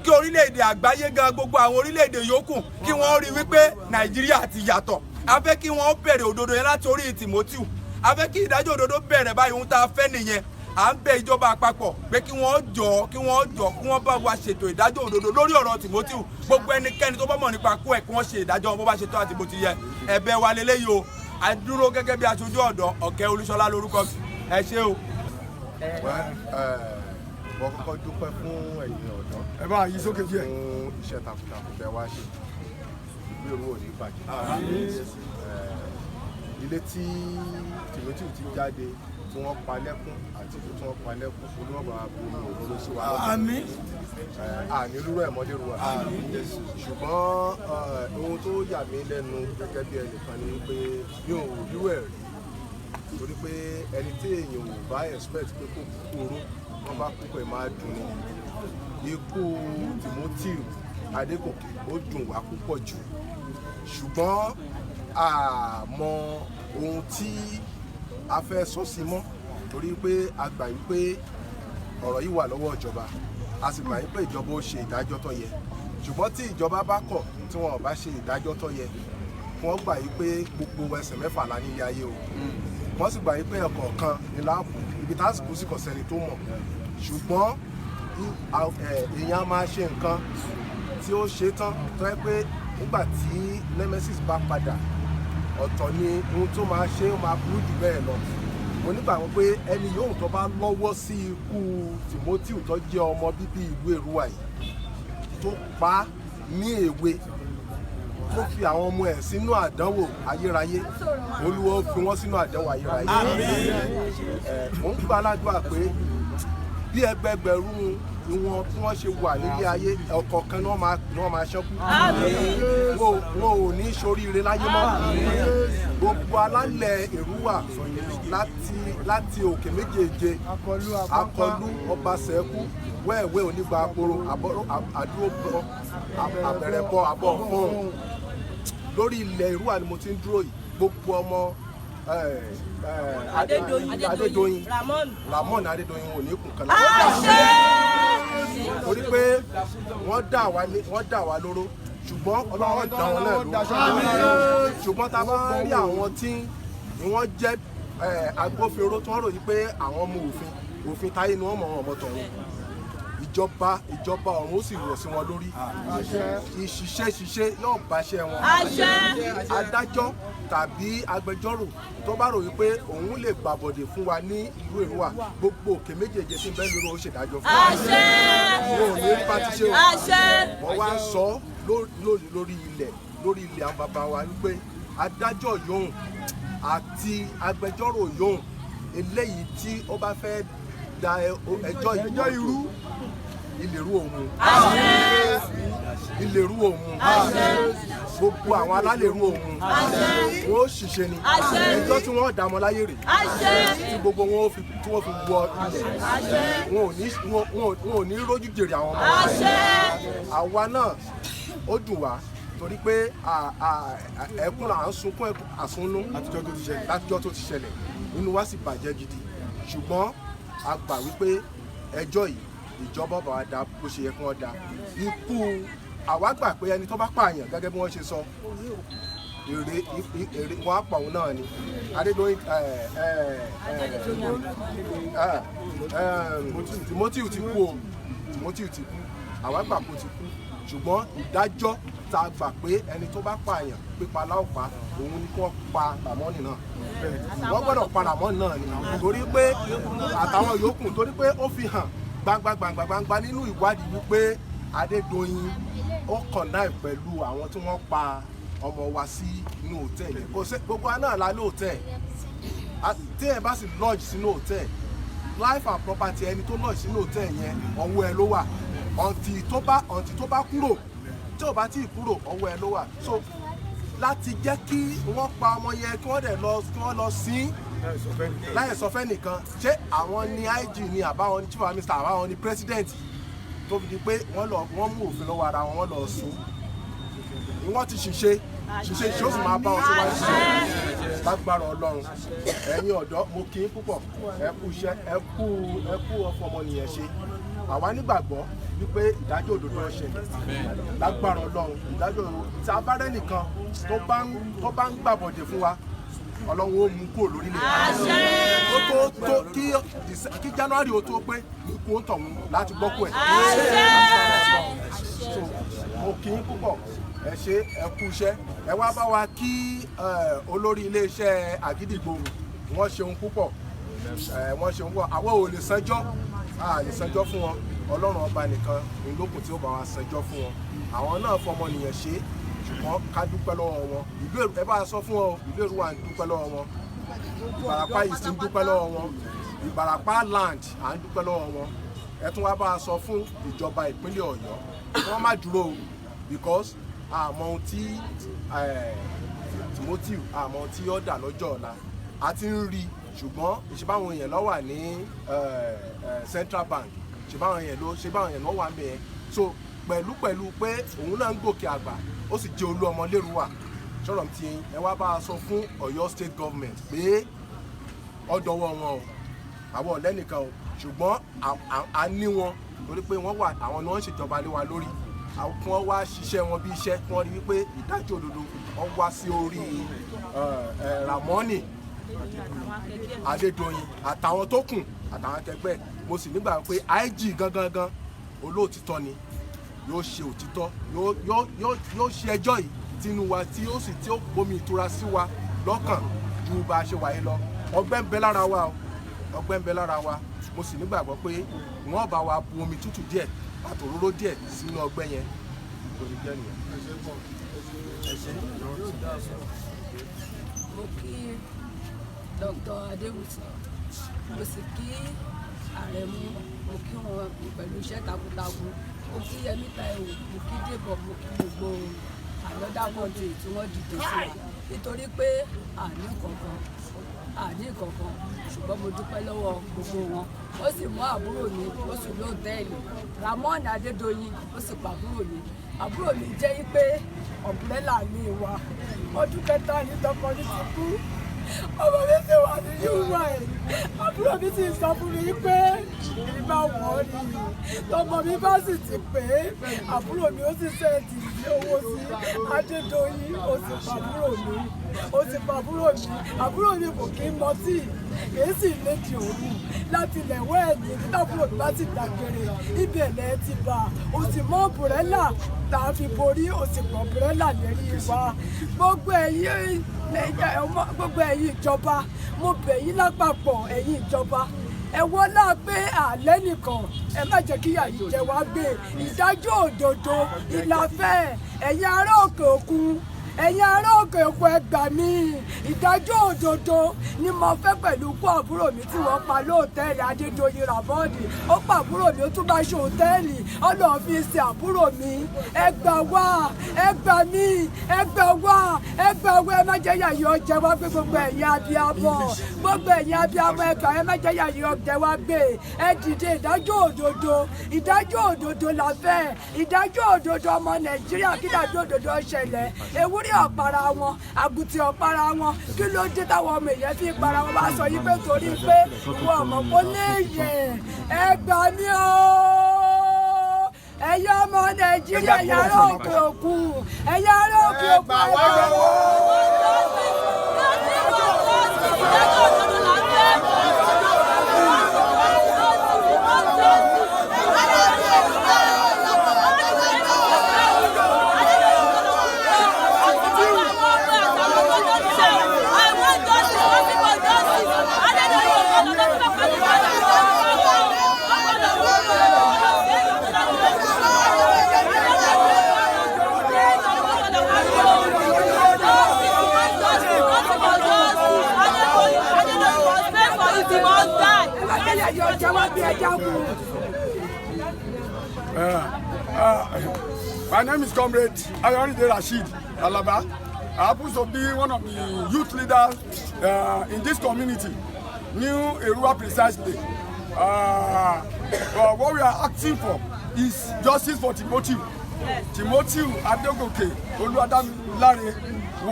kí orílẹ̀-èdè àgbáyé gan gbogbo àwọn orílẹ̀-èdè yòókù kí wọ́n rí wípé Nàìjíríà ti yàtọ̀ a fẹ́ kí wọ́n bẹ̀rẹ̀ òdodo yẹn láti orí Timothy a fẹ́ kí ìdájọ́ òdodo bẹ̀rẹ̀ báyìí ohun tá a fẹ́ nìyẹn à ń bẹ ìjọba àpapọ̀ pé kí wọ́n jọ kí wọ́n bá wa ṣètò ìdájọ́ òdodo lórí ọ̀rọ̀ Timothy gbogbo ẹnikẹ́ni tó bá mọ̀ nípa kú ẹ̀ kí wọ́n ṣe ìdájọ́ wọn bó bá ṣe tó àti bó ti yẹ ẹ̀bẹ̀ wa lélẹ́yìí o a dúró gẹ́gẹ́ bí aṣojú ọ̀dọ́ Ọ̀kẹ́ Olúṣọlá lórúkọ ẹ ṣé o. mo kọ́kọ́ dúpẹ́ fún ẹ̀yin ọ̀dọ́ ẹ bá yí sókè díẹ̀ fún iṣẹ́ takuntakun tẹ́ wá ṣe ìlú Èrúwà ò ní bàjẹ́ ilé tí Timothy ti jáde tí wọ́n pa lẹ́kún àti tí wọ́n pa lẹ́kún olúwọ̀n bá bomi òróró sí wa lọ́wọ́ àní lúrọ̀ ẹ̀mọ́lé Èrúwà ṣùgbọ́n ohun tó yà mí lẹ́nu gẹ́gẹ́ bí ẹnìkan ni pé mi ò rírọ̀ ẹ̀ rí torí pé ẹni tí èèyàn ò bá expect pé kó kúkú oró wọ́n bá kúkú ẹ̀ máa dùn ní ikú Timothy Adégòkè ó dùn wá púpọ̀ jù ṣùgbọ́n àmọ́ ohun tí a fẹ́ sọ sí mọ́ torí pé a gbà yí pé ọ̀rọ̀ yìí wà lọ́wọ́ ìjọba a sì gbà yí pé ìjọba ó ṣe ìdájọ́ tó yẹ ṣùgbọ́n tí ìjọba bá kọ̀ tí wọn ò bá ṣe ìdájọ́ tó yẹ wọ́n gbà yí pé gbogbo ẹsẹ̀ mẹ́fà la nílé ayé o wọ́n sì gbà yí pé ẹ̀kọ̀ọ̀kan ní láàbù ibi tá a sì kú sí kọ̀sẹ́ni tó mọ̀ ṣùgbọ́n èèyàn máa ṣe nǹkan tí ó ṣe tán tó yẹ pé nígbà tí nemesis bá padà ọ̀tọ̀ ni ohun tó máa ṣe ó máa burú jù bẹ́ẹ̀ lọ. mo nígbàgbọ́ pé ẹni yóò tó bá lọ́wọ́ sí ikú Timothy tó jẹ́ ọmọ bíbí ìlú Èrúwà yìí tó pa á ní èwe tó fi àwọn ọmọ ẹ̀ sínú àdánwò ayérayé Olúwa fi wọ́n sínú àdánwò ayérayé. mo ń gbà ládùúgbà pé bí ẹgbẹgbẹ̀rún ìwọ̀n tí wọ́n ṣe wà nílé ayé ọ̀kọ̀ọ̀kan ni wọ́n máa ṣẹ́kù. wọn ò ní ṣoríire láyé mọ́. gbogbo alálẹ̀ Èrúwà láti òkè méjèèje akọlù ọba sẹ́kù wẹ́ẹ̀wẹ́ onígbà aporo àdúró àbẹ̀rẹ̀bọ àbọ̀ fún lórí ilẹ̀ Èrúwà ni mo ti ń dúró yìí. gbogbo ọmọ Adédoyin Ramon Adédoyin ò ní kùn kan torí pé wọ́n dà wá lóró ṣùgbọ́n Ọlọ́run dá wọn náà lóró ṣùgbọ́n tá a bá rí àwọn tí wọ́n jẹ́ agbófinró tí wọ́n ròyìn pé àwọn ọmọ òfin táyé ni wọ́n mọ̀ wọn ọmọ tọ̀run ìjọba ọ̀run ó sì rọ̀ sí wọn lórí ìṣiṣẹ́ yóò báṣẹ́ wọn adájọ́ tàbí agbẹjọ́rò tó bá rò wípé òun lè gbàbọ̀dè fún wa ní ìlú Èrúwà gbogbo òkè méjèèjì tí ń bẹ́ẹ̀ lórí ó ṣèdájọ́ fún wa wọn ò ní bá ti ṣe wọ́n wá sọ lórí ilẹ̀ àwọn bàbá wa wípé adájọ́ yòówù àti agbẹjọ́rò yòówù eléyìí tí ó bá fẹ́ da ẹjọ́ irú ìlérú òun ìlérú òun gbogbo àwọn alálèrú òun wọn ó ṣiṣẹ́ ni ẹjọ́ tí wọ́n dààmú láyé rè tí gbogbo wọn tí wọ́n fi wọ ilẹ̀ wọn ò ní rójú jèrè àwọn ọmọ àwa náà ó dùn wá torí pé ẹkún là ń sunkún àsunnú látijọ́ tó ti ṣẹlẹ̀ inú wa sì bàjẹ́ gidi ṣùgbọ́n a gbà wípé ẹjọ́ yìí ìjọba bá wa dá bó ṣe yẹ kí wọ́n dá ikú àwa gbà pé ẹni tó bá pààyàn gẹ́gẹ́ bí wọ́n ṣe sọ èrè wọn á pa òun náà ni Adédoyin Timothy ti kú o Timothy ti kú àwa gbà pé ó ti kú ṣùgbọ́n ìdájọ́ tá a gbà pé ẹni tó bá pààyàn pípa láòpá òun ni kí wọ́n pa Ràmọ́nì náà wọ́n gbọ́dọ̀ pa Ràmọ́nì náà ni torí pé àtàwọn yòókù torí pé ó fi hàn gbangba nínú ìwádìí wípé Adédoyin ó kọ̀ndáì pẹ̀lú àwọn tí wọ́n pa ọmọ wa sí inú hòtẹ́ẹ̀lì kò sí gbogbo náà la ní hòtẹ́ẹ̀lì tí ẹ bá sì lodge sínú hòtẹ́ẹ̀lì life and property ẹni tó lodge sínú hòtẹ́ẹ̀lì yẹn ọwọ́ ẹ ló wà ọ̀ǹtì tó bá kúrò tí ò bá tí ì kúrò ọwọ́ ẹ ló wà so láti jẹ́ kí wọ́n pa ọmọ yẹn kí wọ́n lọ sí láì sọ fẹ́ nìkan ṣé àwọn ni IG ni àbáwọn ni chief of minister àbáwọn ni president tó fi di pé wọ́n mú òfin lọ́wọ́ ara wọn lọ sùn wọ́n ti ṣiṣẹ́ ó sì máa bá wọn síwájú lágbára Ọlọ́run ẹ̀yin ọ̀dọ́ mo kí í púpọ̀ ẹ kú iṣẹ́ ẹ kú ọfọmọnìyàn ṣe àwa nígbàgbọ́ wípé ìdájọ́ òdodo ó ṣẹlẹ̀ lágbára Ọlọ́run ìdájọ́ tí a bá rẹ́ nìkan tó bá ń gbàbọ̀dé fún wa Ọlọ́run ó mú kúrò lórílẹ̀ ó tó kí January ó tó pé ikú ó tọ̀hún láti gbọ́kú ẹ̀ mo kí í púpọ̀ ẹ ṣe ẹ kú iṣẹ́ ẹ wá bá wa kí olórí iléeṣẹ́ Àgídìgbo wọ́n ṣeun púpọ̀ wọ́n ṣeun púpọ̀ àwọn ò lè sanjọ́ fún wọn Ọlọ́run ọba nìkan ìlókùn tí ó bá wa sanjọ́ fún wọn àwọn náà fọmọnìyàn ṣe ṣùgbọ́n ká dúpẹ́ lọ́wọ́ wọn ẹ bá sọ fún wọn ìlú Èrúwà ń dúpẹ́ lọ́wọ́ wọn Ìbàràpá East ń dúpẹ́ lọ́wọ́ wọn Ìbàràpá land à ń dúpẹ́ lọ́wọ́ wọn ẹ tún wá bá a sọ fún ìjọba ìpínlẹ̀ Ọ̀yọ́ wọ́n má dúró because àmọ́ ohun tí Timothy àmọ́ ohun tí ó dà lọ́jọ́ ọ̀la a ti ń rí ṣùgbọ́n ìṣèbáwọn èèyàn ló wà ní Central Bank ìṣèbáwọn èèyàn ló wà mẹ́ẹ̀ so pẹ̀lú pé òun náà ń gòkè àgbà ó sì jẹ́ olú ọmọ lérúwà sọ̀rọ̀ tí ẹ wá bá a sọ fún Ọ̀yọ́ state government pé ọ̀dọ̀wọ́ wọn o àwọn ọ̀lẹ́nìkan o ṣùgbọ́n a ní wọn torí pé wọ́n wà àwọn ni wọ́n ń ṣèjọba lé wa lórí kí wọ́n wá ṣiṣẹ́ wọn bí iṣẹ́ kí wọ́n rí wípé ìdájọ́ òdodo wọ́n wá sí orí Ràmọ́nì Adédoyin àtàwọn tó kù àtàwọn akẹgbẹ́ mo sì nígbà pé IG gangan olóòtítọ́ ni yóò ṣe òtítọ́ yóò ṣe ẹjọ́ yìí tinú wa tí ó sì tí ó bomi ìtura sí wa lọ́kàn ju bá a ṣe wáyé lọ. Ọgbẹ́ ń bẹ lára wa o, ọgbẹ́ ń bẹ lára wa. Mo sì nígbàgbọ́ pé wọ́n bá wa bu omi tútù díẹ̀ àtòróró díẹ̀ sínú ọgbẹ́ yẹn. Lórí jẹ́ nìyẹn. Mo kí Dr. Adéwùsì, mo sì kí Àrẹ̀mú, mo kí wọn pẹ̀lú iṣẹ́ takuntakun, mo kí Yẹmí Táíwò, mo kí Débọ̀, mo kí gbogbo another country tí wọ́n dìde sí wa nítorí pé àní kankan ṣùgbọ́n mo dúpẹ́ lọ́wọ́ gbogbo wọn. Ó sì mú àbúrò mi, ó sì lóòtẹ́ẹ̀lì Ramon Adédoyin, ó sì pàbúrò mi. Àbúrò mi jẹ́ pé ọ̀mbrẹ́là ní wa ọdún kẹta ní tọkọ ní ti kú, ọmọ mi sì wà ní UI. Àbúrò mi sì sọ fún mi pé ìbá wọ́n rí tọmọ mi bá sì ti pé àbúrò mi ó sì sẹ́ẹ̀dì owó sí Adédoyin, ó sì pàbúrò mi. Àbúrò mi kò kí ń mọtí, kìí sì lédi òru láti lẹ̀wọ́ ẹ̀yìn tábúrò mi bá ti dàgbére ibi ẹ̀lẹ́ ti bà. Ó sì mọ́ ọ̀bùrẹ́là tá a fi borí, ó sì pọ̀ ọ̀bùrẹ́là lérí wa. Gbogbo ẹ̀yin ìjọba, mo bẹ̀ yín lápapọ̀ ẹ̀yin ìjọba, ẹ wọlá pé àlẹ́ nìkan ẹ má jẹ́ kí àyè jẹ wá gbé. Ìdájọ́ òdodo ìlàfẹ́ ẹ̀yin ará òkè òkun, ẹ gbà mí. Ìdájọ́ òdodo ni mo fẹ́ pẹ̀lú ikú àbúrò mi tí wọ́n pa lóòtẹ́ẹ̀lì Adédoyin Ramoni. Ó pa àbúrò mi, ó tún bá ṣe òtẹ́ẹ̀lì, ọlọ́run fi ṣe àbúrò mi. Ẹ gbà wá, ẹ gbà mí, ẹ gbà wá, ẹ má jẹ́ yàyí ọjẹ́ wá gbé gbogbo ẹ̀yin abiyamọ, ẹ gbà, ẹ má jẹ́ yàyí ọjẹ́ wá gbé. Ẹ dìde, ìdájọ́ òdodo la fẹ́, ìdájọ́ òdodo ọmọ Nàìjíríà, kí ìdájọ́ òdodo ṣẹlẹ̀. Ewúrẹ́ ọ̀pára wọn, àgùntàn ọ̀pára wọn, kí ló dé táwọn ọmọ èèyàn fi para wọn? Wá sọ yí pé torí pé wọn ọmọ kó léèyè. Ẹ gbà mí o, ẹ̀yin ọmọ Nàìjíríà, ẹ̀yin ará òkè òkun, ẹ gbà wá My name is Comrade Ayorinde Rashid Alaba. I happen to be one of the youth leaders in this community, New Erua precisely. What we are asking for is justice for Timothy. Timothy Adegoke Oluwadamilare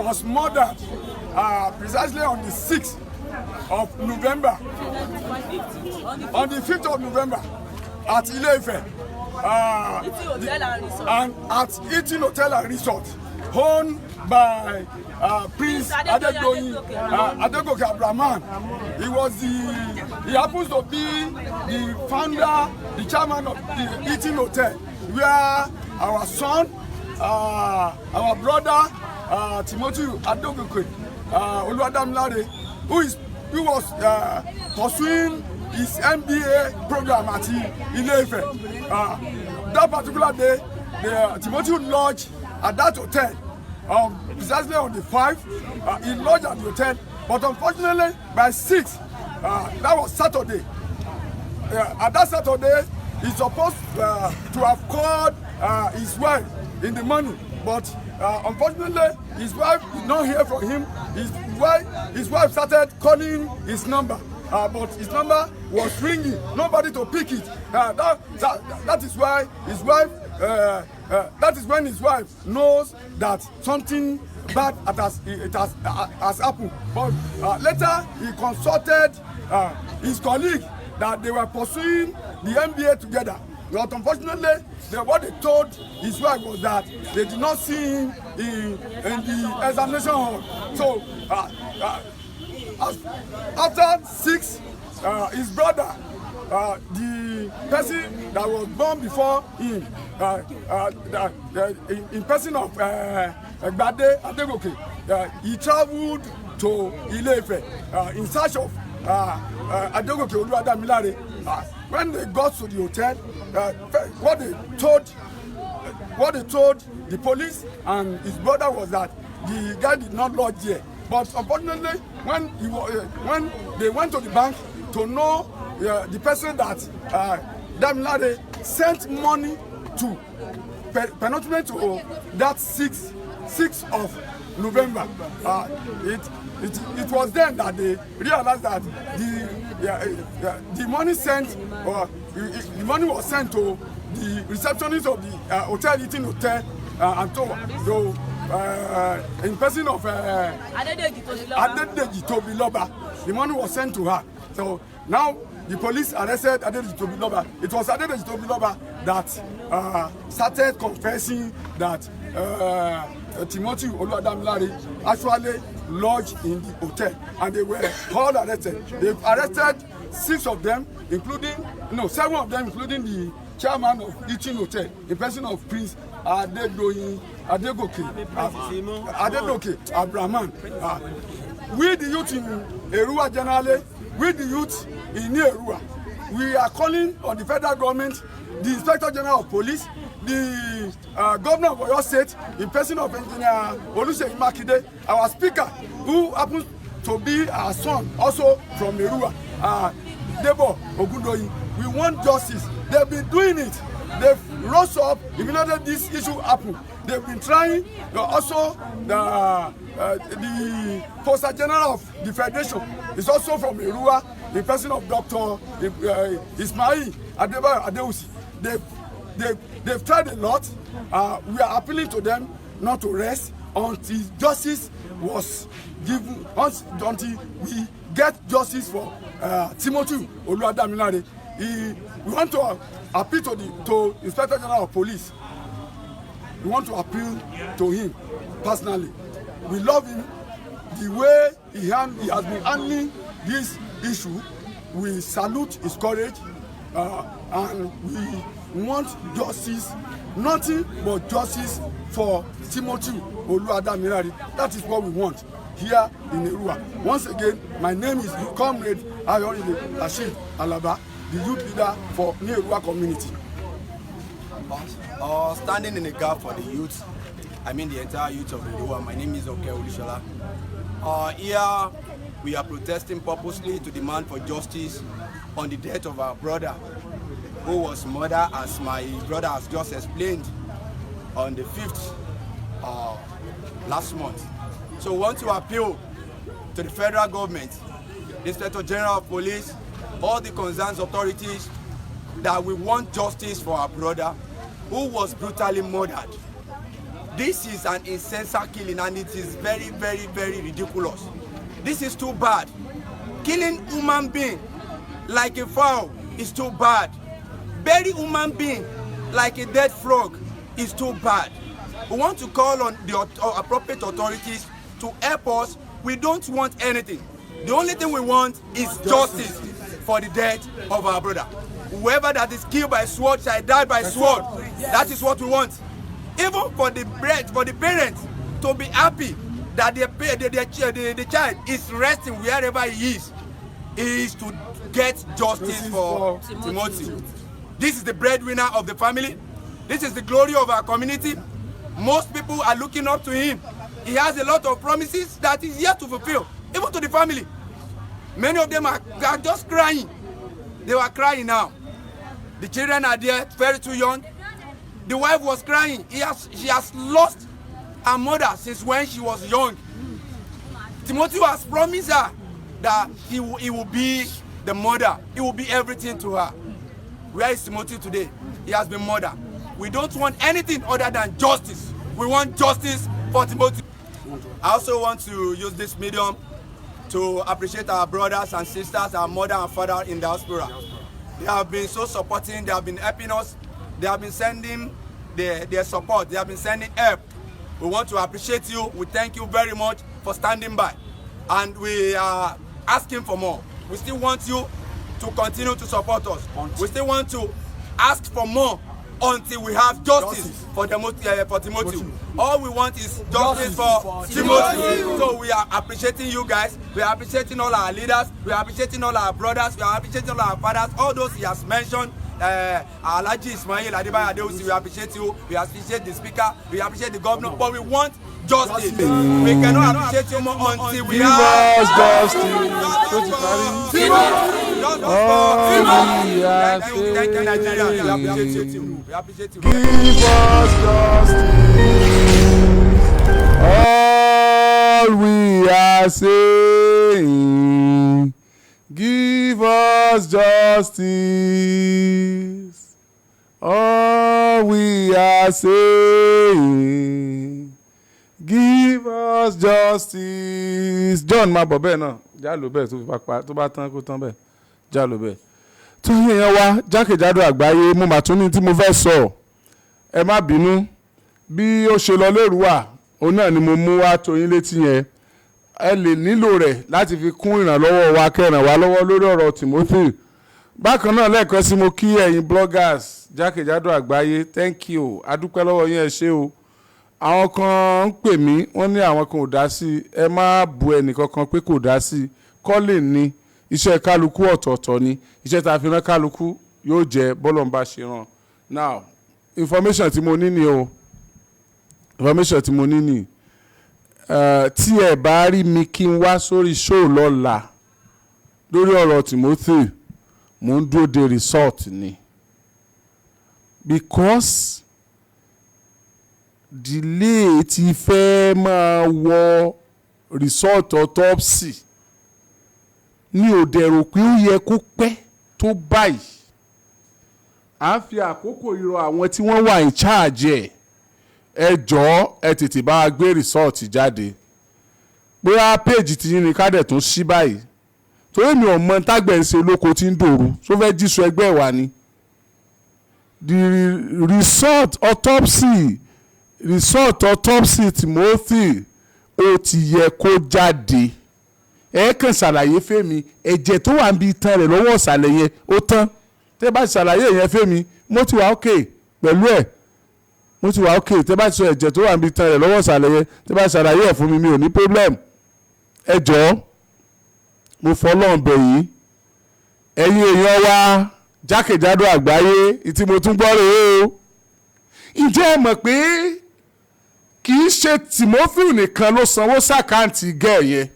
was murdered precisely on the 6th of November, on the 5th of November at Ile-Ife, and at Eaton Hotel and Resort, owned by Prince Adegoke Abraman. He happens to be the founder, the chairman of the Eaton Hotel, where our son, our brother Timothy Adegoke Oluwadamilare, who was pursuing his MBA program at Ile-Ife. That particular day, Timothy lodged at that hotel precisely on the 5th. He lodged at the hotel, but unfortunately by 6th, that was Saturday. At that Saturday, he's supposed to have called his wife in the morning, but unfortunately, his wife did not hear from him. His wife started calling his number, but his number was ringing. Nobody to pick it. That is why his wife. That is when his wife knows that something bad has happened. But later, he consulted his colleague that they were pursuing the MBA together. But unfortunately, what they told his wife was that they did not see him in the examination hall. So after 6, his brother the person that was born before him, in person of Gbade Adegoke, he traveled to Ile-Ife in search of Adegoke Oluwadamilare. When they got to the hotel, what they told the police and his brother was that the guy did not lodge there. But unfortunately, when they went to the bank to know the person that Damilare sent money to, penultimate to that 6th of November, it was then that they realized that the money sent, the money was sent to the receptionist of the hotel, Eaton Hotel, and to in person of Adedeji Tobiloba. The money was sent to her. So now the police arrested Adedeji Tobiloba. It was Adedeji Tobiloba that started confessing that Timothy Oluwadamilare actually lodged in the hotel, and they were all arrested. They've arrested 6 of them, seven of them, including the chairman of Eaton Hotel, in person of Prince Adegoke Abraman. We the youth in Erua generally, we the youth in Erua, we are calling on the federal government, the Inspector General of Police, the Governor of Oyo State, in person of Engineer Oluseyi Makinde, our Speaker, who happens to be our son, also from Erua, Debo Ogundoyin. We want justice. They've been doing it. They've rose up immediately this issue happened. They've been trying. Also, the Poster General of the Federation is also from Erua, the person of Dr. Ismail Adeusi. They've tried a lot. We are appealing to them not to rest until justice was given, until we get justice for Timothy Oluwadamilare. We want to appeal to Inspector General of Police. We want to appeal to him personally. We love him. The way he has been handling this issue, we salute his courage, and we want justice, nothing but justice for Timothy Oluwadamilare. That is what we want here in Erua. Once again, my name is Comrade Ayorinde Rashid Alaba, the youth leader for Erua community. Standing in the gap for the youth, I mean the entire youth of Erua. My name is Oke Olushola. Here we are protesting purposely to demand for justice on the death of our brother, who was murdered, as my brother has just explained, on the 5th last month. So we want to appeal to the federal government, the Inspector General of Police, all the concerned authorities, that we want justice for our brother who was brutally murdered. This is an insensate killing, and it is very, very, very ridiculous. This is too bad. Killing human being like a fowl is too bad. Bury human being like a dead frog is too bad. We want to call on the appropriate authorities to help us. We don't want anything. The only thing we want is justice for the death of our brother. Whoever that is killed by sword shall die by sword. That is what we want. Even for the parents to be happy that the child is resting wherever he is to get justice for Timothy. This is the breadwinner of the family. This is the glory of our community. Most people are looking up to him. He has a lot of promises that he's yet to fulfill, even to the family. Many of them are just crying. They were crying now. The children are there, very too young. The wife was crying. She has lost her mother since when she was young. Timothy has promised her that he will be the mother. He will be everything to her. Where is Timothy today? He has been murdered. We don't want anything other than justice. We want justice for Timothy. I also want to use this medium to appreciate our brothers and sisters, our mother and father in diaspora. They have been so supporting. They have been helping us. They have been sending their support. They have been sending help. We want to appreciate you. We thank you very much for standing by. And we are asking for more. We still want you to continue to support us. We still want to ask for more until we have justice for Timothy. All we want is justice for Timothy. So we are appreciating you guys. We are appreciating all our leaders. We are appreciating all our brothers. We are appreciating all our fathers. All those he has mentioned. Alhaji Ismail Adebayo Adeosi, we appreciate you. We appreciate the speaker. We appreciate the governor. But we want justice. We cannot appreciate you more until we have justice. Thank you, Nigeria. We appreciate you. We appreciate you. Give us justice. All we are saying, give us justice. All we are saying, give us justice. John má bọ̀ bẹ́ẹ̀ náà já ló bẹ́ẹ̀ tó bá tán kó tán bẹ́ẹ̀ já ló bẹ́ẹ̀. tó yẹn wá jákèjádò àgbáyé mo mà tún ní tí mo fẹ́ sọ ẹ má bínú bí ó ṣe lọ lérúwà òun náà ni mo mú wá tó yín létí yẹn ẹ lè nílò rẹ̀ láti fi kún ìrànlọ́wọ́ wa kẹ́ràn wá lọ́wọ́ lórí ọ̀rọ̀ Timothy. Bákan náà lẹ́ẹ̀kan sí mo kí ẹ̀yin bloggers jákèjádò àgbáyé thank you adúpẹ́ lọ́wọ́ yín ẹ ṣé o. Àwọn kan ń pè mí wọ́n ní àwọn kan ò dá sí ẹ má bu ẹnìkankan pé kò dá sí kọ́lé ní iṣẹ́ kálukú ọ̀tọ̀ọ̀tọ̀ ni iṣẹ́ tá a fi rán kálukú yóò jẹ́ bọ́lọ̀ ń bá ṣe ràn. Now information tí mo ní ni o information tí mo ní ni tí ẹ bá rí mi kí n wá sórí show lọ́la lórí ọ̀rọ̀ Timothy mo ń dúró de result ni because delay ti fẹ́ máa wọ result autopsy ní òde rò pé ó yẹ kó pẹ́ tó báyìí à ń fi àkókò ìrọ̀ àwọn tí wọ́n wà in charge ẹ jọ̀ọ́ ẹ tètè bá wa gbé result jáde bóyá page tí yín ni ká dẹ̀ tún ṣí báyìí torí mi ò mọ tágbẹ̀ ń ṣe lóko tí ń dòru tó fẹ́ jíṣu ẹgbẹ́ wa ni the result autopsy Timothy ó ti yẹ kó jáde ẹ kàn ṣàlàyé fẹ́mi ẹ̀jẹ̀ tó wà níbi itan rẹ̀ lọ́wọ́ ìsàlẹ̀ yẹn ó tán tẹ́ bá ṣàlàyé yẹn fẹ́mi mo ti wà okay pẹ̀lú ẹ̀ mo ti wà okay tẹ́ bá sọ ẹ̀jẹ̀ tó wà níbi itan rẹ̀ lọ́wọ́ ìsàlẹ̀ yẹn tẹ́ bá ṣàlàyé ẹ̀ fún mi mi ò ní problem ẹ jọ̀ọ́ mo fọlọ́n bẹ̀ yìí ẹ̀yin èèyàn wa jákèjádò àgbáyé tí mo tún gbọ́ rèé o ǹjẹ́ ẹ mọ̀ pé kì í ṣe Timothy nìkan ló sanwó sàkáǹtì gẹ́ẹ̀ yẹn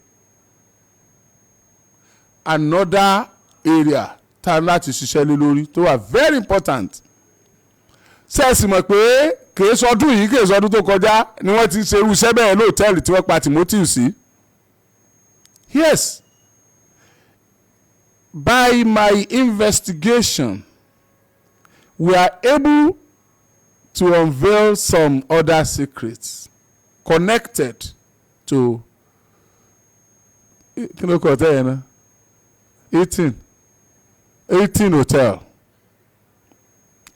another area tá a láti ṣiṣẹ́ lé lórí tó wà very important ṣé ẹ sì mọ̀ pé kìí sọdún yìí kìí sọdún tó kọjá ni wọ́n ti ṣe irú iṣẹ́ bẹ́ẹ̀ lóòtẹ́ẹ̀lì tí wọ́n pa Timothy sí. Yes, by my investigation we are able to unveil some other secrets connected to kí ló kọ tẹ́ yẹn náà 18 hotel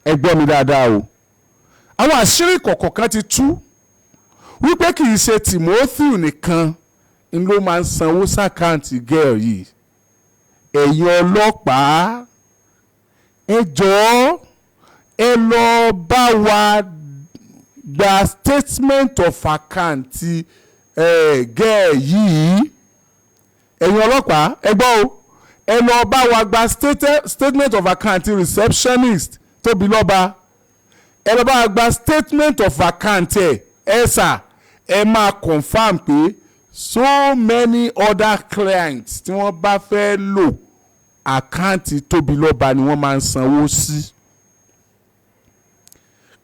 ẹ gbọ́ mi dáadáa o àwọn àṣírí kọ̀ọ̀kan kan ti tú wípé kì í ṣe Timothy nìkan n ló máa ń sanwó sàkáǹtì girl yìí ẹ̀yin ọlọ́pàá ẹ jọ̀ọ́ ẹ lọ bá wa gba statement of account girl yìí ẹ̀yin ọlọ́pàá ẹ gbọ́ o ẹ lọ bá wa gba statement of account receptionist tóbi lọ́ba ẹ lọ bá wa gba statement of account ẹ sà ẹ máa confam pé so many other clients tí wọ́n bá fẹ́ lò àkáǹtì tóbi lọ́ba ni wọ́n máa ń sanwó sí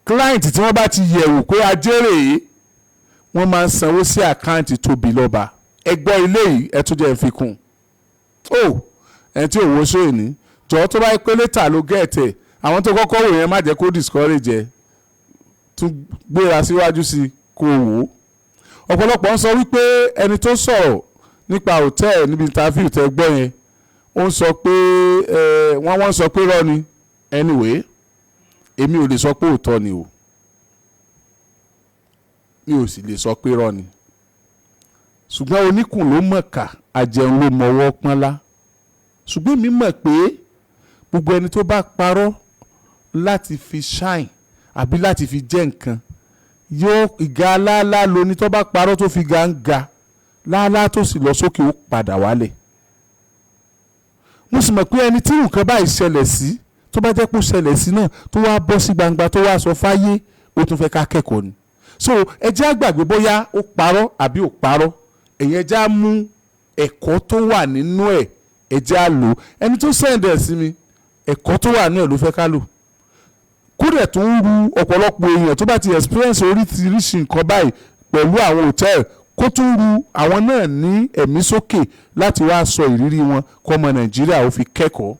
client tí wọ́n bá ti yẹ̀wò pé ajérè wọ́n máa ń sanwó sí àkáǹtì tóbi lọ́ba ẹ gbọ́ ilé yìí ẹ tún jẹ́ fi kún ẹ tí òwò ṣe ní jọ̀ọ́ tó bá pé létà ló gẹ̀ẹ́tẹ̀ àwọn tó kọ́kọ́ wò yẹn má jẹ́ kó discourage ẹ tún gbéra síwájú sí kó wò ó ọ̀pọ̀lọpọ̀ ń sọ wípé ẹni tó sọ̀rọ̀ nípa hòtẹ́ẹ̀lì níbi interview tẹ́ gbọ́ yẹn ó ń sọ pé wọ́n sọ pé rọ́ ni anyway èmi ò lè sọ pé òótọ́ ni o mi ò sì lè sọ pé rọ́ ni ṣùgbọ́n oníkùn ló mọ̀ọ́kà àjẹun ló mọwọ́ pọ́nlá ṣùgbọ́n mi mọ̀ pé gbogbo ẹni tó bá parọ́ láti fi shine àbí láti fi jẹ́ nǹkan yóò ìga láálá lóní tó bá parọ́ tó fi ga ń ga láálá tó sì lọ sókè ó padà wálẹ̀. mo sì mọ̀ pé ẹni tí nǹkan báyìí ṣẹlẹ̀ sí tó bá jẹ́ pé ó ṣẹlẹ̀ sí náà tó wá bọ́ sí gbangba tó wá sọ fáyé ó tún fẹ́ ká kẹ́kọ̀ọ́ ni. so ẹ jẹ́ á gbàgbé bóyá ó parọ́ àbí ò parọ́ ẹ̀yẹn jẹ́ á mú ẹ̀kọ́ tó wà nínú ẹ̀ ẹ jẹ́ á lò ẹni tó sẹ́ǹdẹ̀ sí mi ẹ̀kọ́ tó wà nínú ẹ̀ ló fẹ́ ká lò. kódà tó ń ru ọ̀pọ̀lọpọ̀ èèyàn tó bá ti experience oríṣiríṣi nǹkan báyìí pẹ̀lú àwọn hòtẹ́ẹ̀lì kó tún ru àwọn náà ní ẹ̀mí sókè láti wá sọ ìrírí wọn kọ́ ọmọ Nàìjíríà ó fi kẹ́kọ̀ọ́.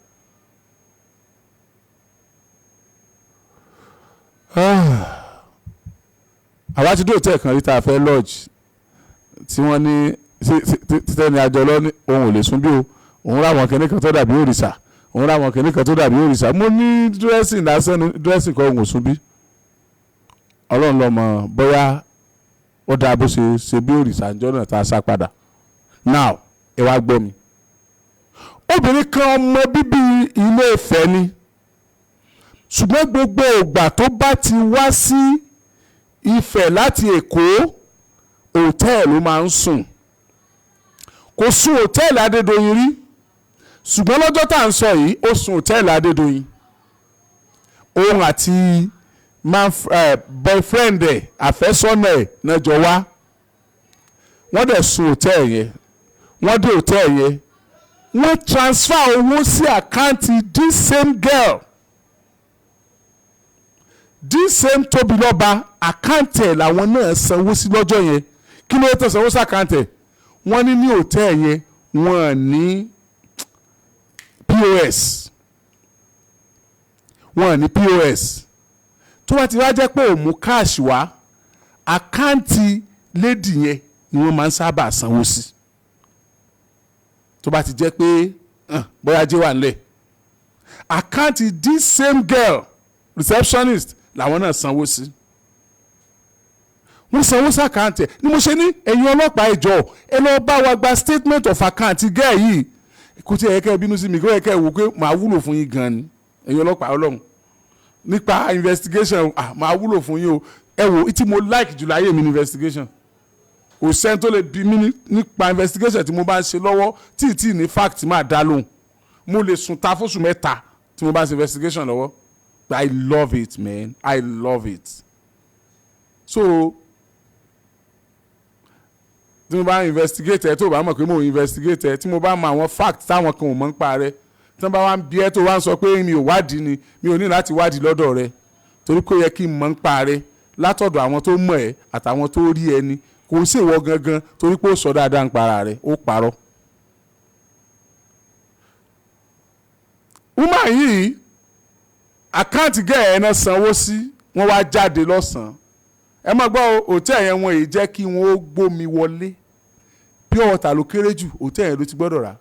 àwa ti dé hòtẹ́ẹ̀lì kan rí tá a fẹ́ lodge tí wọ́n ní títẹ́ni àjọ lọ ní òun ò lè sún bí o òun ráwọn kẹ́ni kan tó dàbí òrìṣà òun ráwọn kẹ́ni kan tó dàbí òrìṣà mo ní dressing lásán ní dressing kan òun ò sún bí ọlọ́run lọ́mọ bóyá ó dáa bó ṣe bí òrìṣà ńjọ́ náà tá a sá padà. now ẹ wá gbọ́ mi obìnrin kan ọmọ bíbí Ilé Ifẹ̀ ni ṣùgbọ́n gbogbo ìgbà tó bá ti wá sí Ifẹ̀ láti Èkó hòtẹ́ẹ̀lì ló máa ń sùn kò sùn hòtẹ́ẹ̀lì Adédoyin rí ṣùgbọ́n lọ́jọ́ tá à ń sọ yìí ó sùn hòtẹ́ẹ̀lì Adédoyin òun àti boyfriend ẹ̀ àfẹ́sọ́nà ẹ̀ náà jọ wá wọ́n dẹ̀ sùn hòtẹ́ẹ̀lì yẹn wọ́n dé hòtẹ́ẹ̀lì yẹn wọ́n transfer owó sí àkáǹtì this same girl this same Tóbilọ́ba àkáǹtì ẹ̀ làwọn náà sanwó sí lọ́jọ́ yẹn kí ló tó sanwó sí àkáǹtì ẹ̀ wọ́n ní hòtẹ́ẹ̀lì yẹn wọ́n ní POS wọ́n ní POS tó bá ti wá jẹ́ pé òun mú káàṣì wá àkáǹtì lédì yẹn ni wọ́n máa ń sábà sanwó sí tó bá ti jẹ́ pé bóyá jẹ́ wà nílẹ̀ àkáǹtì this same girl receptionist làwọn náà sanwó sí wọ́n sanwó sí àkáǹtì ẹ̀ ni mo ṣe ní ẹ̀yin ọlọ́pàá ìjọ ẹ lọ bá wa gba statement of account girl yìí kò tí ẹ kẹ́ bínú sí mi kó ẹ kẹ́ wò pé màá wúlò fún yín gan ni ẹ̀yin ọlọ́pàá ọlọ́run nípa investigation màá wúlò fún yín o ẹ wò tí mo like jù láyé mi ní investigation kò sẹ́ni tó lè bí mi nípa investigation tí mo bá ń ṣe lọ́wọ́ tí ní fact máa dá lóhùn mo lè sùn ta fóṣù mẹ́ta tí mo bá ń ṣe investigation lọ́wọ́ I love it man I love it so tí mo bá investigate ẹ tó bá mọ̀ pé mo investigate ẹ tí mo bá mọ àwọn fact táwọn kan ò mọ̀ ń pa rẹ tí wọ́n bá wá ń bí ẹ tó wá ń sọ pé mi ò wádìí ni mi ò ní láti wádìí lọ́dọ̀ rẹ torí kó yẹ kí n mọ̀ ń pa rẹ látọ̀dọ̀ àwọn tó mọ̀ ẹ́ àtàwọn tó rí ẹni kò sí ìwọ gangan torí pé ó sọ dáadáa ń para rẹ ó parọ́. woman yìí àkáǹtì gẹ́ẹ̀ ẹ̀ náà sanwó sí wọ́n wá jáde lọ́sàn-án ẹ máa gbọ́ hòtẹ́ẹ̀lì yẹn wọn èyí jẹ́ kí wọ́n ó gbómi wọlé pure water ló kéré jù hòtẹ́ẹ̀lì yẹn ló ti gbọ́dọ̀ rà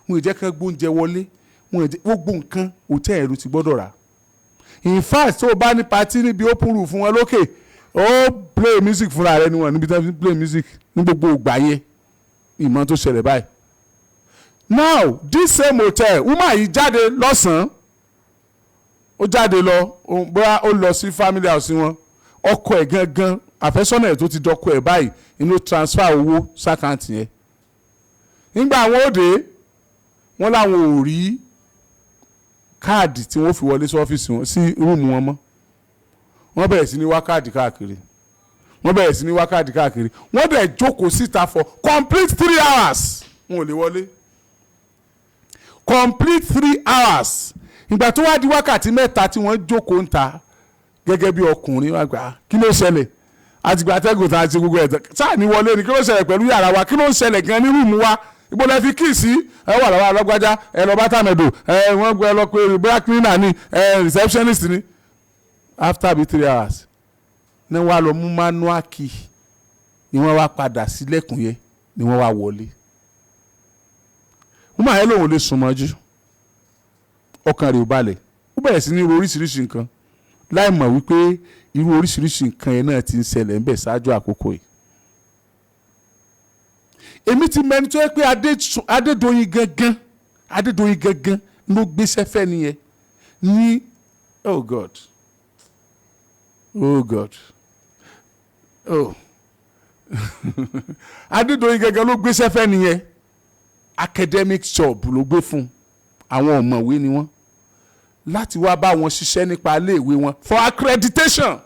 wọn èyí jẹ́ kí wọ́n gbóúnjẹ wọlé wọn èyí gbogbo nǹkan hòtẹ́ẹ̀lì yẹn ló ti gbọ́dọ̀ rà. in fact tó o bá ní patí níbi open roof fún wọn lókè ó play music fúnra rẹ ni wọn níbi tí wọ́n fi play music ní gbogbo ìgbà yẹn ìmọ̀ tó ṣẹlẹ̀ báyìí. now this same hotel woman yìí jáde lọ́sàn-án ó jáde lọ bóyá ó lọ sí family house wọn ọkọ ẹ̀ gangan àfẹ́sọ́nà ẹ̀ tó ti dọ́kọ ẹ̀ báyìí inú transfer owó sákàǹtì yẹn nígbà àwọn òde wọn làwọn ò rí káàdì tí wọ́n fi wọlé sí ọ́fíìsì wọn sí rúùmù wọn mọ́ wọ́n bẹ̀rẹ̀ sí ní wá káàdì káàkiri wọ́n dẹ̀ jókòó síta for complete 3 hours wọn ò lè wọlé complete 3 hours ìgbà tó wá di wákàtí mẹ́ta tí wọ́n jókòó ń ta gẹ́gẹ́ bí ọkùnrin wá gbà kí ló ṣẹlẹ̀ àtìgbà tẹ́gùn tá a ti gbogbo ẹ̀ sáà ní wọlé ni kí ló ṣẹlẹ̀ pẹ̀lú yàrá wa kí ló ń ṣẹlẹ̀ gan ní rúùmù wa ibo lẹ fi kí sí ẹ wà lọ́wọ́ alọ́gbájá ẹ lọ bá tàmẹ̀dò wọ́n gbé ẹ lọ pé bóyá cleaner ni receptionist ni after be 3 hours ní wọ́n á lọ mú manual key ni wọ́n wá padà sílẹ̀kùn yẹn ni wọ́n wá wọlé wọ́n máa yẹ lóun lè sùn mọ́jú ọkàn rẹ̀ ò balẹ̀ ó bẹ̀rẹ̀ sí ní ro oríṣiríṣi nǹkan láì mọ̀ wípé irú oríṣiríṣi nǹkan yẹn náà ti ń ṣẹlẹ̀ ńbẹ̀ ṣáájú àkókò yìí. èmi ti mẹ́ni tó yẹ pé Adédoyin gangan ló gbéṣẹ́ fẹ́ nìyẹn ní oh God Adédoyin gẹ́gẹ́ ló gbéṣẹ́ fẹ́ nìyẹn academic job ló gbé fún àwọn ọ̀mọ̀wé ni wọ́n láti wá bá wọn ṣiṣẹ́ nípa iléèwé wọn for accreditation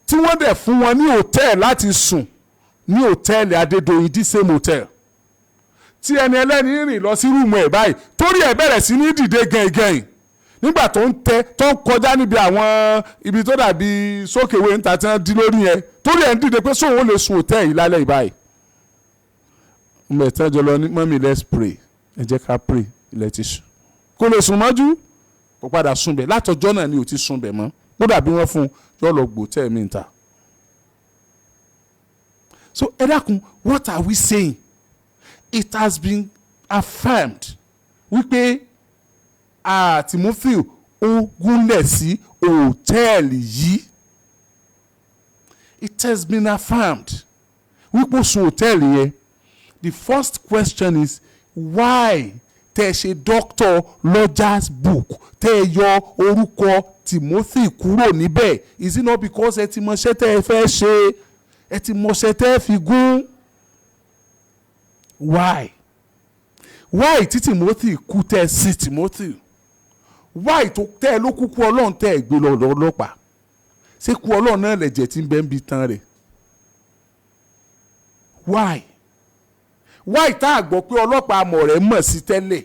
tí wọ́n dẹ̀ fún wọn ní hòtẹ́ẹ̀lì láti sùn ní hòtẹ́ẹ̀lì Adédoyin the same hotel tí ẹni ẹlẹ́ni rìn lọ sí rúùmù ẹ̀ báyìí torí ẹ̀ bẹ̀rẹ̀ sí ní dìde gẹ̀ẹ́gẹ̀ẹ́ nígbà tó ń kọjá níbi àwọn ibi tó dàbí sókèwé níta tí wọ́n di lórí yẹn torí ẹ̀ ń dìde pé sóun ó lè sun hòtẹ́ẹ̀lì lálẹ́ ìbáyìí. ọmọ ẹ̀tàn jọ lọ ní mọ́mí let's pray ẹ jẹ́ ká pray ilẹ̀ ti sùn kó lè sùn mọ́jú kó padà sùn bẹ̀ látọjọ́ náà ni ò ti sùn bẹ̀ mọ́ kó dàbí wọ́n fún un yọ lọ gbò tẹ́ mi ta. So ẹ dákun what are we saying? It has been affirmed wípé Timothy ó gúnlẹ̀ sí hòtẹ́ẹ̀lì yìí. It has been affirmed wípé ó sùn hòtẹ́ẹ̀lì yẹn. The first question is why tẹ́ ṣe Dr. Lodger's book tẹ́ yọ orúkọ Timothy kúrò níbẹ̀? Is it not because ẹ ti mọṣẹ́ tẹ́ ẹ fẹ́ ṣe ẹ ti mọṣẹ́ tẹ́ ẹ fi gún? Why tí Timothy kú tẹ́ ẹ sí Timothy? Why tó tẹ́ ẹ ló kúkú Ọlọ́run tẹ́ ẹ gbé lọ ọlọ́pàá? Ṣé kú Ọlọ́run náà lẹ̀jẹ̀ tí ń bẹ ń bi tán rẹ̀? Why tá a gbọ́ pé ọlọ́pàá àmọ̀ rẹ̀ mọ̀ sí tẹ́lẹ̀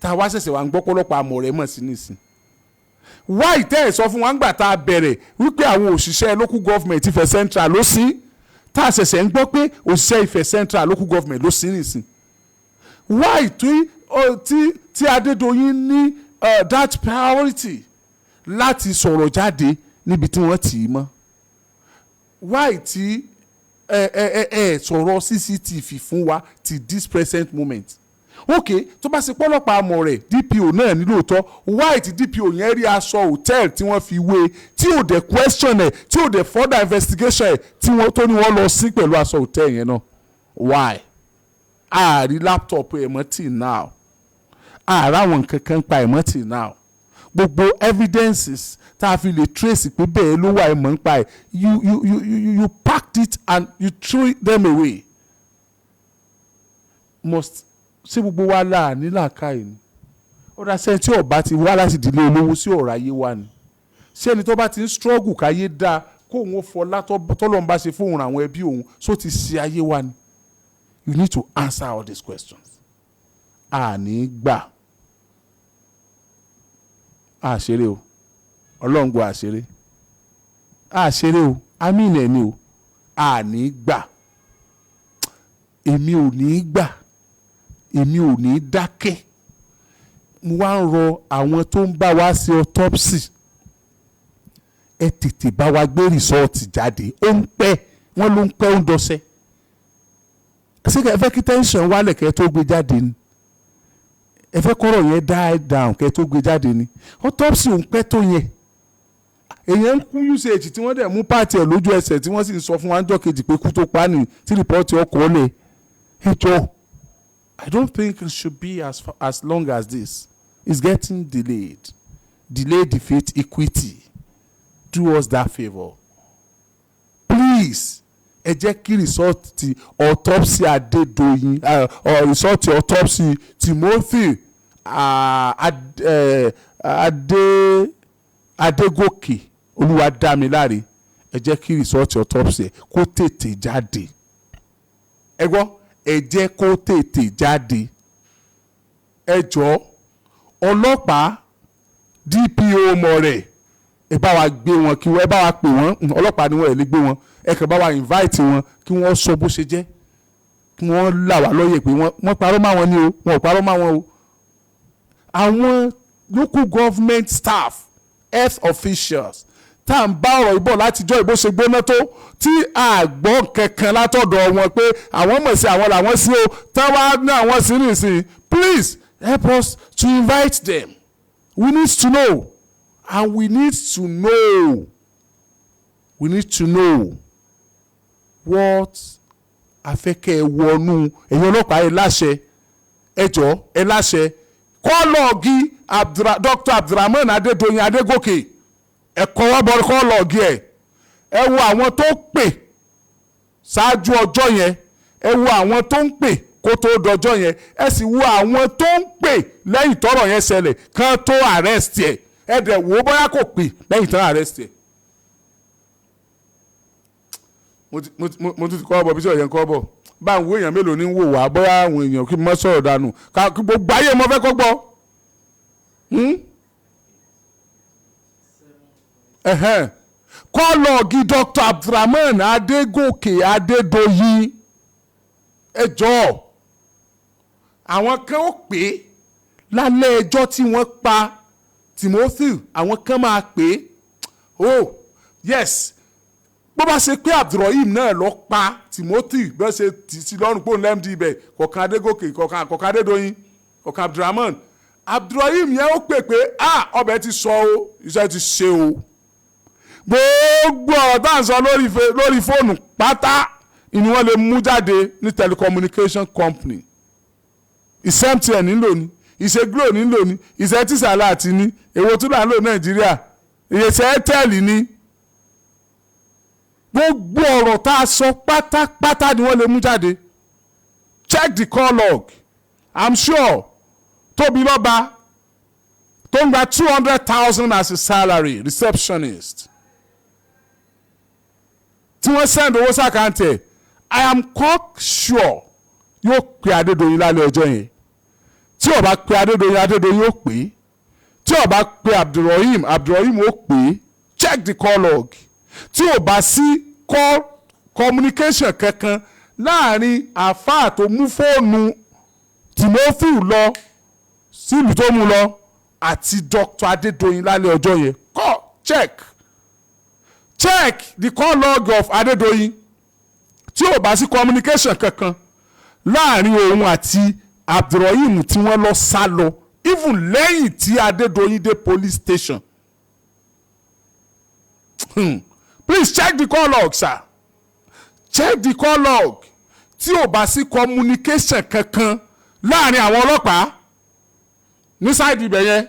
tá a wá ṣẹ̀ṣẹ̀ wá ń gbọ́ pé ọlọ́pàá àmọ̀ rẹ̀ mọ̀ sí nísìn? Why tẹ́ ẹ̀ sọ fún wa ńgbà tá a bẹ̀rẹ̀ wípé àwọn òṣìṣẹ́ local government Ifẹ̀ Central ló sí tá a ṣẹ̀ṣẹ̀ ń gbọ́ pé òṣìṣẹ́ Ifẹ̀ Central local government ló sí nísìn? Why tí Adédoyin ní that priority láti sọ̀rọ̀ jáde níbi tí wọ́n tì í mọ́? Why tí sọ̀rọ̀ CCTV fún wa till this present moment? Okay, tó bá ṣe pọ́lọ́pàá àmọ̀ rẹ̀ DPO náà ní lóòótọ́, why tí DPO yẹn rí aṣọ hòtẹ́ẹ̀lì tí wọ́n fi wé tí ò dẹ̀ question ẹ̀ tí ò dẹ̀ further investigation ẹ̀ tí wọ́n tó ní wọ́n lọ sí pẹ̀lú aṣọ hòtẹ́ẹ̀lì yẹn náà? Why? Ààrí laptop ẹ̀ mọ́ tì now, ààrá àwọn nǹkan kan pa ẹ̀ mọ́ tì now, gbogbo evidences tá a fi lè trace pé bẹ́ẹ̀ ló wà ẹ̀ mọ́ ń pa ẹ̀ you packed it and you threw them away. Ṣé gbogbo wa là ní làákàyè ni? Ó dá sẹ́ni tí ọba ti wá láti ìdílé olówó sí ọ̀rọ̀ ayé wa ni? Ṣé ẹni tó bá ti ń struggle káyé dáa kó òun fọlá tọ́lọ́run bá ṣe fóun àwọn ẹbí òun só ti ṣe ayé wa ni? You need to answer all these questions. Àní gbà àṣeré o, Ọlọ́run gbọ́ àṣeré o, amínà ẹni o, àní gbà, èmi ò ní gbà, èmi ò ní dákẹ́. Mo wá ń rọ àwọn tó ń bá wa ṣe autopsy, ẹ tètè bá wa gbé rìsọ́ọ̀tì jáde. Ó ń pẹ́, wọ́n ló ń pẹ́ ó ń dọ́sẹ́. Ṣé ẹ fẹ́ kí tẹ́ńsán wálẹ̀ kẹ́ tó gbé jáde ni? Ẹ fẹ́ kọ́rọ̀ yẹn die down kẹ́ tó gbé jáde ni? Autopsy ò ń pẹ́ tó yẹn. Èèyàn ń kú usage tí wọ́n dẹ̀ mú pààtì ẹ̀ lójú ẹsẹ̀ tí wọ́n sì ń sọ fún wa ńjọ́ kejì pé kú tó pa ni tí rìpọ́ọ̀tì ọkọ̀ lẹ̀. Ẹ jọ, I don't think it should be as long as this. It's getting delayed. Delay defeat equity. Do us that favour. Please, ẹ jẹ́ kí rìsọ́ọ̀tì autopsy Adédoyin rìsọ́ọ̀tì autopsy Timothy Adégòkè Olúwadámiláre, ẹ jẹ́ kí rìsọ́ọ̀tì autopsy kó tètè jáde. Ẹ gbọ́, ẹ jẹ́ kó tètè jáde. Ẹ jọ̀ọ́ ọlọ́pàá DPO mọ̀ rẹ̀, ẹ bá wa gbé wọn kí wọ́n ẹ bá wa pè wọ́n, ọlọ́pàá ni wọ́n ẹ̀ lè gbé wọn, ẹ kàn bá wa invite wọn kí wọ́n sọ bó ṣe jẹ́, kí wọ́n là wá lóye pé wọ́n parọ́ máa wọn ni o, wọn ò parọ́ máa wọn o. Àwọn local government staff, health officials tá à ń bá ọ̀rọ̀ ìbọ̀ látijọ́ ìbò ṣe gbóná tó tí àgbọ̀ kankan látọ̀dọ̀ wọn pé àwọn mọ̀ sí àwọn làwọn sí o táwa ní àwọn sí nìsín. Please help us to invite them. We need to know, and we need to know what afẹ́kẹ́ wọnú ẹ̀yin ọlọ́pàá ẹ láṣẹ, ẹ jọ̀ọ́ ẹ láṣẹ kọ́lọ́ọ̀gì Dr. Abdulrahman Adédoyin Adégòkè ẹ̀kọ́ wá bọ́ kọ́lọ́ọ̀gì ẹ wo àwọn tó pè ṣáájú ọjọ́ yẹn, ẹ wo àwọn tó ń pè kó tó dọjọ́ yẹn, ẹ sì wo àwọn tó ń pè lẹ́yìn tọ́rọ̀ yẹn ṣẹlẹ̀ kán tó arrest ẹ̀, ẹ dẹ̀ wò ó bóyá kò pè lẹ́yìn tán arrest ẹ̀. mo tún ti kọ́ bọ̀ bí sọ̀rọ̀ yẹn kọ́ bọ̀ bá àwọn èèyàn mélòó ní wò wá bóyá àwọn èèyàn kí n mọ́ sọ̀rọ̀ dànù kí gbogbo ayé mo fẹ́ kọ́ gbọ́. kọ́lọ́ọ̀gì Dr. Abdulrahman Adégòkè Adédoyin ẹ jọ̀ọ́ àwọn kan ó pè é lálẹ́ ẹjọ́ tí wọ́n pa Timothy, àwọn kan máa pè é oh yes bó bá ṣe pé Abdulrahim náà lọ pa Timothy bẹ́ẹ̀ ṣe tì sí lọ́rùn pò ń lẹ́mdí ibẹ̀ kọ̀ọ̀kan Adégòkè kọ̀ọ̀kan Adédoyin kọ̀ọ̀kan Abdulrahim yẹn ó pè pé ọbẹ̀ ti sọ o iṣẹ́ ti ṣe o gbogbo ọ̀rọ̀ tá à ń sọ lórí fóònù pátá ni wọ́n lè mú jáde ní telecommunication company ìṣe MTN nílò ni ìṣe Glo nílò ni ìṣe tíṣàlá àti ní èwo tó là ń lò Nàìjíríà ìṣe Airtel ni gbogbo ọ̀rọ̀ tá a sọ pátápátá ni wọ́n lè mú jáde. Check the call log. I'm sure Tóbilọ́ba tó ń gba 200,000 as a salary receptionist tí wọ́n send owó sàkáǹtẹ̀ I am quite sure yóò pe Adédoyin lálẹ́ ọjọ́ yẹn tí ó bá pe Adédoyin yóò pè é tí ó bá pe Abdulrahim ó pè é. Check the call log. Tí ò bá sí call communication kankan láàrin àfáà tó mú fóònù Timothy lọ sílùú tó mú lọ àti Dr. Adédoyin lálẹ́ ọjọ́ yẹn. Call check the call log of Adédoyin. Tí ò bá sí communication kankan láàrin òun àti Abdulrahim tí wọ́n lọ sá lọ even lẹ́yìn tí Adédoyin dé police station. Please check the call log, sir. Check the call log. Tí ò bá sí communication kankan láàrin àwọn ọlọ́pàá ní sáìdì ibẹ̀ yẹn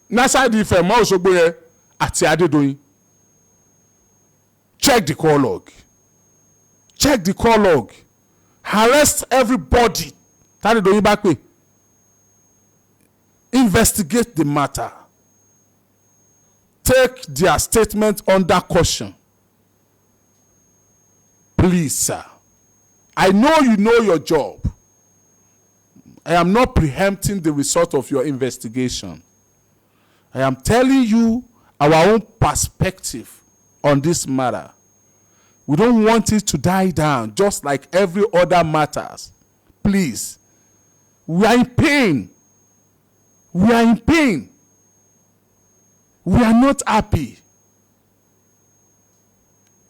ní sáìdì Ifẹ̀ mọ́ Òṣogbo yẹn àti Adédoyin. Check the call log. Check the call log. Arrest everybody Adédoyin bá pè. Investigate the matter. Take their statement under caution. Please, sir. I know you know your job. I am not preempting the result of your investigation. I am telling you our own perspective on this matter. We don't want it to die down just like every other matters. Please. We are in pain. We are in pain. We are not happy.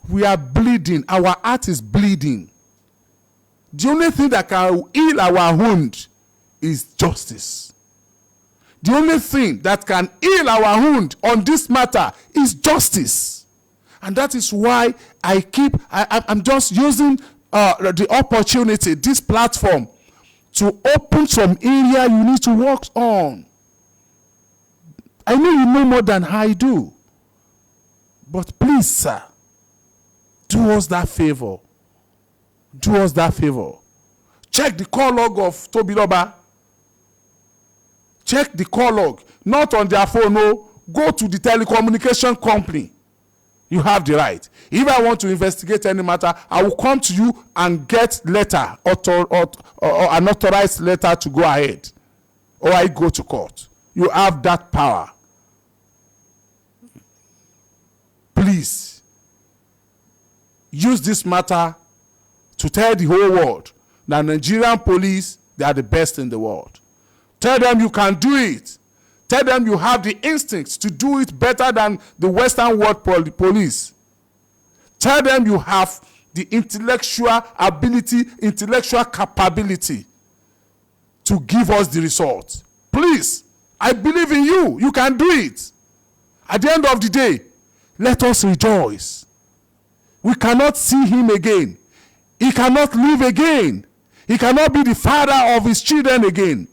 We are bleeding. Our heart is bleeding. The only thing that can heal our wound is justice. The only thing that can heal our wound on this matter is justice. And that is why I'm just using the opportunity, this platform, to open some area you need to work on. I know you know more than I do. But please, sir, do us that favor. Do us that favor. Check the call log of Tóbilọ́ba. Check the call log. Not on their phone, no. Go to the telecommunication company. You have the right. If I want to investigate any matter, I will come to you and get letter or an authorized letter to go ahead. Or I go to court. You have that power. Please, use this matter to tell the whole world that Nigerian police, they are the best in the world. Tell them you can do it. Tell them you have the instincts to do it better than the Western world police. Tell them you have the intellectual ability, intellectual capability to give us the result. Please, I believe in you. You can do it. At the end of the day, let us rejoice. We cannot see him again. He cannot live again. He cannot be the father of his children again.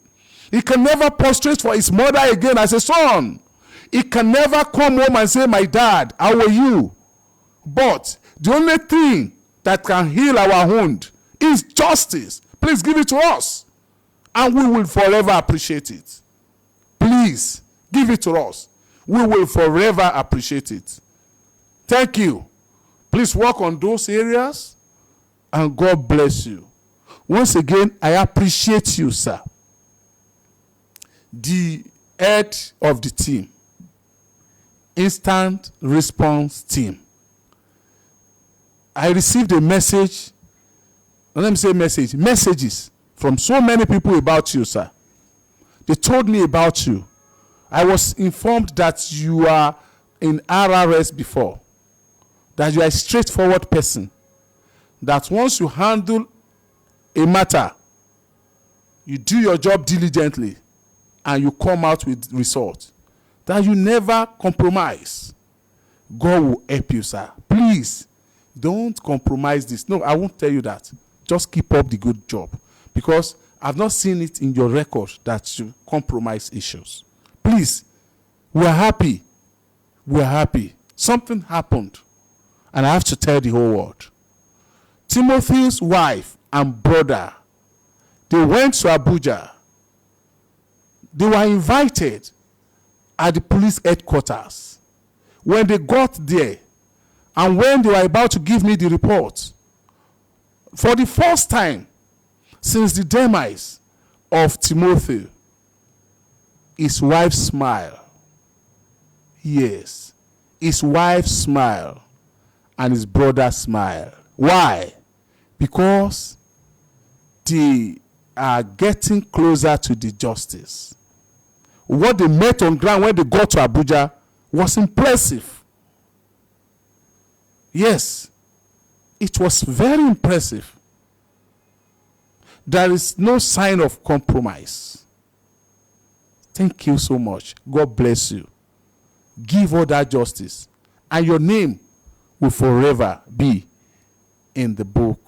He can never prostrate for his mother again as a son. He can never come home and say, my dad, how are you? But the only thing that can heal our wound is justice. Please give it to us. And we will forever appreciate it. Please give it to us. We will forever appreciate it. Thank you. Please work on those areas. And God bless you. Once again, I appreciate you, sir. The head of the team. Instant response team. I received a message. Let me say messages from so many people about you, sir. They told me about you. I was informed that you are in RRS before, that you are a straightforward person, that once you handle a matter, you do your job diligently, and you come out with results, that you never compromise. God will help you, sir. Please, don't compromise this. No, I won't tell you that. Just keep up the good job. Because I've not seen it in your record that you compromise issues. Please, we are happy. We are happy. Something happened. And I have to tell the whole world. Timothy's wife and brother, they went to Abuja. They were invited at the police headquarters. When they got there, and when they were about to give me the report, for the first time since the demise of Timothy, his wife smiled. Yes, his wife smiled and his brother smiled. Why? Because they are getting closer to the justice. What they met on ground when they got to Abuja was impressive. Yes, it was very impressive. There is no sign of compromise. Thank you so much. God bless you. Give all that justice, and your name will forever be in the book.